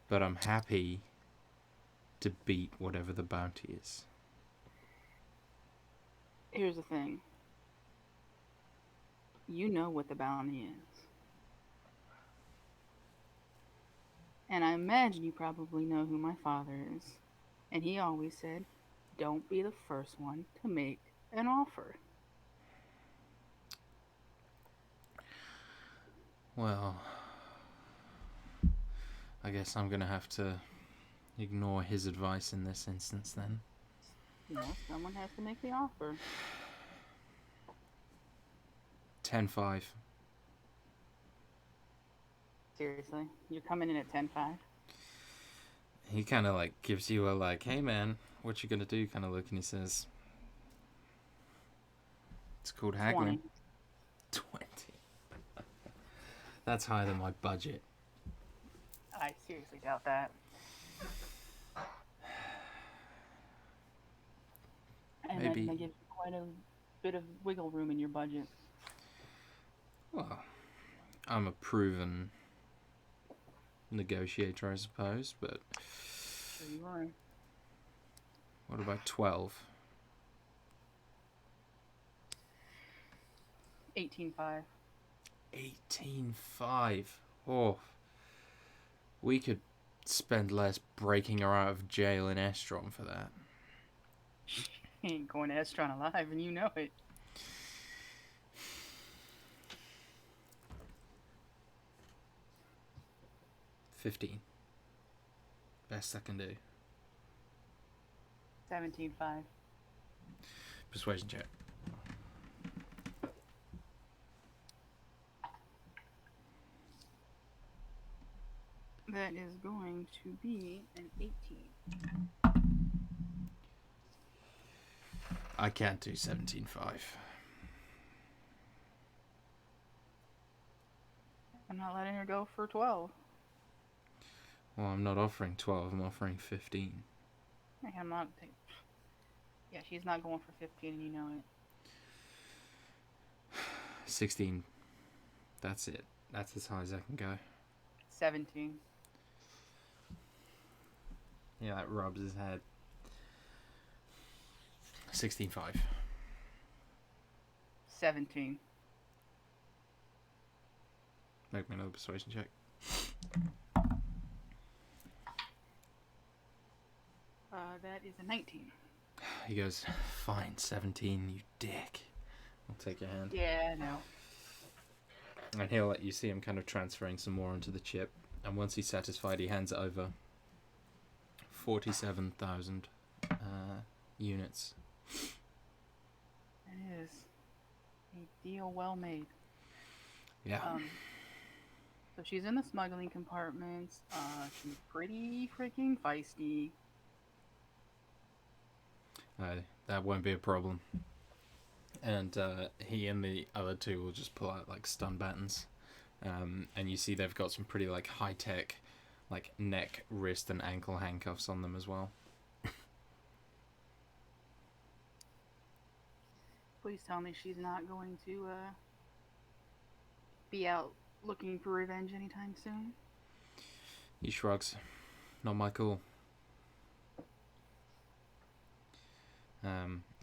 [SPEAKER 1] But I'm happy to beat whatever the bounty is.
[SPEAKER 3] Here's the thing. You know what the bounty is. And I imagine you probably know who my father is. And he always said, don't be the first one to make an offer.
[SPEAKER 1] Well, I guess I'm gonna have to ignore his advice in this instance then.
[SPEAKER 3] You know, someone has to make the offer.
[SPEAKER 1] 10-5.
[SPEAKER 3] Seriously, you're coming in at 10-5.
[SPEAKER 1] He kind of like gives you a like, hey man, what you gonna do kind of look, and he says, it's called haggling. 20. That's higher than my budget.
[SPEAKER 3] I seriously doubt that. And
[SPEAKER 1] Maybe.
[SPEAKER 3] that gives you quite a bit of wiggle room in your budget.
[SPEAKER 1] Well, I'm a proven negotiator, I suppose, but
[SPEAKER 3] Sure you are.
[SPEAKER 1] what about 12?
[SPEAKER 3] 18-5.
[SPEAKER 1] 18-5. Oh, we could spend less breaking her out of jail in Estron for that.
[SPEAKER 3] He ain't going to Estron alive, and you know it.
[SPEAKER 1] $15. Best I can do.
[SPEAKER 3] 17-5.
[SPEAKER 1] Persuasion check.
[SPEAKER 3] That is going to be an 18.
[SPEAKER 1] I can't do 17-5.
[SPEAKER 3] I'm not letting her go for 12.
[SPEAKER 1] Well, I'm not offering 12, I'm offering 15.
[SPEAKER 3] I'm not. Yeah, she's not going for 15, and you know it.
[SPEAKER 1] 16. That's it. That's as high as I can go.
[SPEAKER 3] 17.
[SPEAKER 1] Yeah, that rubs his head. 16-5.
[SPEAKER 3] 17.
[SPEAKER 1] Make me another persuasion check.
[SPEAKER 3] That is a 19.
[SPEAKER 1] He goes, fine, 17, you dick. I'll take your hand.
[SPEAKER 3] Yeah, no.
[SPEAKER 1] And he'll let you see him kind of transferring some more onto the chip. And once he's satisfied, he hands it over. 47,000 units.
[SPEAKER 3] It is a deal well made.
[SPEAKER 1] Yeah.
[SPEAKER 3] So she's in the smuggling compartments. She's pretty freaking feisty.
[SPEAKER 1] That won't be a problem. And he and the other two will just pull out like stun battens. And you see they've got some pretty like high-tech like neck, wrist and ankle handcuffs on them as well.
[SPEAKER 3] Please tell me she's not going to be out looking for revenge anytime soon.
[SPEAKER 1] He shrugs. Not my call.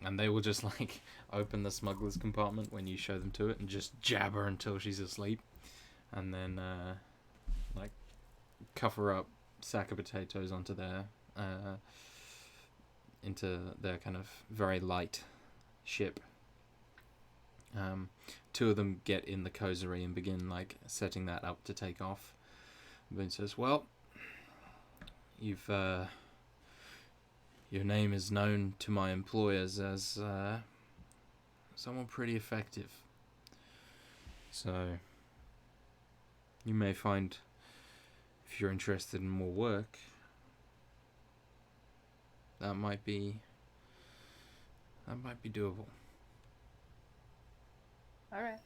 [SPEAKER 1] And they will just like open the smuggler's compartment when you show them to it and just jab her until she's asleep. And then like cuff her up, sack of potatoes onto their into their kind of very light ship. Two of them get in the cozery and begin like setting that up to take off. Boone says, well, you've your name is known to my employers as someone pretty effective. So you may find, if you're interested in more work, that might be doable.
[SPEAKER 3] Alright.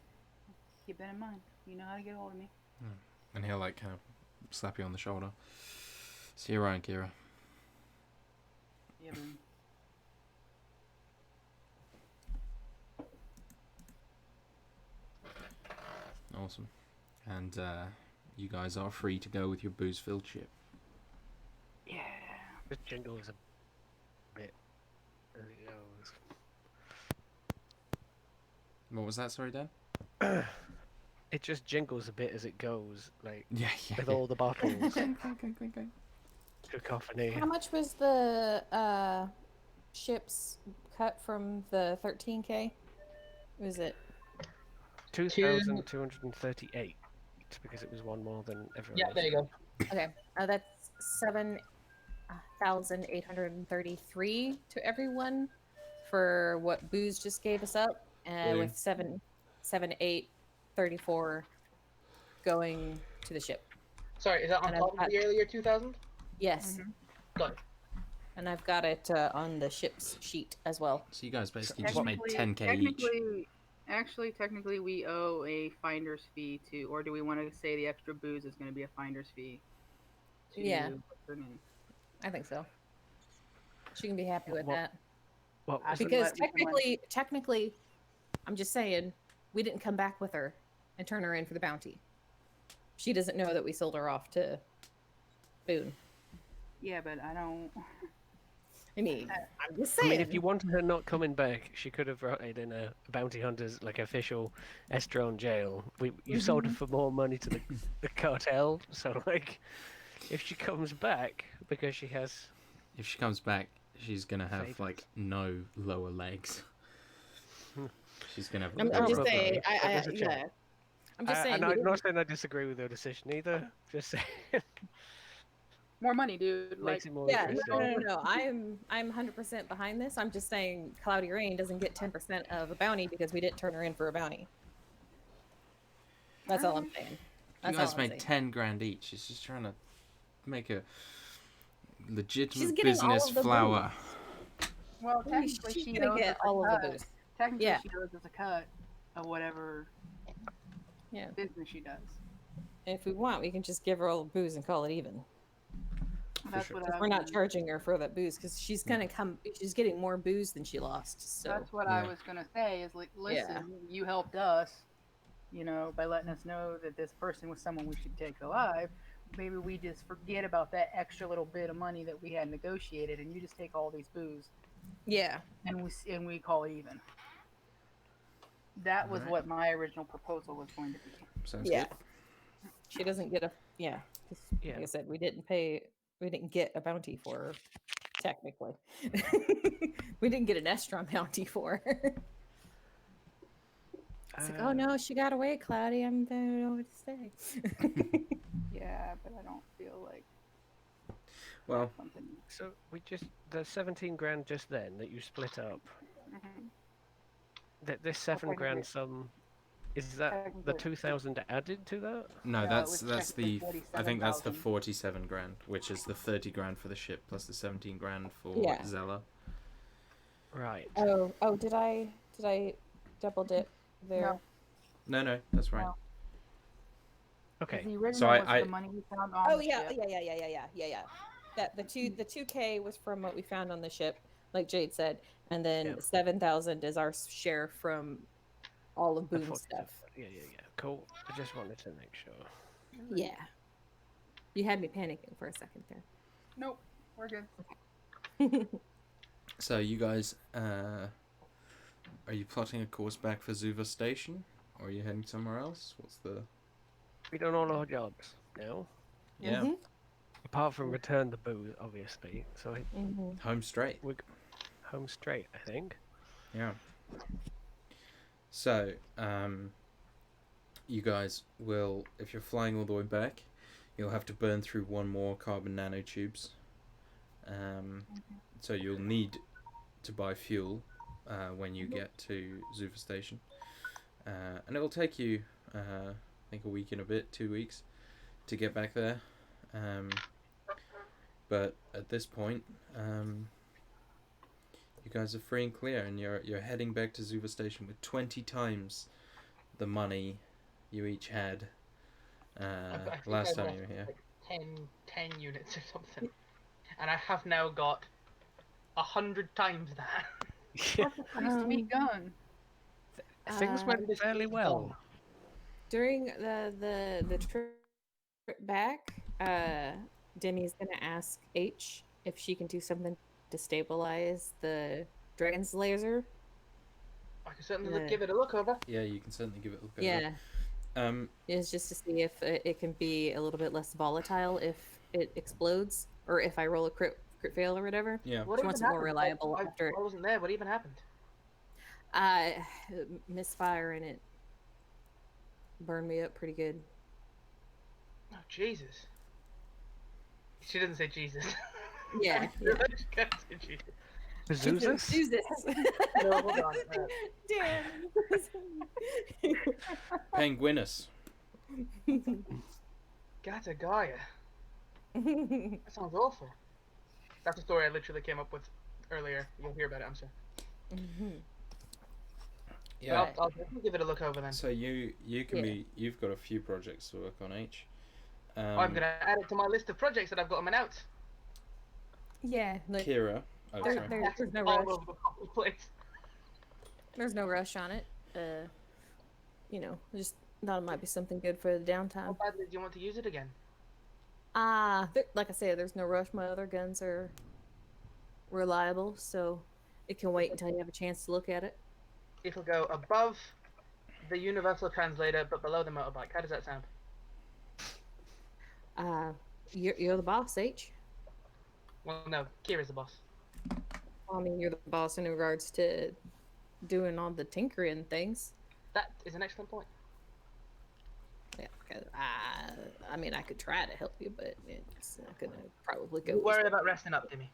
[SPEAKER 3] Keep that in mind. You know how to get hold of me.
[SPEAKER 1] And he'll like kind of slap you on the shoulder. See you around, Kira.
[SPEAKER 3] Yeah, Boone.
[SPEAKER 1] Awesome. And you guys are free to go with your booze-filled ship.
[SPEAKER 3] Yeah.
[SPEAKER 5] It jingles a bit as it goes.
[SPEAKER 1] What was that? Sorry, Dan?
[SPEAKER 5] It just jingles a bit as it goes, like
[SPEAKER 1] Yeah.
[SPEAKER 5] with all the bottles. Cacophony.
[SPEAKER 2] How much was the ship's cut from the 13K? Was it?
[SPEAKER 5] 2,238 because it was one more than everyone
[SPEAKER 4] Yeah,
[SPEAKER 5] else.
[SPEAKER 4] there you go.
[SPEAKER 2] Okay, that's 7,833 to everyone for what Booze just gave us up,
[SPEAKER 1] Boom.
[SPEAKER 2] with 7834 going to the ship.
[SPEAKER 4] Sorry, is that on
[SPEAKER 2] And I've
[SPEAKER 4] top of
[SPEAKER 2] got-
[SPEAKER 4] the earlier 2,000?
[SPEAKER 2] Yes,
[SPEAKER 4] Got it.
[SPEAKER 2] and I've got it on the ship's sheet as well.
[SPEAKER 1] So you guys basically just made 10k each.
[SPEAKER 3] Technically, we owe a finder's fee to, or do we want to say the extra booze is going to be a finder's fee? To
[SPEAKER 2] Yeah.
[SPEAKER 3] what's her name?
[SPEAKER 2] I think so. She can be happy with
[SPEAKER 5] What-
[SPEAKER 2] that.
[SPEAKER 5] What
[SPEAKER 3] I
[SPEAKER 5] was
[SPEAKER 3] think
[SPEAKER 2] Because
[SPEAKER 3] we can let-
[SPEAKER 2] technically, I'm just saying, we didn't come back with her and turn her in for the bounty. She doesn't know that we sold her off to Boone.
[SPEAKER 3] Yeah, but I don't.
[SPEAKER 2] I mean, I'm just
[SPEAKER 5] I
[SPEAKER 2] saying.
[SPEAKER 5] mean, if you wanted her not coming back, she could have brought it in a bounty hunter's like official Estron jail. You sold her for more money to the cartel, so like, if she comes back because she has,
[SPEAKER 1] If she comes back, she's gonna have
[SPEAKER 5] Favours.
[SPEAKER 1] like no lower legs. She's gonna have.
[SPEAKER 2] I'm
[SPEAKER 5] Probably,
[SPEAKER 2] just saying.
[SPEAKER 5] but there's a chance.
[SPEAKER 2] Yeah. I'm just saying.
[SPEAKER 5] and
[SPEAKER 2] we
[SPEAKER 5] I'm not
[SPEAKER 2] didn't-
[SPEAKER 5] saying I disagree with your decision either. Just saying,
[SPEAKER 3] More money, dude. Like,
[SPEAKER 5] makes it more
[SPEAKER 2] Yeah,
[SPEAKER 5] interesting.
[SPEAKER 2] no. I'm 100% behind this. I'm just saying Cloudy Rain doesn't get 10% of a bounty because we didn't turn her in for a bounty. That's all I'm saying.
[SPEAKER 1] You
[SPEAKER 2] That's
[SPEAKER 1] guys
[SPEAKER 2] all I'm
[SPEAKER 1] made
[SPEAKER 2] saying.
[SPEAKER 1] 10 grand each. She's just trying to make a legitimate
[SPEAKER 2] She's getting all
[SPEAKER 1] business
[SPEAKER 2] of the
[SPEAKER 1] flower.
[SPEAKER 3] well, technically,
[SPEAKER 2] She's
[SPEAKER 3] she
[SPEAKER 2] gonna
[SPEAKER 3] owes
[SPEAKER 2] get
[SPEAKER 3] us a
[SPEAKER 2] all of the
[SPEAKER 3] cut.
[SPEAKER 2] booze.
[SPEAKER 3] Technically,
[SPEAKER 2] Yeah.
[SPEAKER 3] she owes us a cut of whatever
[SPEAKER 2] Yeah.
[SPEAKER 3] business she does.
[SPEAKER 2] And if we want, we can just give her all the booze and call it even.
[SPEAKER 3] That's
[SPEAKER 1] sure.
[SPEAKER 3] what
[SPEAKER 2] Because
[SPEAKER 3] I
[SPEAKER 2] we're not
[SPEAKER 3] was-
[SPEAKER 2] charging her for that booze because she's gonna come. She's getting more booze than she lost. So
[SPEAKER 3] That's what I
[SPEAKER 1] Yeah.
[SPEAKER 3] was gonna say. Is like, listen,
[SPEAKER 2] Yeah.
[SPEAKER 3] you helped us, by letting us know that this person was someone we should take alive. Maybe we just forget about that extra little bit of money that we had negotiated, and you just take all these booze,
[SPEAKER 2] yeah,
[SPEAKER 3] and we call it even. That was
[SPEAKER 1] Alright.
[SPEAKER 3] what my original proposal was going to be.
[SPEAKER 1] Sounds
[SPEAKER 2] yeah.
[SPEAKER 1] good.
[SPEAKER 2] She doesn't get a 'cause
[SPEAKER 5] Yeah.
[SPEAKER 2] Like I said, we didn't get a bounty for her. Technically, we didn't get an Estron bounty for her. It's like, oh no, she got away, Cloudy. I don't know what to say.
[SPEAKER 3] Yeah, but I don't feel like
[SPEAKER 1] Well,
[SPEAKER 3] something.
[SPEAKER 5] So the 17 grand just then that you split up.
[SPEAKER 3] Mhm.
[SPEAKER 5] This 7 grand
[SPEAKER 3] technically-
[SPEAKER 5] sum, is that the
[SPEAKER 3] technically-
[SPEAKER 5] 2,000 added to that?
[SPEAKER 1] no,
[SPEAKER 3] No, it
[SPEAKER 1] that's
[SPEAKER 3] was
[SPEAKER 1] that's the.
[SPEAKER 3] technically
[SPEAKER 1] I think that's the
[SPEAKER 3] 47,000.
[SPEAKER 1] 47 grand, which is the 30 grand for the ship plus the 17 grand for
[SPEAKER 2] Yeah.
[SPEAKER 1] Zella.
[SPEAKER 5] Right.
[SPEAKER 2] Oh, did I double dip there?
[SPEAKER 1] No, that's right.
[SPEAKER 3] No.
[SPEAKER 5] Okay.
[SPEAKER 3] The original
[SPEAKER 1] So
[SPEAKER 3] was
[SPEAKER 1] I-
[SPEAKER 3] the money we found on
[SPEAKER 2] Oh
[SPEAKER 3] the
[SPEAKER 2] yeah,
[SPEAKER 3] ship.
[SPEAKER 2] yeah. That the 2K was from what we found on the ship, like Jade said, and then
[SPEAKER 5] Yep.
[SPEAKER 2] 7,000 is our share from all of
[SPEAKER 5] The
[SPEAKER 2] Boone's
[SPEAKER 5] 47.
[SPEAKER 2] stuff.
[SPEAKER 5] Yeah. Cool. I just wanted to make sure.
[SPEAKER 2] Yeah, you had me panicking for a second
[SPEAKER 3] Nope, we're good.
[SPEAKER 2] there.
[SPEAKER 1] So you guys, are you plotting a course back for Zuva Station, or are you heading somewhere else? What's the?
[SPEAKER 5] We done all our jobs now,
[SPEAKER 1] Yeah,
[SPEAKER 2] Mhm.
[SPEAKER 5] apart from return the booze, obviously. So
[SPEAKER 2] Mhm.
[SPEAKER 1] home straight.
[SPEAKER 5] we're home straight, I think.
[SPEAKER 1] Yeah. So, you guys will, if you're flying all the way back, you'll have to burn through one more carbon nanotubes. So you'll need to buy fuel when you get to Zuva Station. And it will take you, I think, a week and a bit, 2 weeks, to get back there. But at this point, you guys are free and clear, and you're heading back to Zuva Station with 20 times the money you each had
[SPEAKER 4] I think
[SPEAKER 1] last
[SPEAKER 4] I
[SPEAKER 1] time you
[SPEAKER 4] lost,
[SPEAKER 1] were here.
[SPEAKER 4] like, 10 units or something. And I have now got 100 times that.
[SPEAKER 3] That's a pretty sweet gun.
[SPEAKER 5] Things went
[SPEAKER 4] this
[SPEAKER 5] fairly
[SPEAKER 4] is
[SPEAKER 5] well.
[SPEAKER 4] dumb.
[SPEAKER 2] During the trip back, Demi's gonna ask H if she can do something to stabilize the dragon's laser.
[SPEAKER 4] I can certainly
[SPEAKER 2] Yeah.
[SPEAKER 4] give it a look over.
[SPEAKER 1] Yeah, you can certainly give it a look.
[SPEAKER 2] Yeah,
[SPEAKER 1] Over.
[SPEAKER 2] is just to see if it can be a little bit less volatile if it explodes, or if I roll a crit fail or whatever.
[SPEAKER 1] Yeah.
[SPEAKER 4] What
[SPEAKER 2] She wants it more reliable
[SPEAKER 4] I,
[SPEAKER 2] after-
[SPEAKER 4] I wasn't there. What even happened?
[SPEAKER 2] Misfire and it burned me up pretty good.
[SPEAKER 4] Oh, Jesus. She didn't say Jesus.
[SPEAKER 2] Yeah,
[SPEAKER 4] She can't say Jesus.
[SPEAKER 5] Zeus?
[SPEAKER 3] No, hold on.
[SPEAKER 2] Dan.
[SPEAKER 1] Penguinus.
[SPEAKER 4] Gata Gaia. That sounds awful. That's a story I literally came up with earlier. You'll hear about it, I'm sure.
[SPEAKER 1] Yeah.
[SPEAKER 4] I'll definitely give it a look over then.
[SPEAKER 1] So you can
[SPEAKER 2] Yeah.
[SPEAKER 1] you've got a few projects to work on each.
[SPEAKER 4] I'm gonna add it to my list of projects that I've got on my notes.
[SPEAKER 2] Yeah, look,
[SPEAKER 1] Kira. Oh,
[SPEAKER 2] There-
[SPEAKER 1] sorry.
[SPEAKER 2] there- there's no
[SPEAKER 4] all
[SPEAKER 2] rush.
[SPEAKER 4] over the fucking place.
[SPEAKER 2] there's no rush on it. Just thought it might be something good for the
[SPEAKER 4] How
[SPEAKER 2] downtime.
[SPEAKER 4] badly do you want to use it again?
[SPEAKER 2] Like I said, there's no rush. My other guns are reliable, so it can wait until you have a chance to look at it.
[SPEAKER 4] It'll go above the universal translator, but below the motorbike. How does that sound?
[SPEAKER 2] You're the boss, H.
[SPEAKER 4] Well, no, Kira's the boss.
[SPEAKER 2] I mean, you're the boss in regards to doing all the tinkering things.
[SPEAKER 4] That is an excellent point.
[SPEAKER 2] Yeah, because I mean, I could try to help you, but it's not gonna probably go.
[SPEAKER 4] Don't worry about resting up, Timmy.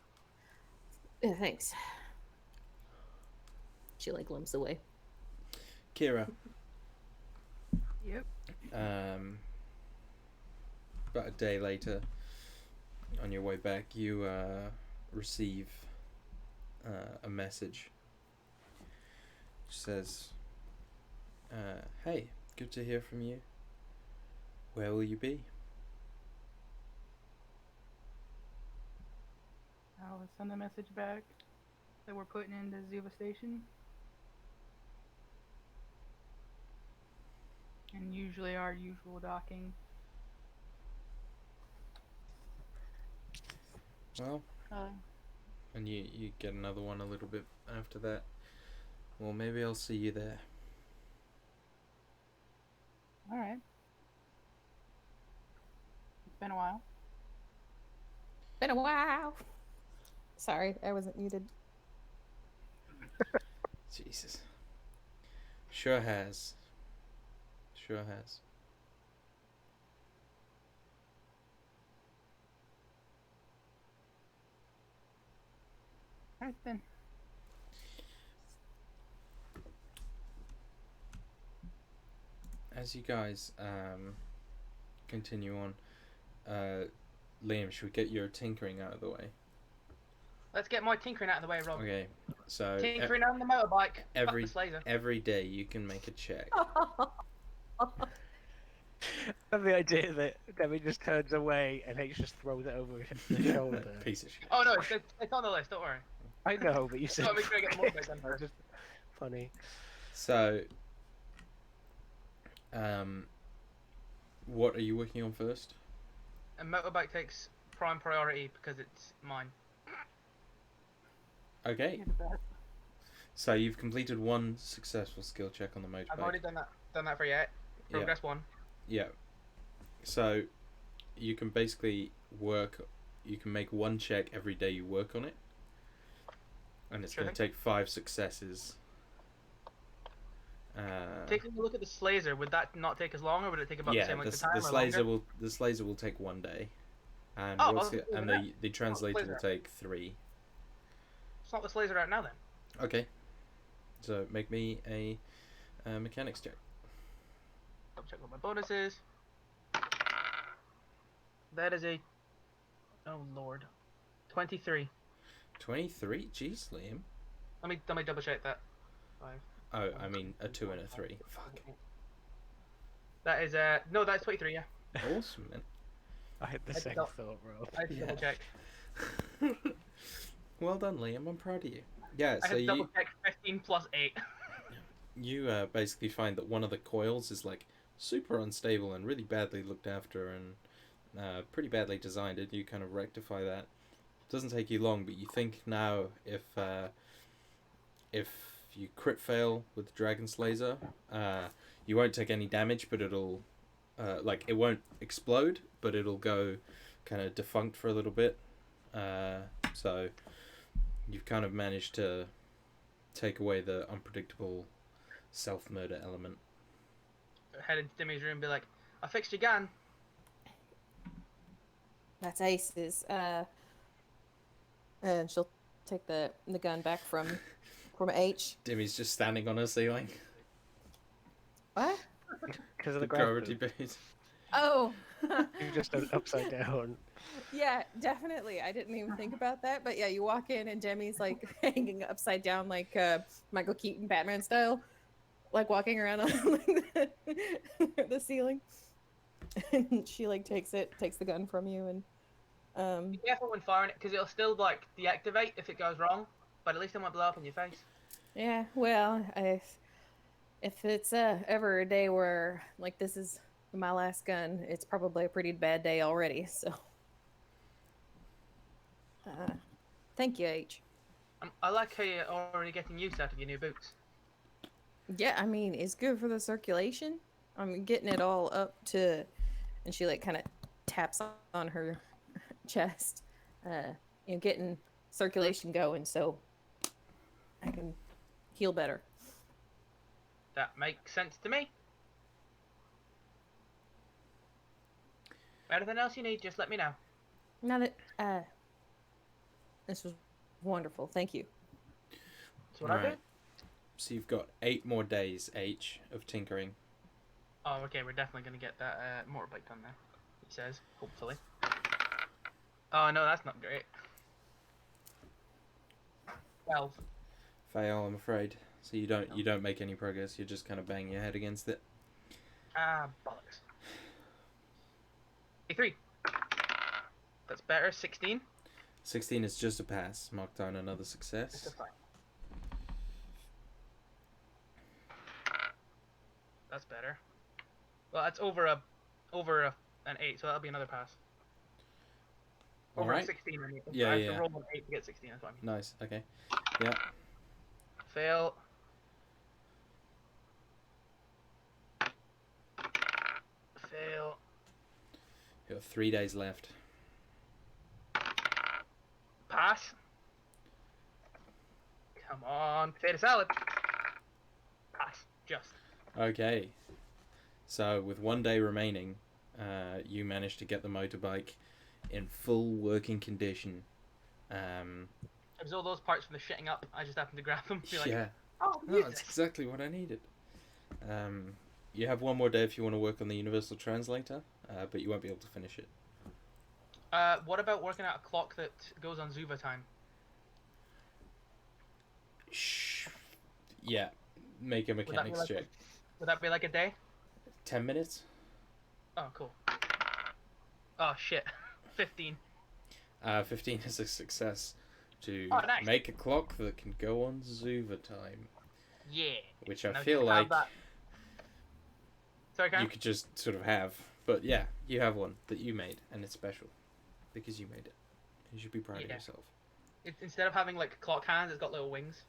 [SPEAKER 2] Yeah, thanks. She like limps away.
[SPEAKER 1] Kira.
[SPEAKER 3] Yep.
[SPEAKER 1] About a day later, on your way back, you receive a message. Which says, "Hey, good to hear from you. Where will you be?"
[SPEAKER 3] I'll send a message back that we're putting into Zuba Station. And usually our usual docking.
[SPEAKER 1] Well, and you get another one a little bit after that. Well, maybe I'll see you there.
[SPEAKER 3] Alright. It's been a while.
[SPEAKER 2] Been a while. Sorry, I wasn't muted.
[SPEAKER 1] Jesus. Sure has. Sure has.
[SPEAKER 3] Alright then.
[SPEAKER 1] As you guys continue on, Liam, should we get your tinkering out of the way?
[SPEAKER 4] Let's get my tinkering out of the way, Rob.
[SPEAKER 1] Okay, so
[SPEAKER 4] Tinkering on the motorbike.
[SPEAKER 1] every
[SPEAKER 4] Fuck the Slazer.
[SPEAKER 1] every day you can make a check.
[SPEAKER 5] And the idea that Debbie just turns away and H just throws it over the shoulder.
[SPEAKER 1] Piece of shit.
[SPEAKER 4] Oh no, it's on the list. Don't worry.
[SPEAKER 5] I know, but you said
[SPEAKER 4] No, make sure I get the motorbike done first.
[SPEAKER 5] just funny.
[SPEAKER 1] So, what are you working on first?
[SPEAKER 4] A motorbike takes prime priority because it's mine.
[SPEAKER 1] Okay,
[SPEAKER 3] You're the best.
[SPEAKER 1] so you've completed one successful skill check on the motorbike.
[SPEAKER 4] I've already done that for you.
[SPEAKER 1] Yeah.
[SPEAKER 4] Progress 1.
[SPEAKER 1] Yeah. So, you can basically you can make one check every day you work on it. And it's
[SPEAKER 4] Sure
[SPEAKER 1] going to
[SPEAKER 4] thing.
[SPEAKER 1] take 5 successes.
[SPEAKER 4] Taking a look at the Slazer, would that not take as long, or would it take about the
[SPEAKER 1] Yeah,
[SPEAKER 4] same length
[SPEAKER 1] the
[SPEAKER 4] of time? or longer?
[SPEAKER 1] Slazer will take 1 day. And
[SPEAKER 4] Oh,
[SPEAKER 1] what's
[SPEAKER 4] well,
[SPEAKER 1] it, and the translator will
[SPEAKER 4] Slazer.
[SPEAKER 1] take 3.
[SPEAKER 4] It's not the Slazer out now then.
[SPEAKER 1] Okay. So make me a mechanics check.
[SPEAKER 4] Double check what my bonus is. That is a... Oh lord. 23.
[SPEAKER 1] 23? Jeez, Liam.
[SPEAKER 4] Let me double check that. 5.
[SPEAKER 1] Oh, I mean a 2 and a 3. Fuck.
[SPEAKER 4] That is no, that's 23. Yeah.
[SPEAKER 1] Awesome, man.
[SPEAKER 5] I had the
[SPEAKER 4] I
[SPEAKER 5] same
[SPEAKER 4] don't-
[SPEAKER 5] thought, Rob.
[SPEAKER 4] I had to double
[SPEAKER 1] Yeah.
[SPEAKER 4] check.
[SPEAKER 1] Well done, Liam. I'm proud of you. Yeah,
[SPEAKER 4] I
[SPEAKER 1] so
[SPEAKER 4] had to double
[SPEAKER 1] you
[SPEAKER 4] check 15 plus 8.
[SPEAKER 1] basically find that one of the coils is like super unstable and really badly looked after and pretty badly designed. And you kind of rectify that. Doesn't take you long, but you think now if you crit fail with the Dragon Slayer, you won't take any damage, but it'll it won't explode, but it'll go kind of defunct for a little bit. So you've kind of managed to take away the unpredictable self-murder element.
[SPEAKER 4] Head into Timmy's room and be like, I fixed your gun.
[SPEAKER 2] That's Ace's. And she'll take the gun back from H.
[SPEAKER 1] Dimmy's just standing on a ceiling.
[SPEAKER 2] What?
[SPEAKER 5] Because of
[SPEAKER 1] The
[SPEAKER 5] the
[SPEAKER 1] gravity
[SPEAKER 5] gravity.
[SPEAKER 1] base.
[SPEAKER 2] Oh.
[SPEAKER 5] You just done upside down.
[SPEAKER 2] Yeah, definitely. I didn't even think about that, but yeah, you walk in and Demi's like hanging upside down, like Michael Keaton Batman style, like walking around on like, the ceiling. And she like takes the gun from you, and
[SPEAKER 4] Be careful when firing it, because it'll still like deactivate if it goes wrong, but at least it won't blow up in your face.
[SPEAKER 2] yeah, well, if it's ever a day where like this is my last gun, it's probably a pretty bad day already. So, thank you, H.
[SPEAKER 4] I like how you're already getting use out of your new boots.
[SPEAKER 2] Yeah, I mean, it's good for the circulation. I'm getting it all up to, and she like kind of taps on her chest, getting circulation going so I can heal better.
[SPEAKER 4] That makes sense to me. Anything else you need, just let me know.
[SPEAKER 2] Now that this was wonderful. Thank you.
[SPEAKER 4] That's what I do.
[SPEAKER 1] Right. So you've got 8 more days, H, of tinkering.
[SPEAKER 4] Oh, okay, we're definitely going to get that motorbike done now, he says, hopefully. Oh, no, that's not great. 12.
[SPEAKER 1] Fail, I'm afraid. So you don't make any progress. You're just kind of banging your head against it.
[SPEAKER 4] Ah, bollocks. 3. That's better. 16.
[SPEAKER 1] 16 is just a pass. Mark down another
[SPEAKER 4] It's a
[SPEAKER 1] success.
[SPEAKER 4] 5. That's better. Well, that's over an 8, so that'll be another pass. Over a
[SPEAKER 1] Alright.
[SPEAKER 4] 16, I mean.
[SPEAKER 1] Yeah,
[SPEAKER 4] I have
[SPEAKER 1] yeah.
[SPEAKER 4] to roll an 8 to get 16, that's what I mean.
[SPEAKER 1] Nice, okay. Yeah.
[SPEAKER 4] Fail. Fail.
[SPEAKER 1] You have 3 days left.
[SPEAKER 4] Pass. Come on, potato salad. Pass. Just.
[SPEAKER 1] Okay. So with 1 day remaining, you managed to get the motorbike in full working condition.
[SPEAKER 4] It was all those parts from the shitting up. I just happened to grab them. Be like,
[SPEAKER 1] Yeah.
[SPEAKER 4] oh,
[SPEAKER 1] No,
[SPEAKER 4] use
[SPEAKER 1] that's
[SPEAKER 4] this.
[SPEAKER 1] exactly what I needed. You have 1 more day if you want to work on the universal translator, but you won't be able to finish it.
[SPEAKER 4] What about working out a clock that goes on Zuva time?
[SPEAKER 1] Shh. Yeah. Make a mechanics
[SPEAKER 4] like
[SPEAKER 1] check.
[SPEAKER 4] Would that be like a day?
[SPEAKER 1] 10 minutes?
[SPEAKER 4] Oh, cool. Oh, shit. 15.
[SPEAKER 1] 15 is a success to
[SPEAKER 4] Oh, nice.
[SPEAKER 1] make a clock that can go on Zuva time.
[SPEAKER 4] Yeah.
[SPEAKER 1] Which I
[SPEAKER 4] Now
[SPEAKER 1] feel
[SPEAKER 4] you have
[SPEAKER 1] like
[SPEAKER 4] that. Sorry, Karen?
[SPEAKER 1] you could just sort of have. But yeah, you have one that you made, and it's special. Because you made it. You should be proud of
[SPEAKER 4] Yeah.
[SPEAKER 1] yourself.
[SPEAKER 4] Instead of having like clock hands, it's got little wings.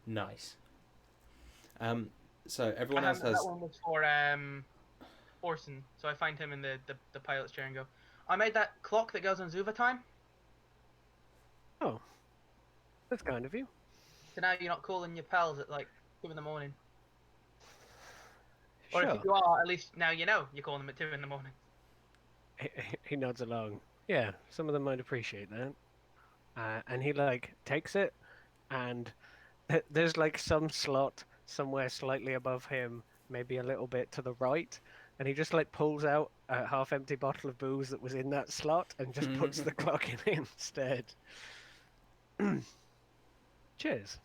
[SPEAKER 1] Nice. So everyone else
[SPEAKER 4] And
[SPEAKER 1] has...
[SPEAKER 4] that one was for Orson, so I find him in the pilot's chair and go, I made that clock that goes on Zuva time,
[SPEAKER 5] Oh, that's kind of you.
[SPEAKER 4] so now you're not calling your pals at like 2 in the morning. Or
[SPEAKER 5] Sure.
[SPEAKER 4] if you are, at least now you know you're calling them at 2 in the morning.
[SPEAKER 5] He nods along. Yeah, some of them might appreciate that. And he like takes it, and there's like some slot somewhere slightly above him, maybe a little bit to the right, and he just like pulls out a half-empty bottle of booze that was in that slot and just puts the clock in instead. Cheers.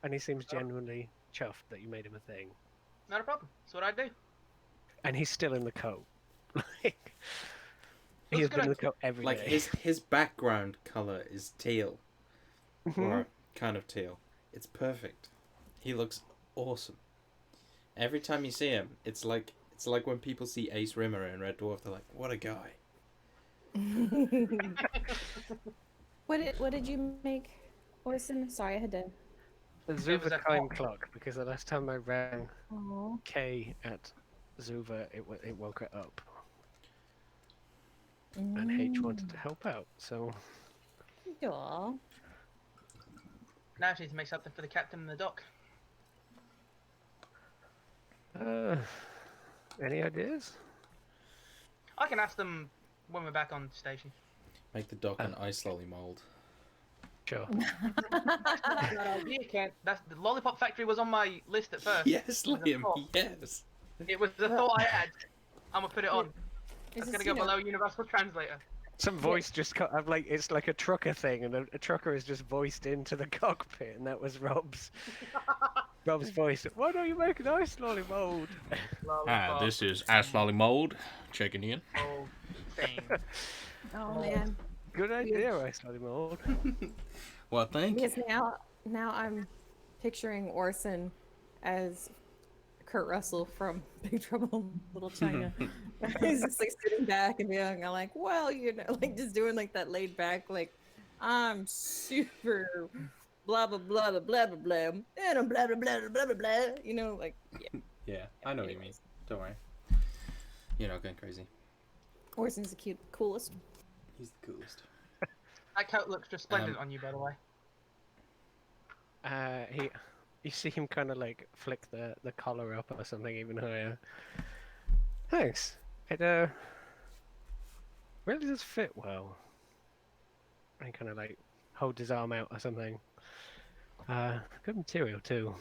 [SPEAKER 5] And he seems genuinely chuffed that you made him a thing.
[SPEAKER 4] Not a problem. That's what I do.
[SPEAKER 5] And he's still in the coat. Like, he
[SPEAKER 4] Looks
[SPEAKER 5] has been in
[SPEAKER 4] good.
[SPEAKER 5] the coat every day.
[SPEAKER 1] Like, his background colour is teal. Or kind of teal. It's perfect. He looks awesome. Every time you see him, it's like when people see Ace Rimmer in Red Dwarf, they're like, what a guy.
[SPEAKER 2] What did you make, Orson? Sorry, I had to.
[SPEAKER 5] The
[SPEAKER 4] was
[SPEAKER 5] Zuva
[SPEAKER 4] a
[SPEAKER 5] time
[SPEAKER 4] clock.
[SPEAKER 5] clock, because the last time I rang
[SPEAKER 2] Oh.
[SPEAKER 5] K at Zuva, it woke it up. And H wanted to help out, so...
[SPEAKER 2] Aw.
[SPEAKER 4] Now I need to make something for the captain in the dock.
[SPEAKER 5] Any ideas?
[SPEAKER 4] I can ask them when we're back on station.
[SPEAKER 1] Make the dock an ice lolly mould.
[SPEAKER 5] Sure.
[SPEAKER 4] Bad idea, Kent. That's the lollipop factory was on my list at first.
[SPEAKER 1] Yes,
[SPEAKER 4] It was a
[SPEAKER 1] Liam.
[SPEAKER 4] thought.
[SPEAKER 1] Yes.
[SPEAKER 4] It was a thought I had. I'm gonna put it on.
[SPEAKER 2] It's
[SPEAKER 4] It's
[SPEAKER 2] just,
[SPEAKER 4] gonna go below Universal Translator.
[SPEAKER 5] Some voice just cut. I'm like, it's like a trucker thing, and a trucker is just voiced into the cockpit, and that was Rob's voice. Why don't you make an ice lolly mold?
[SPEAKER 4] Lollipop.
[SPEAKER 1] This is Ice Lolly Mold checking in.
[SPEAKER 4] Oh, thing.
[SPEAKER 2] Oh man.
[SPEAKER 5] Good idea, ice lolly mold.
[SPEAKER 1] Well, thank you.
[SPEAKER 2] Because now I'm picturing Orson as Kurt Russell from Big Trouble in Little China. He's just like sitting back and being like, well, like just doing like that laid back, like, I'm super blah blah blah blah blah blah blah and I'm blah blah blah blah blah blah, like yeah.
[SPEAKER 1] Yeah, I know what you mean. Don't worry. You're not going crazy.
[SPEAKER 2] Orson's the coolest.
[SPEAKER 1] He's the coolest.
[SPEAKER 4] That coat looks resplendent on you, by the way.
[SPEAKER 5] You see him kind of like flick the collar up or something even higher. Thanks. It really does fit well. And kind of like holds his arm out or something. Good material too.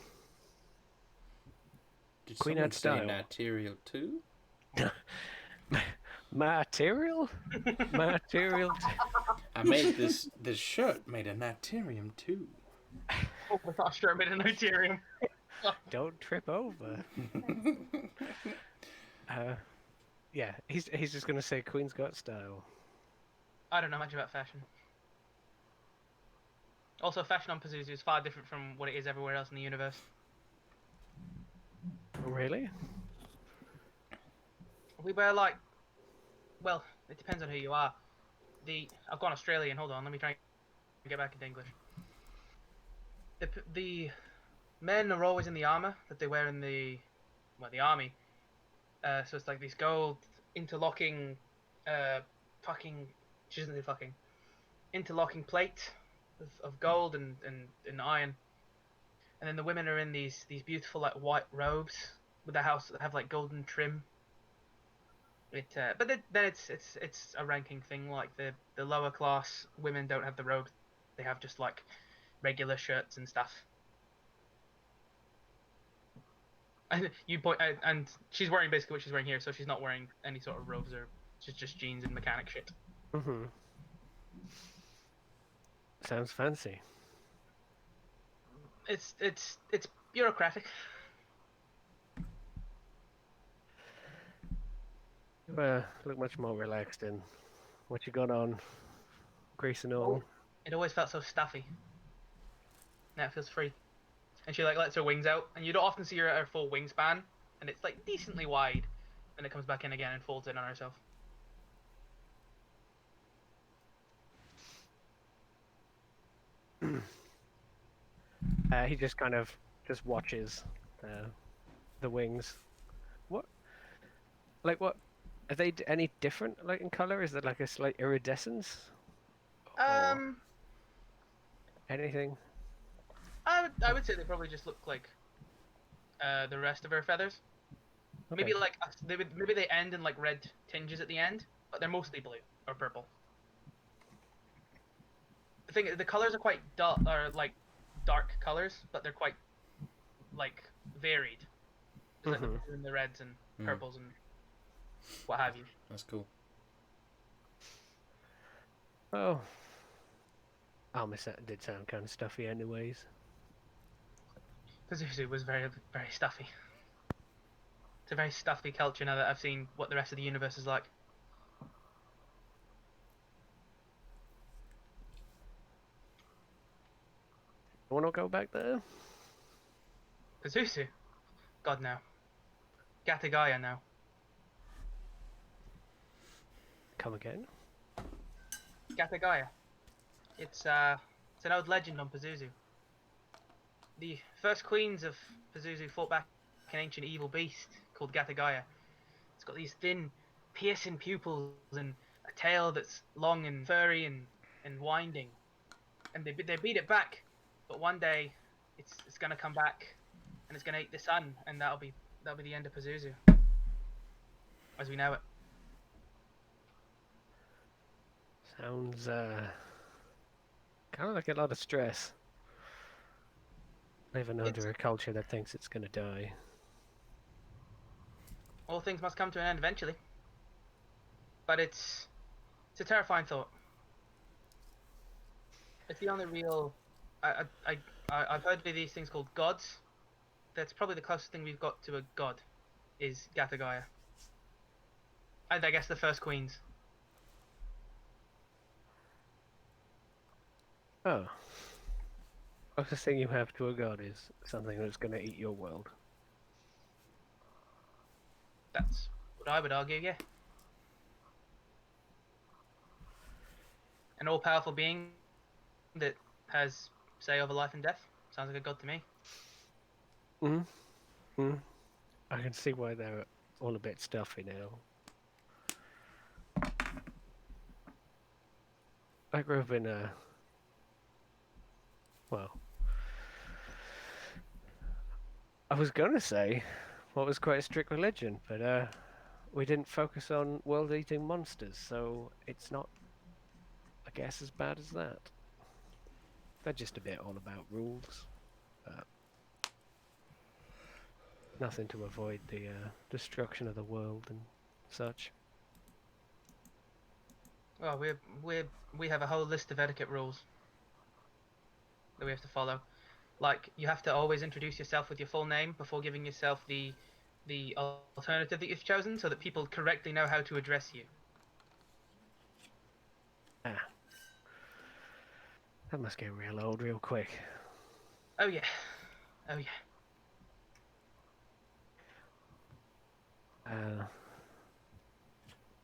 [SPEAKER 1] Did
[SPEAKER 5] Queen
[SPEAKER 1] someone
[SPEAKER 5] had
[SPEAKER 1] say
[SPEAKER 5] style.
[SPEAKER 1] material too?
[SPEAKER 5] Material? Material.
[SPEAKER 1] I made this shirt made a naterium too.
[SPEAKER 4] Oh, I thought I sure made a notarium.
[SPEAKER 5] Don't trip over. Yeah, he's just gonna say Queen's got style.
[SPEAKER 4] I don't know much about fashion. Also, fashion on Pazuzu is far different from what it is everywhere else in the universe.
[SPEAKER 5] Really?
[SPEAKER 4] We wear like, well, it depends on who you are. I've gone Australian. Hold on, let me try and get back into English. The men are always in the armor that they wear in the army. So it's like these gold interlocking, she doesn't say fucking, interlocking plate of gold and iron. And then the women are in these beautiful like white robes with the house that have like golden trim. But then it's a ranking thing. Like the lower class women don't have the robes; they have just like regular shirts and stuff. And and she's wearing basically what she's wearing here, so she's not wearing any sort of robes or she's just jeans and mechanic shit.
[SPEAKER 5] Mm-hmm. Sounds fancy.
[SPEAKER 4] It's bureaucratic.
[SPEAKER 5] You look much more relaxed in what you got on, Grace and all.
[SPEAKER 4] It always felt so stuffy. Now it feels free. And she like lets her wings out, and you don't often see her at her full wingspan, and it's like decently wide. Then it comes back in again and folds in on herself.
[SPEAKER 5] He just kind of just watches the wings. What? Like what? Are they any different like in color? Is there like a slight iridescence? Or anything?
[SPEAKER 4] I would say they probably just look like the rest of her feathers.
[SPEAKER 5] Okay.
[SPEAKER 4] Maybe like maybe they end in like red tinges at the end, but they're mostly blue or purple. The colors are quite dull or like dark colors, but they're quite like varied. There's like the blue and the reds and purples and what have you.
[SPEAKER 1] That's cool.
[SPEAKER 5] Oh. Almost did sound kind of stuffy anyways.
[SPEAKER 4] Pazuzu was very, very stuffy. It's a very stuffy culture now that I've seen what the rest of the universe is like.
[SPEAKER 5] You wanna go back there?
[SPEAKER 4] Pazuzu? God, no. Gatagaya now.
[SPEAKER 5] Come again?
[SPEAKER 4] Gatagaya. It's an old legend on Pazuzu. The first queens of Pazuzu fought back an ancient evil beast called Gatagaya. It's got these thin, piercing pupils and a tail that's long and furry and winding. And they beat it back, but one day it's gonna come back and it's gonna eat the sun, and that'll be the end of Pazuzu as we know it.
[SPEAKER 5] Kind of like a lot of stress. Living
[SPEAKER 4] It's,
[SPEAKER 5] under a culture that thinks it's gonna die.
[SPEAKER 4] all things must come to an end eventually. But it's a terrifying thought. It's the only real. I've heard of these things called gods. That's probably the closest thing we've got to a god, is Gathagaya. And I guess the first queens.
[SPEAKER 5] Oh. Closest thing you have to a god is something that's gonna eat your world.
[SPEAKER 4] That's what I would argue, yeah. An all-powerful being that has say over life and death. Sounds like a god to me.
[SPEAKER 5] I can see why they're all a bit stuffy now. I grew up in a... Well... I was gonna say what was quite a strict religion, but we didn't focus on world-eating monsters, so it's not, I guess, as bad as that. They're just a bit all about rules. Nothing to avoid the destruction of the world and such.
[SPEAKER 4] Well, we have a whole list of etiquette rules that we have to follow. Like, you have to always introduce yourself with your full name before giving yourself the alternative that you've chosen, so that people correctly know how to address you.
[SPEAKER 5] Ah. That must get real old real quick.
[SPEAKER 4] Oh yeah, oh yeah.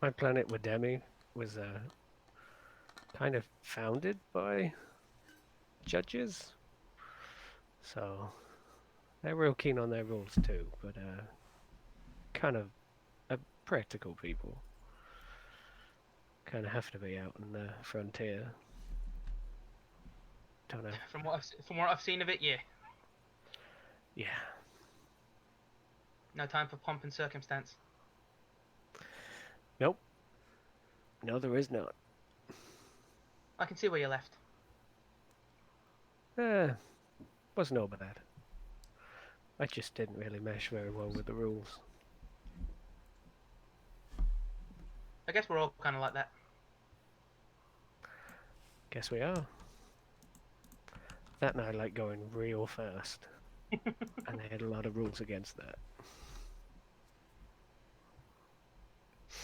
[SPEAKER 5] My planet Wademi was kind of founded by judges, so they're real keen on their rules too, but kind of practical people. Kind of have to be out in the frontier. Don't know.
[SPEAKER 4] From what I've seen of it, yeah.
[SPEAKER 5] Yeah.
[SPEAKER 4] No time for pomp and circumstance.
[SPEAKER 5] Nope. No, there is not.
[SPEAKER 4] I can see where you left.
[SPEAKER 5] Wasn't all bad. I just didn't really mesh very well with the rules.
[SPEAKER 4] I guess we're all kind of like that.
[SPEAKER 5] Guess we are. That and I like going real fast. And they had a lot of rules against that.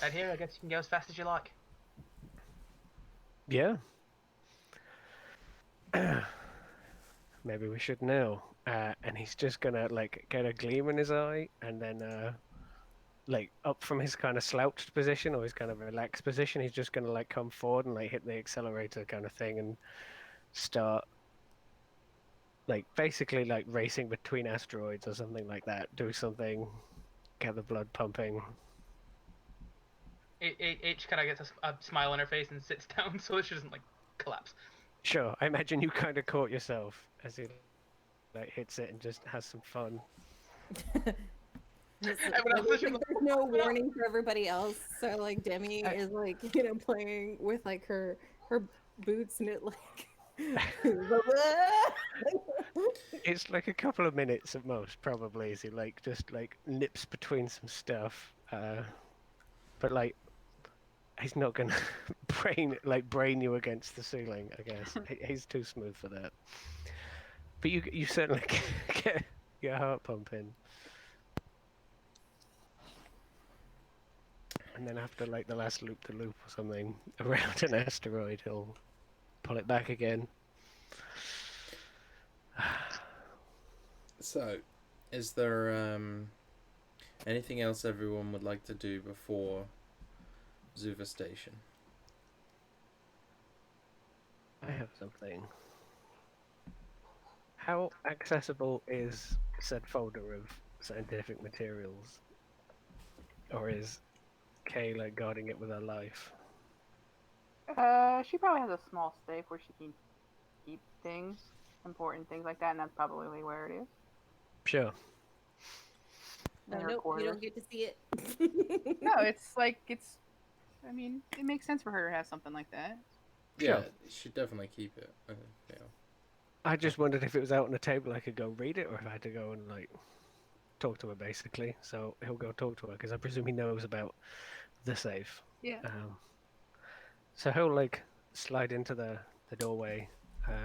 [SPEAKER 4] Out here, I guess you can go as fast as you like.
[SPEAKER 5] Yeah. Maybe we should now. And he's just gonna like get a gleam in his eye, and then like up from his kind of slouched position or his kind of relaxed position, he's just gonna like come forward and like hit the accelerator kind of thing and start like basically like racing between asteroids or something like that. Do something, get the blood pumping.
[SPEAKER 4] H kind of gets a smile on her face and sits down so she doesn't like collapse.
[SPEAKER 5] Sure, I imagine you kind of caught yourself as he like hits it and just has some fun.
[SPEAKER 2] There's no warning for everybody else, so like Demi is like playing with like her boots and it like
[SPEAKER 5] It's like a couple of minutes at most, probably, as he like just like nips between some stuff. But like he's not gonna brain you against the ceiling, I guess. He's too smooth for that. But you certainly get your heart pumping. And then after like the last loop to loop or something around an asteroid, he'll pull it back again.
[SPEAKER 1] So, is there anything else everyone would like to do before Zuva Station?
[SPEAKER 5] I have something. How accessible is said folder of scientific materials? Or is Kay like guarding it with her life?
[SPEAKER 3] She probably has a small safe where she can keep things, important things like that, and that's probably where it is.
[SPEAKER 5] Sure.
[SPEAKER 2] No,
[SPEAKER 3] In her
[SPEAKER 2] nope, you
[SPEAKER 3] quarters.
[SPEAKER 2] don't get to see it.
[SPEAKER 3] No, it's like I mean, it makes sense for her to have something like that.
[SPEAKER 1] Yeah,
[SPEAKER 5] Sure.
[SPEAKER 1] you should definitely keep it. Yeah.
[SPEAKER 5] I just wondered if it was out on the table, I could go read it, or if I had to go and like talk to her, basically. So he'll go talk to her because I presume he knows about the safe.
[SPEAKER 3] Yeah.
[SPEAKER 5] So he'll like slide into the doorway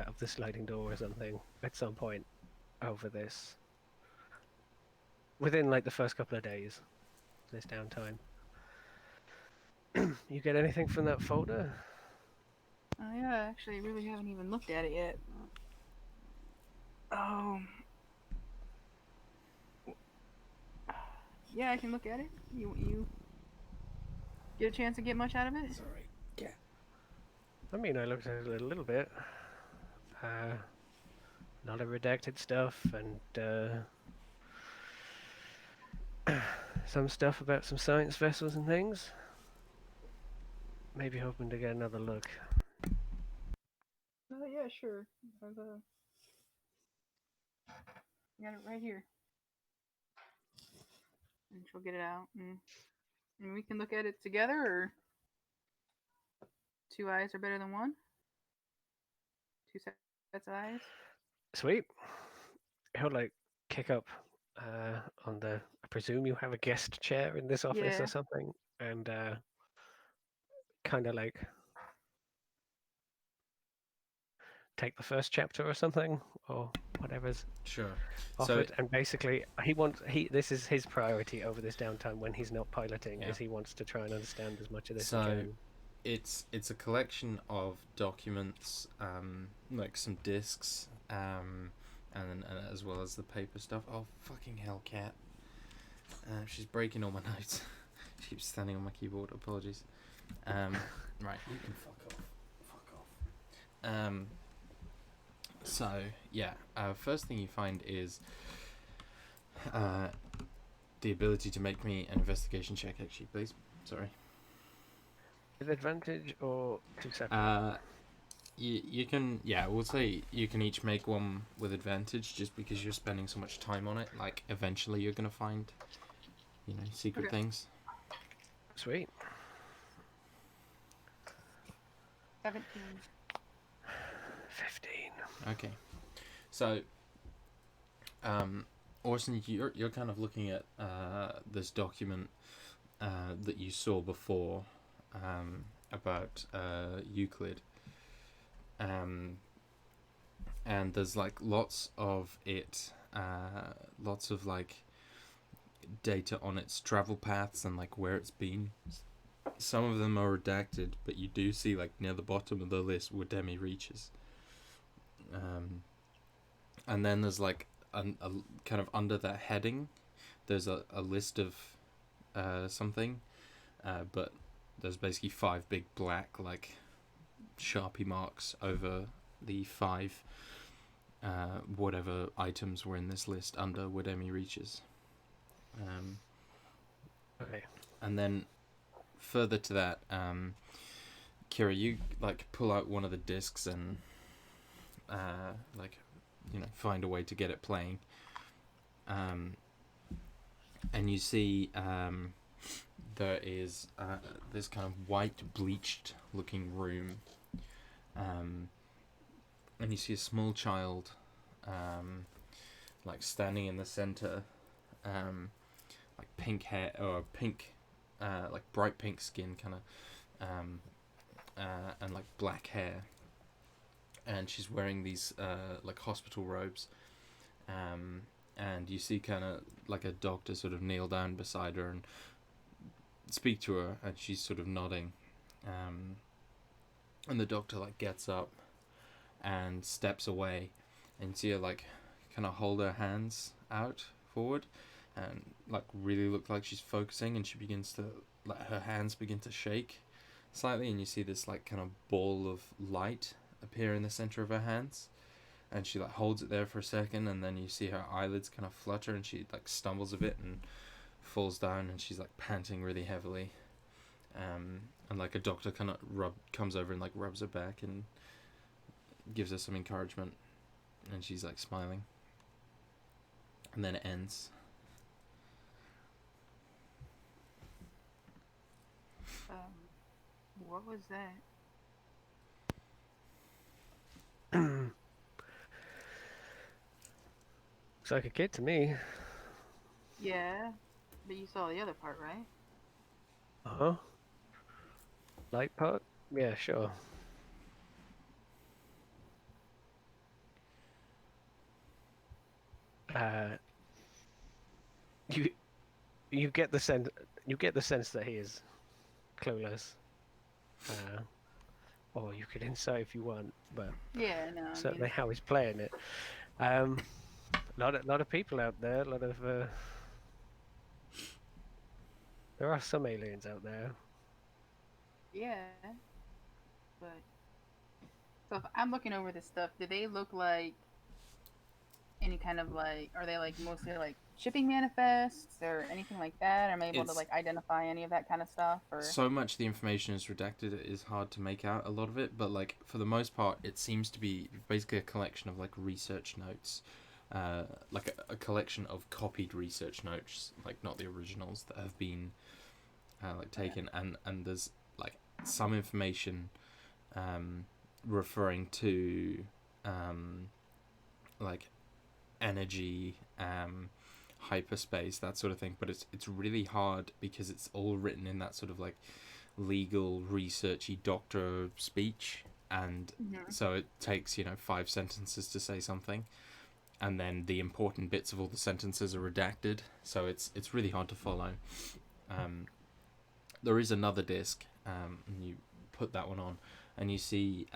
[SPEAKER 5] of the sliding door or something at some point over this within like the first couple of days, this downtime. You get anything from that folder?
[SPEAKER 3] Oh yeah, I actually really haven't even looked at it yet. Oh. Yeah, I can look at it. You get a chance to get much out of it?
[SPEAKER 1] Sorry. Yeah.
[SPEAKER 5] I mean, I looked at it a little bit. A lot of redacted stuff and some stuff about some science vessels and things. Maybe hoping to get another look.
[SPEAKER 3] Oh yeah, sure. Got it right here. And she'll get it out, and we can look at it together, or two eyes are better than one. Two sets of eyes.
[SPEAKER 5] Sweet. He'll like kick up on the. I presume you have a guest chair in this office
[SPEAKER 3] Yeah.
[SPEAKER 5] or something, and kind of like take the first chapter or something, or whatever's
[SPEAKER 1] Sure.
[SPEAKER 5] offered. And basically, this is his priority over this downtime when he's not piloting, is he wants to try and understand as much of this as he can.
[SPEAKER 1] It's a collection of documents, like some discs, and as well as the paper stuff. Oh fucking hell, cat! She's breaking all my notes. She keeps standing on my keyboard. Apologies. Right, you can fuck off. Fuck off. So yeah, first thing you find is the ability to make me an investigation check. Actually, please. Sorry.
[SPEAKER 5] With advantage or two separate?
[SPEAKER 1] You can, yeah, we'll say you can each make one with advantage just because you're spending so much time on it. Like, eventually you're going to find, secret things.
[SPEAKER 5] Sweet.
[SPEAKER 3] 17.
[SPEAKER 5] 15.
[SPEAKER 1] Okay. So, Orson, you're kind of looking at this document that you saw before about Euclid. And there's like lots of like data on its travel paths and like where it's been. Some of them are redacted, but you do see like near the bottom of the list where Demi reaches. And then there's like a kind of under that heading, there's a list of something, but there's basically 5 big black like Sharpie marks over the 5 whatever items were in this list under where Demi reaches.
[SPEAKER 5] Okay.
[SPEAKER 1] And then further to that, Kira, you like pull out one of the discs and find a way to get it playing. And you see there is this kind of white bleached looking room, and you see a small child like standing in the center, like pink hair or pink like bright pink skin kind of, and like black hair, and she's wearing these like hospital robes, and you see kind of like a doctor sort of kneel down beside her and speak to her, and she's sort of nodding, and the doctor like gets up and steps away, and you see her like kind of hold her hands out forward and like really look like she's focusing, and she begins to like her hands begin to shake slightly, and you see this like kind of ball of light appear in the center of her hands, and she like holds it there for a second, and then you see her eyelids kind of flutter, and she like stumbles a bit and falls down, and she's like panting really heavily, and like a doctor kind of comes over and like rubs her back and gives her some encouragement, and she's like smiling, and then it ends.
[SPEAKER 3] What was that?
[SPEAKER 5] Looks like a kid to me.
[SPEAKER 3] Yeah, but you saw the other part, right?
[SPEAKER 5] Uh-huh. Light part? Yeah, sure. Uh, you you get the sense that he is clueless. Or you could insight if you want, but
[SPEAKER 3] Yeah, no, I
[SPEAKER 5] certainly
[SPEAKER 3] mean,
[SPEAKER 5] how he's playing it. A lot of people out there. A lot of there are some aliens out there.
[SPEAKER 3] yeah, but so if I'm looking over this stuff, do they look like any kind of like? Are they like mostly like shipping manifests or anything like that? Am I able to
[SPEAKER 1] It's
[SPEAKER 3] like identify any of that kind of stuff? Or
[SPEAKER 1] so much the information is redacted, it is hard to make out a lot of it, but like for the most part it seems to be basically a collection of like research notes, like a collection of copied research notes, like not the originals that have been like taken, and there's like some information referring to like energy, hyperspace, that sort of thing, but it's really hard because it's all written in that sort of like legal researchy doctor speech, and so it takes 5 sentences to say something, and then the important bits of all the sentences are redacted, so it's really hard to follow. There is another disc, and you put that one on and you see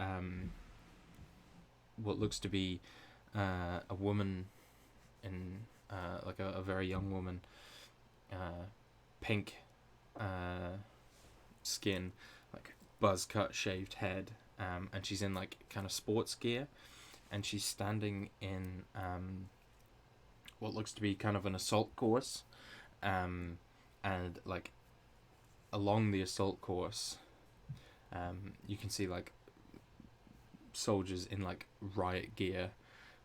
[SPEAKER 1] what looks to be a woman in like a very young woman, pink skin, like buzz cut shaved head, and she's in like kind of sports gear, and she's standing in what looks to be kind of an assault course, and like along the assault course, you can see like soldiers in like riot gear,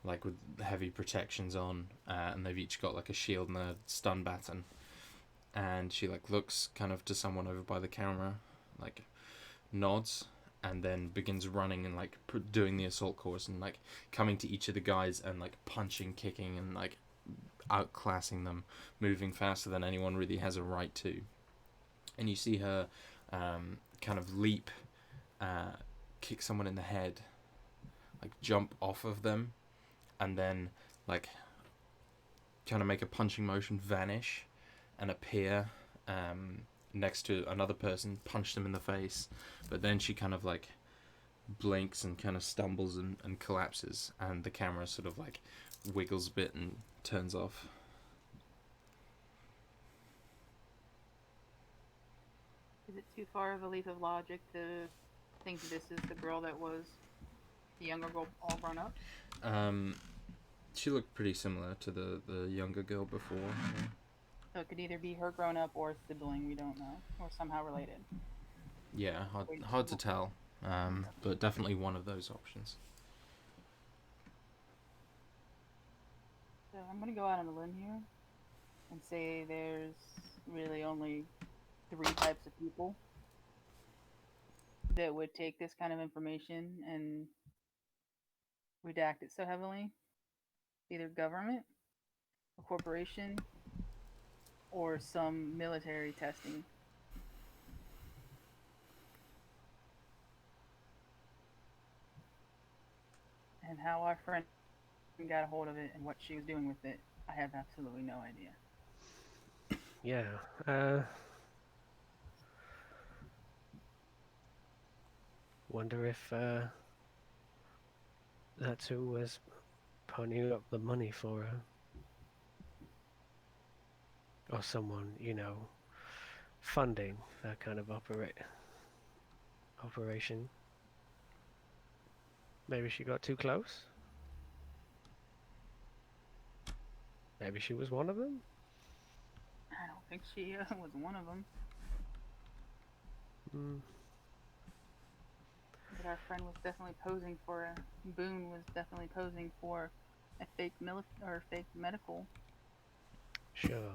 [SPEAKER 1] like with heavy protections on, and they've each got like a shield and a stun baton, and she like looks kind of to someone over by the camera, like nods, and then begins running and like doing the assault course and like coming to each of the guys and like punching, kicking, and like outclassing them, moving faster than anyone really has a right to. And you see her kind of leap, kick someone in the head, like jump off of them, and then like kind of make a punching motion, vanish, and appear next to another person, punch them in the face, but then she kind of like blinks and kind of stumbles and collapses, and the camera sort of like wiggles a bit and turns off.
[SPEAKER 3] is it too far of a leap of logic to think this is the girl that was the younger girl all grown up?
[SPEAKER 1] She looked pretty similar to the younger girl before. Yeah.
[SPEAKER 3] So it could either be her grown up or a sibling we don't know, or somehow related.
[SPEAKER 1] Yeah, hard to tell, but definitely one of those options.
[SPEAKER 3] So I'm gonna go out on a limb here and say there's really only 3 types of people that would take this kind of information and redact it so heavily. Either government, a corporation, or some military testing. And how our friend got a hold of it and what she was doing with it, I have absolutely no idea.
[SPEAKER 5] Yeah. Wonder if that's who was ponying up the money for her, or someone funding that kind of operation. Maybe she got too close. Maybe she was one of them.
[SPEAKER 3] I don't think she was one of them. But our friend was definitely posing for a Boone was definitely posing for a fake or fake medical.
[SPEAKER 5] Sure.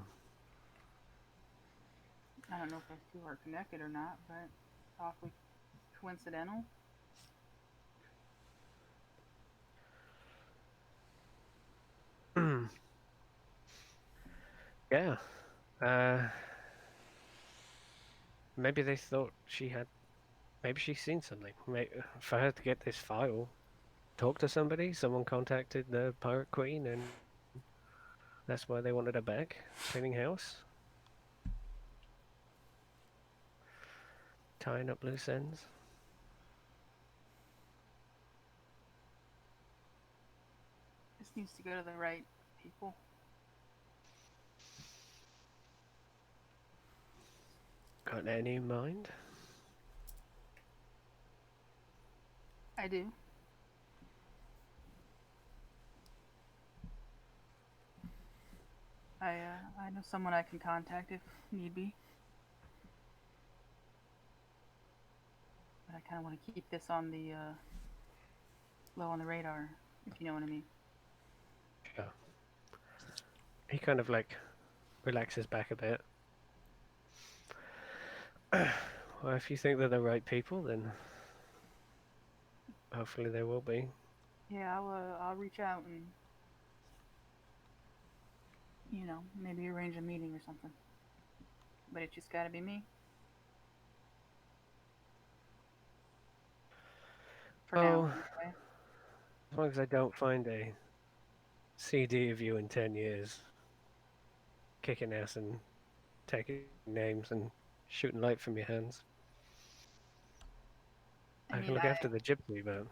[SPEAKER 3] I don't know if those two are connected or not, but awfully coincidental.
[SPEAKER 5] Yeah. Maybe they thought she had. Maybe she's seen something. For her to get this file, talk to somebody. Someone contacted the Pirate Queen, and that's why they wanted her back. Cleaning house, tying up loose ends.
[SPEAKER 3] This needs to go to the right people.
[SPEAKER 5] Got any in mind?
[SPEAKER 3] I do. I know someone I can contact if need be. But I kind of want to keep this on the low on the radar, if you know what I mean.
[SPEAKER 5] Yeah. He kind of like relaxes back a bit. Well, if you think they're the right people, then hopefully they will be.
[SPEAKER 3] Yeah, I'll reach out and maybe arrange a meeting or something. But it's just got to be me. For now,
[SPEAKER 5] Oh,
[SPEAKER 3] anyway.
[SPEAKER 5] as long as I don't find a CD of you in 10 years, kicking ass and taking names and shooting light from your hands.
[SPEAKER 3] I
[SPEAKER 5] I can
[SPEAKER 3] mean,
[SPEAKER 5] look after the gypsy, but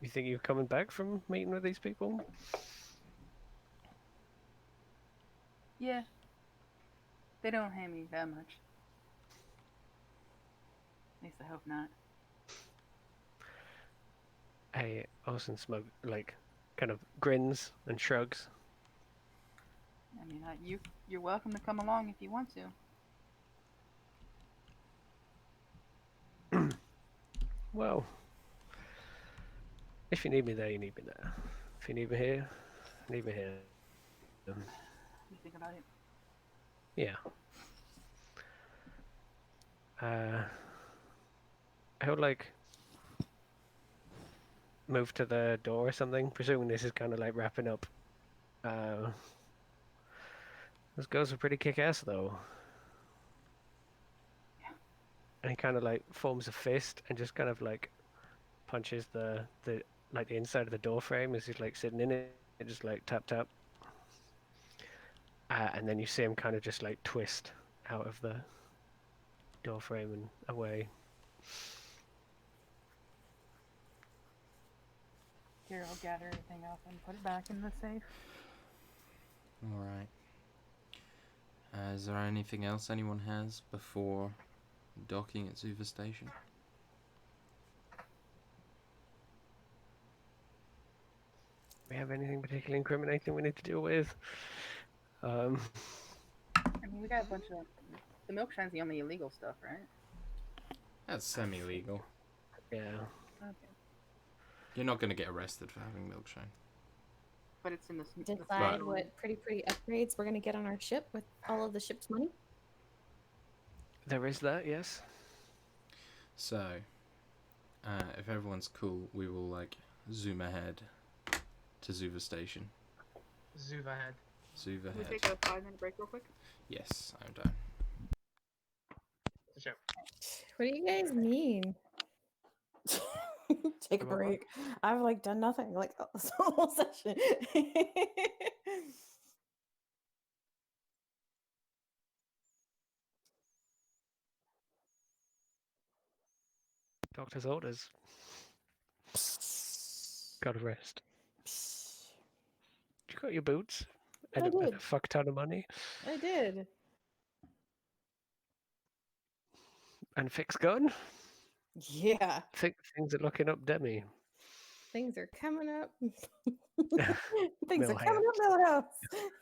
[SPEAKER 5] you think you're coming back from meeting with these people?
[SPEAKER 3] yeah, they don't hate me that much. At least I hope not.
[SPEAKER 5] Hey, Austin Smug, like, kind of grins and shrugs.
[SPEAKER 3] I mean, you're welcome to come along if you want to.
[SPEAKER 5] Well, if you need me there, you need me there. If you need me here, need me here.
[SPEAKER 3] You think about it.
[SPEAKER 5] Yeah. I would like move to the door or something, presuming this is kind of like wrapping up. Those girls are pretty kick-ass though.
[SPEAKER 3] Yeah.
[SPEAKER 5] And he kind of like forms a fist and just kind of like punches the like the inside of the door frame as he's like sitting in it, just like tap tap. And then you see him kind of just like twist out of the door frame and away.
[SPEAKER 3] Here, I'll gather everything up and put it back in the safe.
[SPEAKER 1] All right. Is there anything else anyone has before docking at Zuva Station?
[SPEAKER 5] We have anything particularly incriminating we need to deal with?
[SPEAKER 3] I mean, we got a bunch of the milk shine's the only illegal stuff, right?
[SPEAKER 1] That's semi-legal.
[SPEAKER 5] Yeah.
[SPEAKER 3] Okay,
[SPEAKER 1] You're not going to get arrested for having milkshine.
[SPEAKER 3] but it's in the
[SPEAKER 2] Decide what pretty upgrades we're gonna get on our ship with all of the ship's money.
[SPEAKER 5] There is that, yes.
[SPEAKER 1] So, if everyone's cool, we will like zoom ahead to Zuva Station.
[SPEAKER 4] Zuva head.
[SPEAKER 1] Zuva
[SPEAKER 3] Can we
[SPEAKER 1] ahead.
[SPEAKER 3] take a 5-minute break real quick?
[SPEAKER 1] Yes, I'm done.
[SPEAKER 4] Sure.
[SPEAKER 2] What do you guys mean? Take a
[SPEAKER 5] Come on.
[SPEAKER 2] break. I've like done nothing like this whole session.
[SPEAKER 5] Doctor's orders. Gotta rest. You got your boots and
[SPEAKER 2] I
[SPEAKER 5] and
[SPEAKER 2] did.
[SPEAKER 5] a fuck ton of money
[SPEAKER 2] I did.
[SPEAKER 5] and a fixed gun.
[SPEAKER 2] Yeah.
[SPEAKER 5] Things are looking up, Demi.
[SPEAKER 2] Things are coming up.
[SPEAKER 5] Millhouse.
[SPEAKER 2] Things are coming up,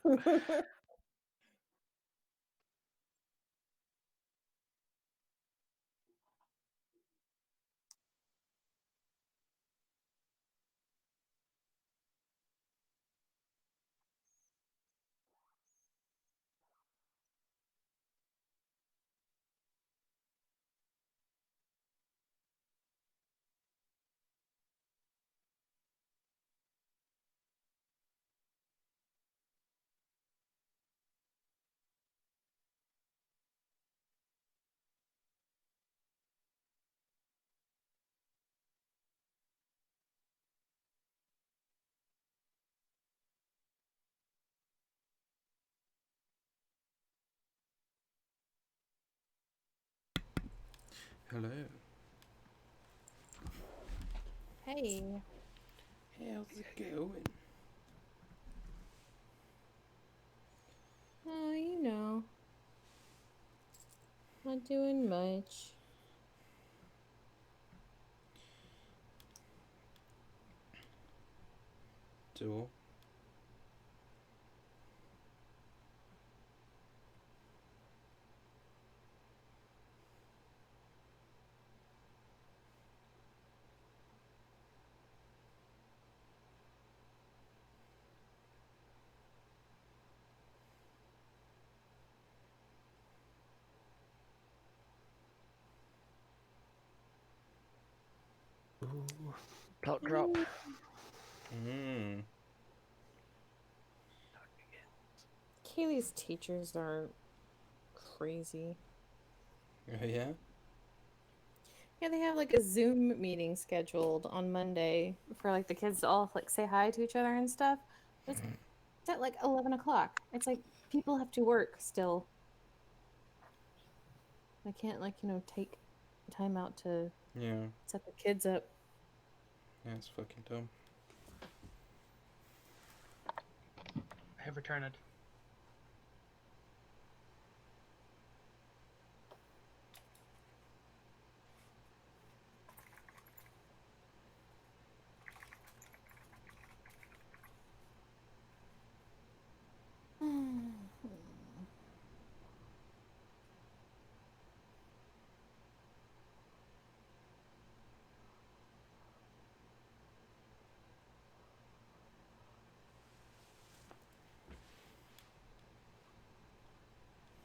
[SPEAKER 2] Millhouse.
[SPEAKER 1] Hello.
[SPEAKER 2] Hey.
[SPEAKER 1] How's it going?
[SPEAKER 2] Oh, you know. Not doing much.
[SPEAKER 1] Door.
[SPEAKER 5] Ooh, plot drop.
[SPEAKER 1] Mm.
[SPEAKER 2] Kaylee's teachers are crazy.
[SPEAKER 1] Oh yeah.
[SPEAKER 2] Yeah, they have like a Zoom meeting scheduled on Monday for like the kids to all like say hi to each other and stuff. It's at like 11 o'clock. It's like people have to work still. I can't like, take time out to
[SPEAKER 1] Yeah.
[SPEAKER 2] set the kids up.
[SPEAKER 1] Yeah, it's fucking dumb.
[SPEAKER 4] I have returned.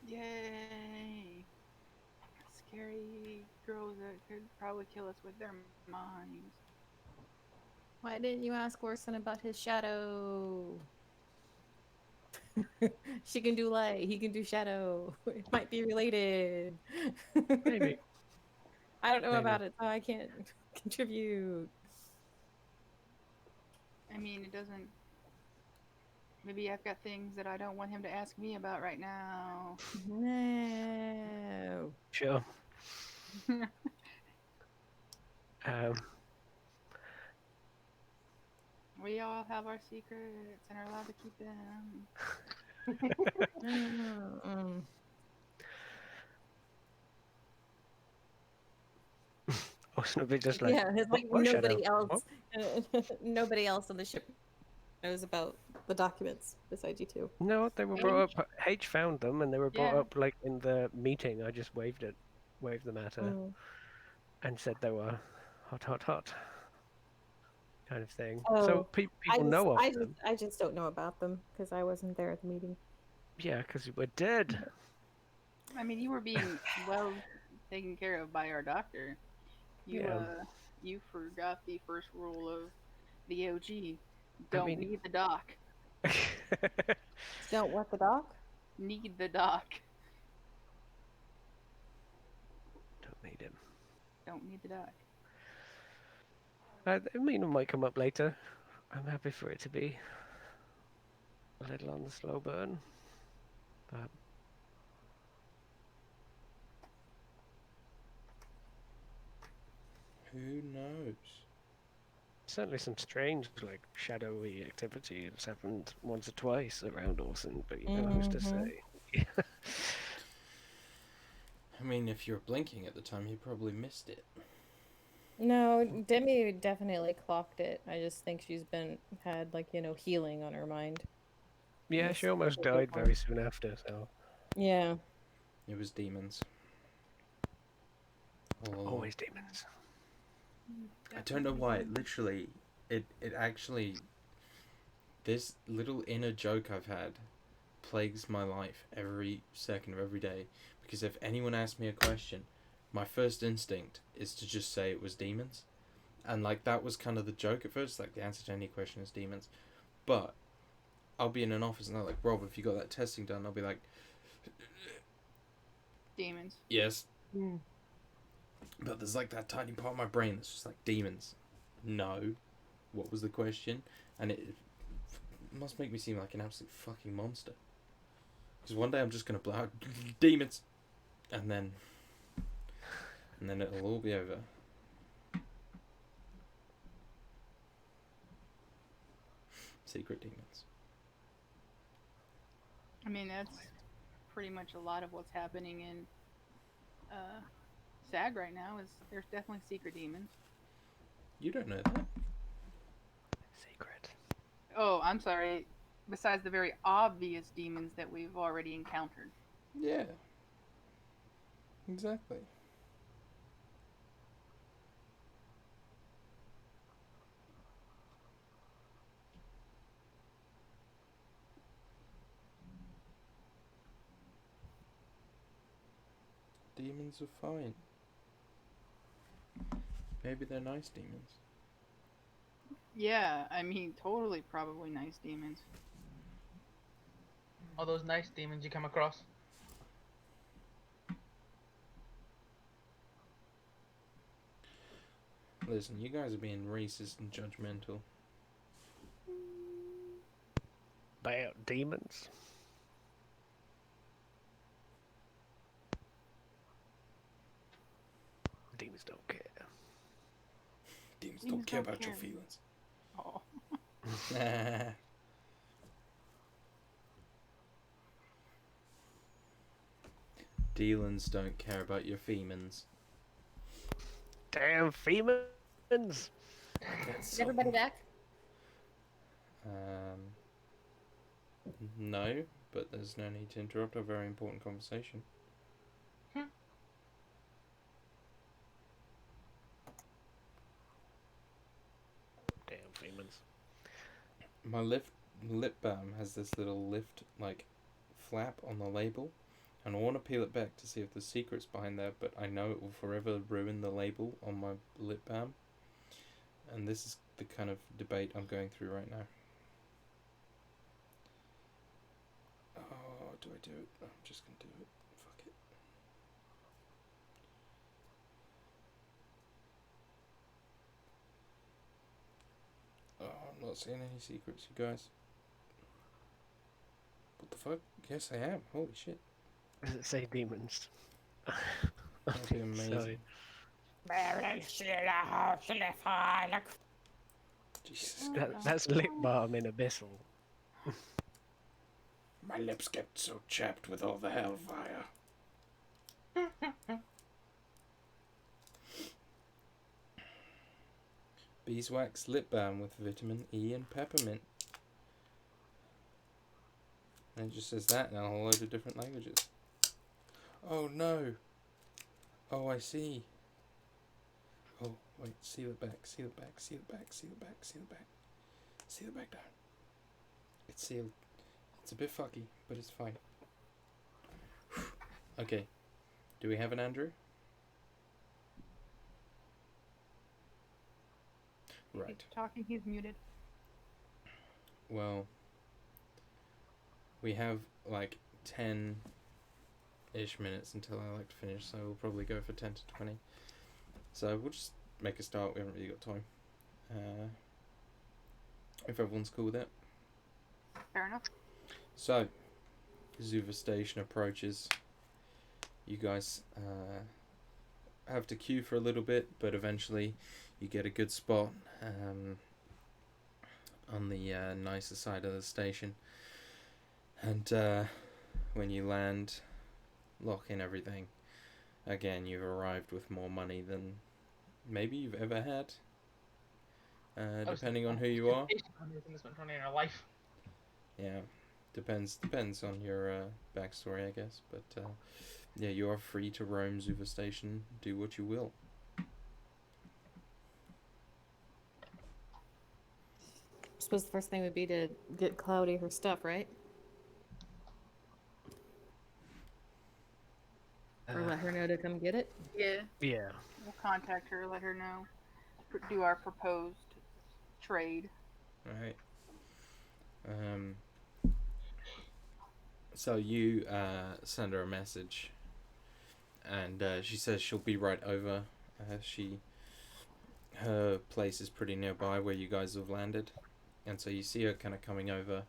[SPEAKER 4] Yay! Scary girls that could probably kill us with their minds.
[SPEAKER 2] Why didn't you ask Orson about his shadow? She can do light, he can do shadow. It might be related.
[SPEAKER 5] Maybe.
[SPEAKER 2] I don't know
[SPEAKER 5] Maybe.
[SPEAKER 2] about it, so I can't contribute.
[SPEAKER 3] I mean, it doesn't. Maybe I've got things that I don't want him to ask me about right now.
[SPEAKER 2] No.
[SPEAKER 5] Sure. Um,
[SPEAKER 3] We all have our secrets and are allowed to keep them.
[SPEAKER 2] Mm.
[SPEAKER 5] Austin would be just like,
[SPEAKER 2] Yeah, it's like
[SPEAKER 5] what shadow?
[SPEAKER 2] nobody
[SPEAKER 5] What?
[SPEAKER 2] else, nobody else on the ship knows about the documents besides you two.
[SPEAKER 5] No, they were
[SPEAKER 3] I
[SPEAKER 5] brought
[SPEAKER 3] mean,
[SPEAKER 5] up. H found them, and they were brought
[SPEAKER 3] yeah.
[SPEAKER 5] up like in the meeting. I just waved the matter,
[SPEAKER 2] Mm.
[SPEAKER 5] and said they were hot, hot, hot kind of thing. So
[SPEAKER 2] Oh,
[SPEAKER 5] people know of them.
[SPEAKER 2] I just don't know about them because I wasn't there at the meeting.
[SPEAKER 5] Yeah, because we're dead.
[SPEAKER 3] I mean, you were being well taken care of by our doctor. You
[SPEAKER 5] Yeah.
[SPEAKER 3] you forgot the first rule of the OG.
[SPEAKER 5] I
[SPEAKER 3] Don't
[SPEAKER 5] mean,
[SPEAKER 3] need the doc.
[SPEAKER 2] Don't what the doc?
[SPEAKER 3] Need the doc.
[SPEAKER 5] don't need him.
[SPEAKER 3] Don't need the doc.
[SPEAKER 5] I mean, it might come up later. I'm happy for it to be a little on the slow burn. But
[SPEAKER 1] Who knows?
[SPEAKER 5] certainly some strange, like, shadowy activity that's happened once or twice around Orson, but you know who's to
[SPEAKER 2] Mhm.
[SPEAKER 5] say.
[SPEAKER 1] I mean, if you were blinking at the time, you probably missed it.
[SPEAKER 2] No, Demi definitely clocked it. I just think she's had like, healing on her mind.
[SPEAKER 5] Yeah,
[SPEAKER 2] This
[SPEAKER 5] she almost
[SPEAKER 2] particular
[SPEAKER 5] died
[SPEAKER 2] one.
[SPEAKER 5] very soon after, so
[SPEAKER 2] Yeah.
[SPEAKER 1] It was demons. Oh,
[SPEAKER 5] always demons.
[SPEAKER 1] I don't know why. Literally, it actually, this little inner joke I've had plagues my life every second of every day. Because if anyone asks me a question, my first instinct is to just say it was demons. And like that was kind of the joke at first, like the answer to any question is demons. But I'll be in an office and they're like, Rob, if you got that testing done, I'll be like,
[SPEAKER 3] Demons.
[SPEAKER 1] yes.
[SPEAKER 2] Mm.
[SPEAKER 1] But there's like that tiny part of my brain that's just like, demons. No. What was the question? And it must make me seem like an absolute fucking monster. Because one day I'm just going to blow out demons. And then and then it'll all be over. Secret demons.
[SPEAKER 3] I mean, that's pretty much a lot of what's happening in SAG right now. Is there's definitely secret demons.
[SPEAKER 1] You don't know that.
[SPEAKER 5] Secret.
[SPEAKER 3] Oh, I'm sorry. Besides the very obvious demons that we've already encountered.
[SPEAKER 1] Yeah. Exactly. Demons are fine. Maybe they're nice demons.
[SPEAKER 3] Yeah, I mean, totally, probably nice demons.
[SPEAKER 4] All those nice demons you come across.
[SPEAKER 1] Listen, you guys are being racist and judgmental.
[SPEAKER 5] About demons. Demons don't care.
[SPEAKER 1] Demons
[SPEAKER 3] Demons
[SPEAKER 1] don't care
[SPEAKER 3] don't
[SPEAKER 1] about your
[SPEAKER 3] care.
[SPEAKER 1] feelings.
[SPEAKER 3] Oh.
[SPEAKER 1] Demons don't care about your femins.
[SPEAKER 5] Damn femins!
[SPEAKER 2] Is everybody back?
[SPEAKER 1] No, but there's no need to interrupt a very important conversation.
[SPEAKER 5] Damn femins.
[SPEAKER 1] My lip balm has this little lift, like, flap on the label, and I want to peel it back to see if there's secrets behind there, but I know it will forever ruin the label on my lip balm. And this is the kind of debate I'm going through right now. Oh, do I do it? I'm just gonna do it. Fuck it. Oh, I'm not seeing any secrets, you guys. What the fuck? Yes, I am. Holy shit.
[SPEAKER 5] Does it say demons?
[SPEAKER 1] That'd be amazing. Jesus Christ.
[SPEAKER 5] That's lip balm in abyssal.
[SPEAKER 1] My lips get so chapped with all the hellfire. Beeswax lip balm with vitamin E and peppermint. And it just says that in a whole load of different languages. Oh no! Oh, I see. Oh, wait, seal it back, seal it back, seal it back, seal it back, seal it back. Seal it back down. It's sealed. It's a bit fucky, but it's fine. Okay. Do we have an Andrew? Right.
[SPEAKER 3] He's talking, he's muted.
[SPEAKER 1] Well, we have like 10-ish minutes until I like to finish, so we'll probably go for 10 to 20. So we'll just make a start. We haven't really got time. If everyone's cool with it.
[SPEAKER 3] Fair enough.
[SPEAKER 1] So, Zuva Station approaches. You guys have to queue for a little bit, but eventually you get a good spot on the nicer side of the station. And when you land, lock in everything. Again, you've arrived with more money than maybe you've ever had, depending on who you are.
[SPEAKER 4] In our life.
[SPEAKER 1] Yeah, depends on your backstory, I guess. But yeah, you are free to roam Zuva Station, do what you will.
[SPEAKER 2] I suppose the first thing would be to get Cloudy her stuff, right? Or let her know to come get it.
[SPEAKER 3] Yeah,
[SPEAKER 5] Yeah.
[SPEAKER 3] we'll contact her, let her know. Do our proposed trade.
[SPEAKER 1] Alright. So you send her a message, and she says she'll be right over. Her place is pretty nearby where you guys have landed, and so you see her kind of coming over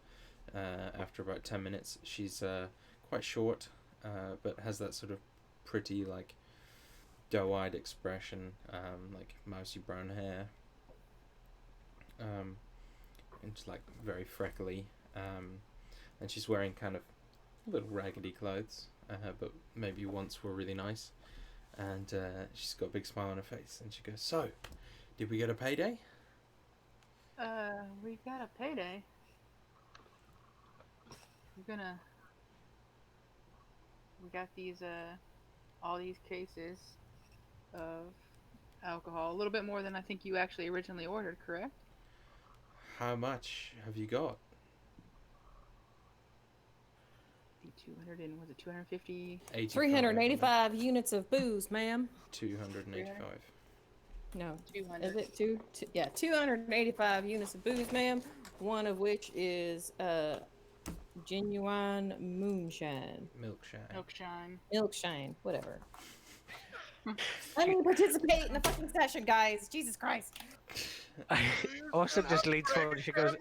[SPEAKER 1] after about 10 minutes. She's quite short, but has that sort of pretty, like, doe-eyed expression, like mousy brown hair, and just like very freckly, and she's wearing kind of little raggedy clothes, but maybe once were really nice, and she's got a big smile on her face, and she goes, "So, did we get a payday?"
[SPEAKER 3] We got a payday. We got these, all these cases of alcohol. A little bit more than I think you actually originally ordered, correct?
[SPEAKER 1] How much have you got?
[SPEAKER 3] The 200 and was it 250?
[SPEAKER 1] 85.
[SPEAKER 2] 385 units of booze, ma'am.
[SPEAKER 1] 285.
[SPEAKER 2] No.
[SPEAKER 3] 200.
[SPEAKER 2] Is it yeah, 285 units of booze, ma'am. One of which is genuine moonshine.
[SPEAKER 1] Milkshine.
[SPEAKER 3] Milkshine.
[SPEAKER 2] Milkshine, whatever. Let me participate in the fucking session, guys. Jesus Christ.
[SPEAKER 5] Awesome just leads forward. She goes,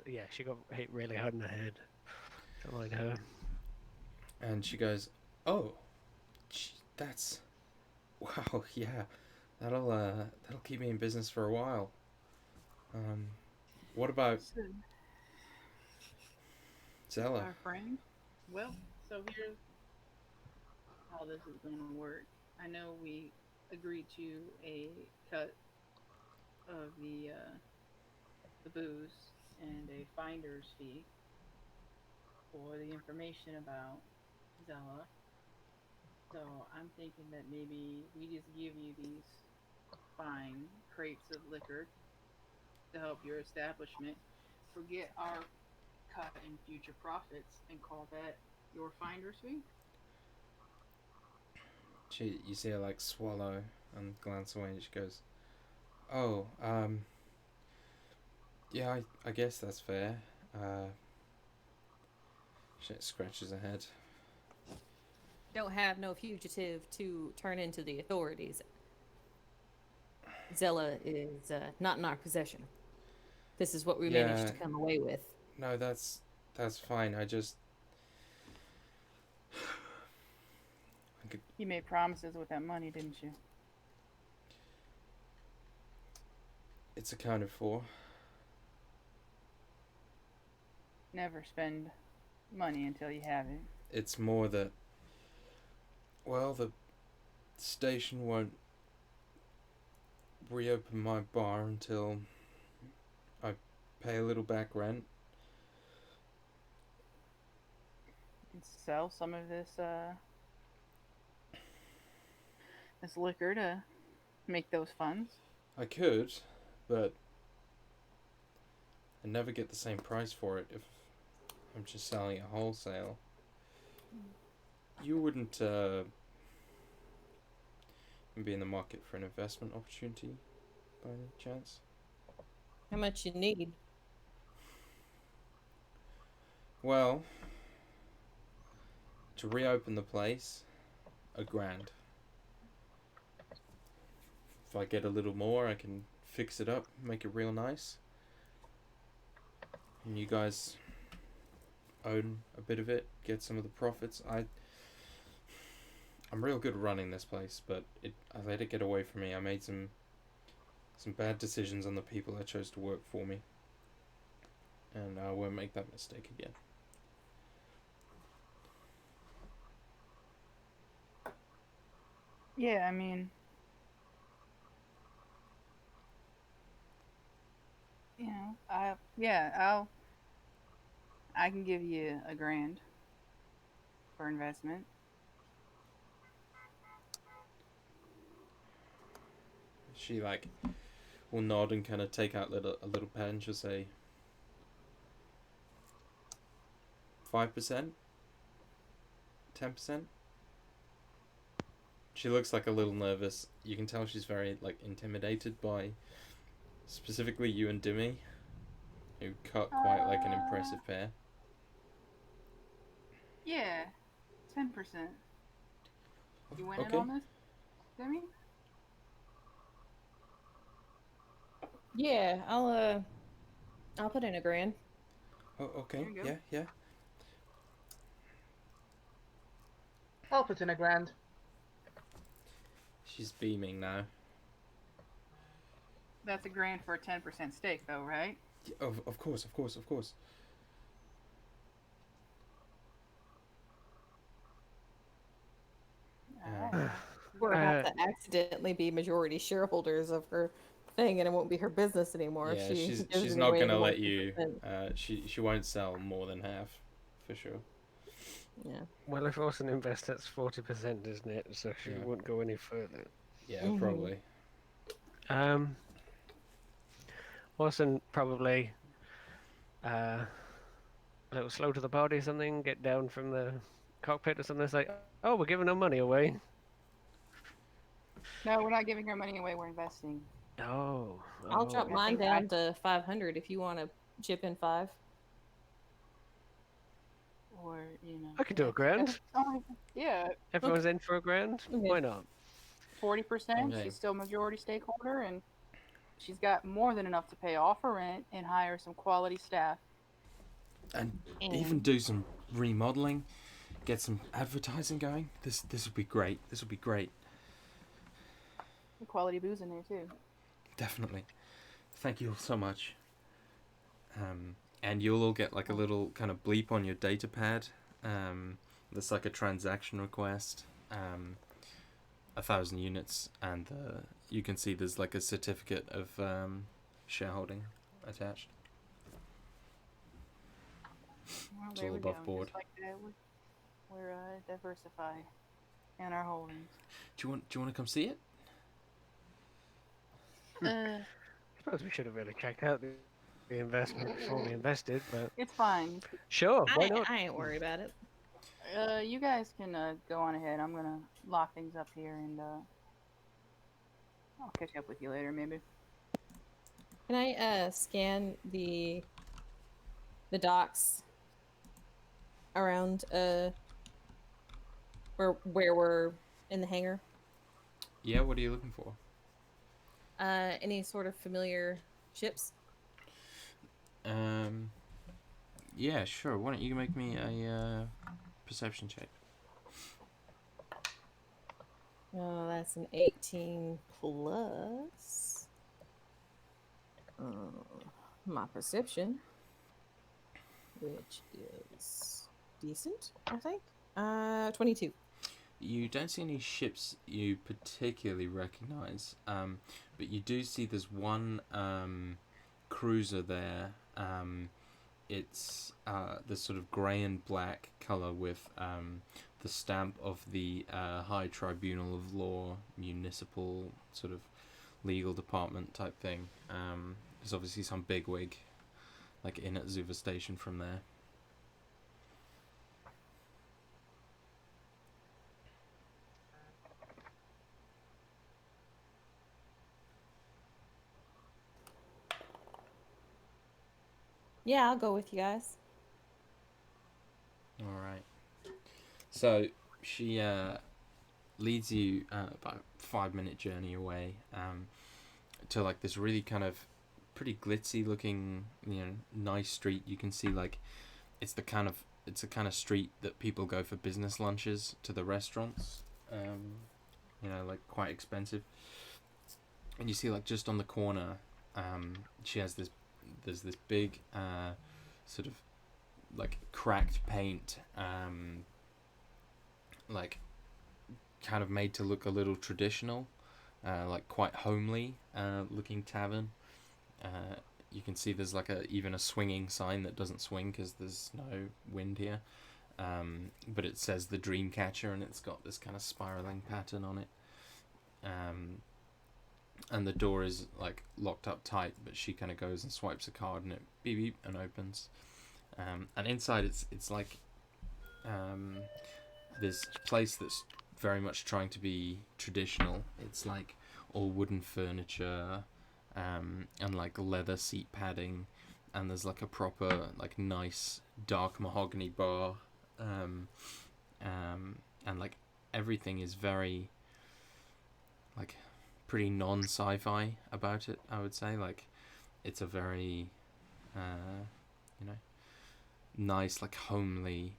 [SPEAKER 5] yeah, she got hit really hard in the head. Don't mind her.
[SPEAKER 1] And she goes, "Oh, that's wow, yeah, that'll keep me in business for a while. What about Zella?"
[SPEAKER 3] Our friend. Well, so here's how this is going to work. I know we agreed to a cut of the booze and a finder's fee for the information about Zella. So I'm thinking that maybe we just give you these fine crates of liquor to help your establishment forget our cut in future profits and call that your finder's fee.
[SPEAKER 1] You see her like swallow and glance away, and she goes, "Oh, yeah, I guess that's fair." She scratches her head.
[SPEAKER 2] Don't have no fugitive to turn into the authorities. Zella is not in our possession. This is what we managed to come away with.
[SPEAKER 1] No, that's fine.
[SPEAKER 3] You made promises with that money, didn't you?
[SPEAKER 1] It's accounted for.
[SPEAKER 3] Never spend money until you have it.
[SPEAKER 1] It's more that, well, the station won't reopen my bar until I pay a little back rent.
[SPEAKER 3] And sell some of this this liquor to make those funds.
[SPEAKER 1] I could, but I never get the same price for it if I'm just selling it wholesale. You wouldn't be in the market for an investment opportunity by any chance?
[SPEAKER 2] How much you need?
[SPEAKER 1] Well, to reopen the place, $1,000. If I get a little more, I can fix it up, make it real nice. And you guys own a bit of it, get some of the profits. I'm real good at running this place, but I let it get away from me. I made some bad decisions on the people that chose to work for me, and I won't make that mistake again.
[SPEAKER 3] Yeah, I mean, you know, I can give you $1,000 for investment.
[SPEAKER 1] She like will nod and kind of take out a little pen, and she'll say 5%, 10%. She looks like a little nervous. You can tell she's very like intimidated by specifically you and Dimmy, who cut quite like an impressive pair.
[SPEAKER 3] Yeah, 10%. You win
[SPEAKER 1] Okay.
[SPEAKER 3] on this, Demi?
[SPEAKER 2] Yeah, I'll put in $1,000.
[SPEAKER 1] Oh, okay.
[SPEAKER 3] There you go.
[SPEAKER 1] Yeah.
[SPEAKER 4] I'll put in $1,000.
[SPEAKER 1] She's beaming now.
[SPEAKER 3] That's $1,000 for a 10% stake, though, right?
[SPEAKER 1] Of course.
[SPEAKER 3] Alright.
[SPEAKER 2] We're about to accidentally be majority shareholders of her thing, and it won't be her business anymore.
[SPEAKER 1] Yeah,
[SPEAKER 2] if she gives
[SPEAKER 1] she's
[SPEAKER 2] it
[SPEAKER 1] not
[SPEAKER 2] away
[SPEAKER 1] gonna
[SPEAKER 2] to
[SPEAKER 1] let you.
[SPEAKER 2] 1%.
[SPEAKER 1] She won't sell more than half, for sure.
[SPEAKER 2] Yeah.
[SPEAKER 5] Well, if Orson invests, that's 40%, isn't it? So she
[SPEAKER 1] Yeah.
[SPEAKER 5] won't go any further.
[SPEAKER 1] Yeah, probably.
[SPEAKER 5] Orson probably a little slow to the party or something, get down from the cockpit or something. It's like, oh, we're giving our money away.
[SPEAKER 3] No, we're not giving her money away. We're investing.
[SPEAKER 5] Oh,
[SPEAKER 2] I'll drop
[SPEAKER 3] I
[SPEAKER 2] mine
[SPEAKER 3] think
[SPEAKER 2] down to 500 if you want to chip in 5.
[SPEAKER 3] Or, you know.
[SPEAKER 5] I could do
[SPEAKER 3] yeah,
[SPEAKER 5] $1,000.
[SPEAKER 3] that's only- yeah,
[SPEAKER 5] Everyone's in for $1,000.
[SPEAKER 2] Okay.
[SPEAKER 5] Why not?
[SPEAKER 3] 40%.
[SPEAKER 1] Okay.
[SPEAKER 3] She's still majority stakeholder, and she's got more than enough to pay off her rent and hire some quality staff.
[SPEAKER 1] And even do some remodeling, get some advertising going. This would be great. This would be great.
[SPEAKER 3] Quality booze in there, too.
[SPEAKER 1] Definitely. Thank you all so much. And you'll all get like a little kind of bleep on your data pad. That's like a transaction request. 1,000 units, and you can see there's like a certificate of shareholding attached.
[SPEAKER 3] Well,
[SPEAKER 1] It's
[SPEAKER 3] there
[SPEAKER 1] all
[SPEAKER 3] we
[SPEAKER 1] above
[SPEAKER 3] go.
[SPEAKER 1] board.
[SPEAKER 3] Just like that, we're diversified in our holdings.
[SPEAKER 1] Do you want to come see it?
[SPEAKER 5] I suppose we should have really checked out the investment before we invested, but
[SPEAKER 3] It's fine.
[SPEAKER 5] sure, why not?
[SPEAKER 2] I ain't worried about it.
[SPEAKER 3] You guys can go on ahead. I'm gonna lock things up here, and I'll catch up with you later, maybe.
[SPEAKER 2] Can I scan the docks around where we're in the hangar?
[SPEAKER 1] Yeah, what are you looking for?
[SPEAKER 2] Any sort of familiar ships?
[SPEAKER 1] Yeah, sure. Why don't you make me a perception check?
[SPEAKER 2] Oh, that's an 18 plus my perception, which is decent, I think. 22.
[SPEAKER 1] You don't see any ships you particularly recognize, but you do see there's one cruiser there. It's the sort of grey and black color with the stamp of the High Tribunal of Law, municipal sort of legal department type thing. There's obviously some bigwig like in at Zuva Station from there.
[SPEAKER 2] Yeah, I'll go with you guys.
[SPEAKER 1] All right. So she leads you about a 5-minute journey away to like this really kind of pretty glitzy looking, nice street. You can see like it's the kind of street that people go for business lunches to the restaurants. Like quite expensive. And you see like just on the corner, she has there's this big sort of like cracked paint, like kind of made to look a little traditional, like quite homely looking tavern. You can see there's like even a swinging sign that doesn't swing because there's no wind here, but it says the Dreamcatcher and it's got this kind of spiraling pattern on it. And the door is like locked up tight, but she kind of goes and swipes a card and it beep beep and opens. And inside it's like this place that's very much trying to be traditional. It's like all wooden furniture, and like leather seat padding, and there's like a proper like nice dark mahogany bar, and like everything is very like pretty non-sci-fi about it, I would say. Like it's a very nice, like homely.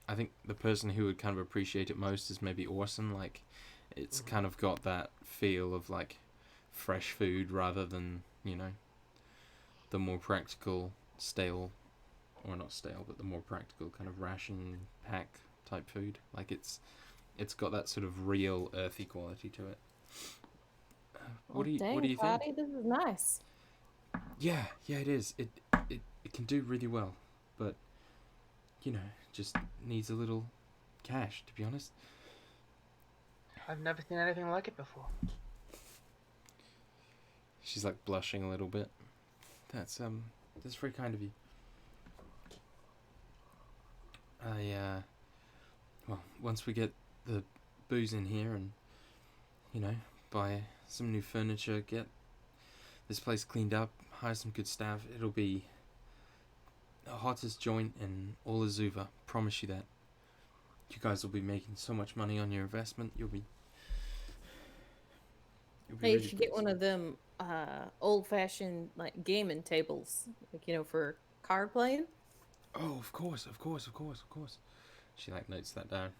[SPEAKER 1] I think the person who would kind of appreciate it most is maybe Orson. Like It's kind of got that feel of like fresh food rather than, the more practical stale, or not stale, but the more practical kind of ration pack type food. Like it's got that sort of real earthy quality to it. What do you think?
[SPEAKER 2] Cloudy, this is nice.
[SPEAKER 1] Yeah, it is. It can do really well, but just needs a little cash, to be honest.
[SPEAKER 4] I've never seen anything like it before.
[SPEAKER 1] She's like blushing a little bit. That's very kind of you. Well, once we get the booze in here and buy some new furniture, get this place cleaned up, hire some good staff, it'll be the hottest joint in all of Zuva. Promise you that. You guys will be making so much money on your investment. You'll be
[SPEAKER 2] Hey, you
[SPEAKER 1] really
[SPEAKER 2] should get
[SPEAKER 1] pleased.
[SPEAKER 2] one of them old-fashioned like gaming tables, like for card playing.
[SPEAKER 1] Oh, of course. She like notes that down.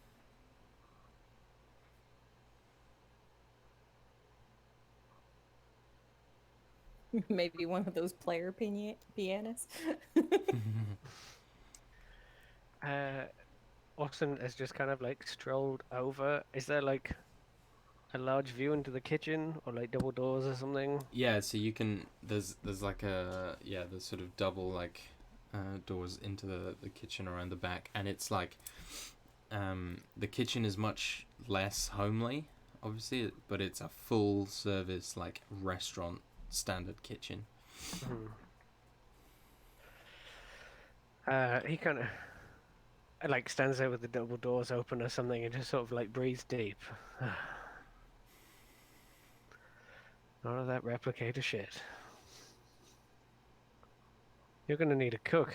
[SPEAKER 2] Maybe one of those player pianists.
[SPEAKER 5] Austin has just kind of like strolled over. Is there like a large view into the kitchen or like double doors or something?
[SPEAKER 1] Yeah, so you can. There's like there's sort of double like doors into the kitchen around the back, and it's like the kitchen is much less homely, obviously, but it's a full service like restaurant standard kitchen.
[SPEAKER 5] He kind of like stands there with the double doors open or something and just sort of like breathes deep. None of that replicator shit. You're gonna need a cook.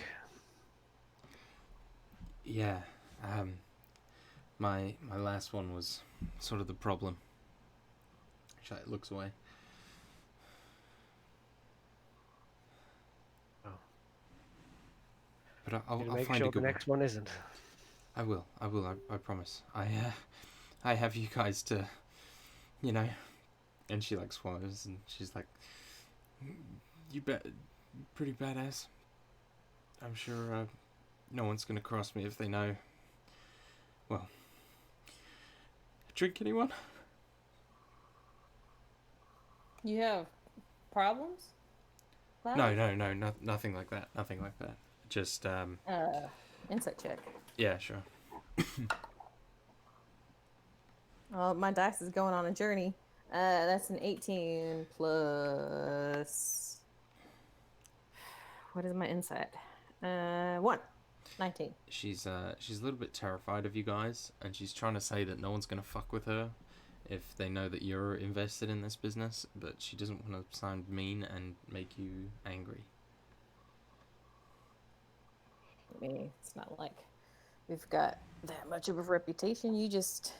[SPEAKER 1] Yeah, my last one was sort of the problem. She like, looks away.
[SPEAKER 5] Oh.
[SPEAKER 1] But I'll
[SPEAKER 5] make
[SPEAKER 1] find
[SPEAKER 5] sure
[SPEAKER 1] a good
[SPEAKER 5] the next one isn't.
[SPEAKER 1] I will. I promise. I have you guys to, And she like swallows, and she's like, "You bet, pretty badass. I'm sure no one's gonna cross me if they know. Well, drink, anyone?"
[SPEAKER 2] You have problems?
[SPEAKER 1] No, nothing like that. Nothing like that. Just
[SPEAKER 2] Insight check.
[SPEAKER 1] yeah, sure.
[SPEAKER 2] My dice is going on a journey. That's an 18 plus. What is my insight? 1. 19.
[SPEAKER 1] She's a little bit terrified of you guys, and she's trying to say that no one's gonna fuck with her if they know that you're invested in this business, but she doesn't want to sound mean and make you angry.
[SPEAKER 2] I mean, it's not like we've got that much of a reputation. You just.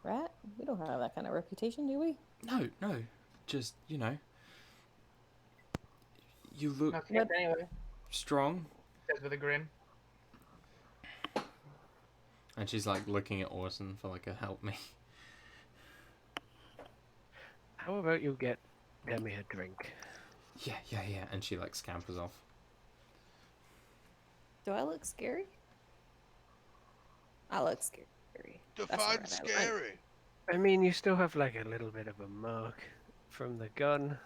[SPEAKER 2] Right? We don't have that kind of reputation, do we?
[SPEAKER 1] No. Just, you look
[SPEAKER 4] Okay, but anyway,
[SPEAKER 1] strong.
[SPEAKER 4] says with a grin.
[SPEAKER 1] And she's like looking at Orson for like a help me.
[SPEAKER 5] How about you get me a drink?
[SPEAKER 1] Yeah. And she like scampers off.
[SPEAKER 2] Do I look scary? I look scary. That's
[SPEAKER 6] Define
[SPEAKER 2] alright,
[SPEAKER 6] scary.
[SPEAKER 5] I mean, you still have like a little bit of a mark from the gun.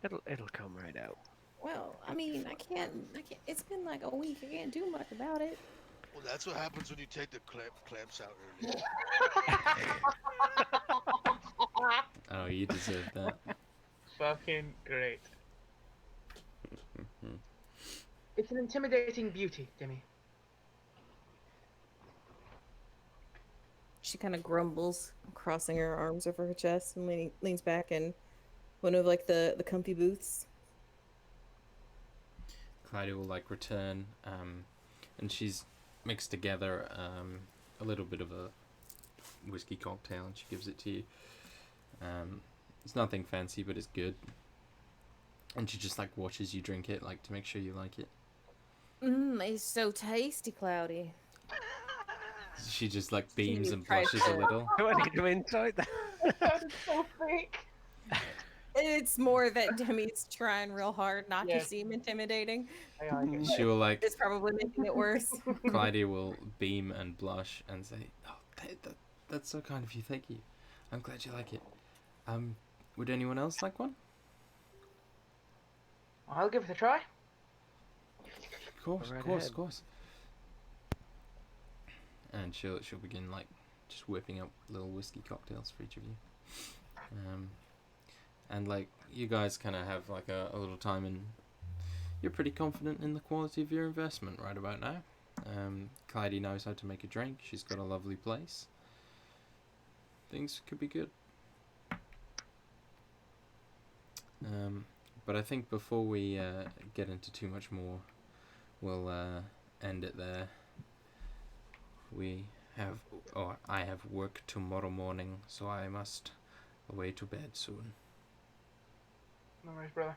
[SPEAKER 5] It'll come right out.
[SPEAKER 2] Well, I mean, I can't. It's been like a week. I can't do much about it.
[SPEAKER 6] Well, that's what happens when you take the clamps out early.
[SPEAKER 1] Oh, you deserve that.
[SPEAKER 4] Fucking great. It's an intimidating beauty, Demi.
[SPEAKER 2] She kind of grumbles, crossing her arms over her chest, and leans back in one of like the comfy booths.
[SPEAKER 1] Clyde will like return, and she's mixed together a little bit of a whiskey cocktail, and she gives it to you. It's nothing fancy, but it's good. And she just like watches you drink it, like to make sure you like it.
[SPEAKER 2] It's so tasty, Cloudy.
[SPEAKER 1] She just like beams
[SPEAKER 2] She
[SPEAKER 1] and
[SPEAKER 2] tries
[SPEAKER 1] blushes a
[SPEAKER 2] to-
[SPEAKER 1] little.
[SPEAKER 5] Do I need to insight that?
[SPEAKER 3] That's so fake.
[SPEAKER 2] It's more that Demi's trying real hard not
[SPEAKER 4] Yeah.
[SPEAKER 2] to seem intimidating.
[SPEAKER 4] I like it.
[SPEAKER 1] She will like
[SPEAKER 2] It's probably making it worse.
[SPEAKER 1] Clyde will beam and blush and say, "Oh, that's so kind of you. Thank you. I'm glad you like it. Would anyone else like one?"
[SPEAKER 4] I'll give it a try.
[SPEAKER 1] Of course,
[SPEAKER 5] Right
[SPEAKER 1] of course,
[SPEAKER 5] ahead.
[SPEAKER 1] of course. And she'll begin like just whipping up little whiskey cocktails for each of you. And like you guys kind of have like a little time, and you're pretty confident in the quality of your investment right about now. Clyde knows how to make a drink. She's got a lovely place. Things could be good. But I think before we get into too much more, we'll end it there. I have work tomorrow morning, so I must away to bed soon.
[SPEAKER 4] No worries, brother.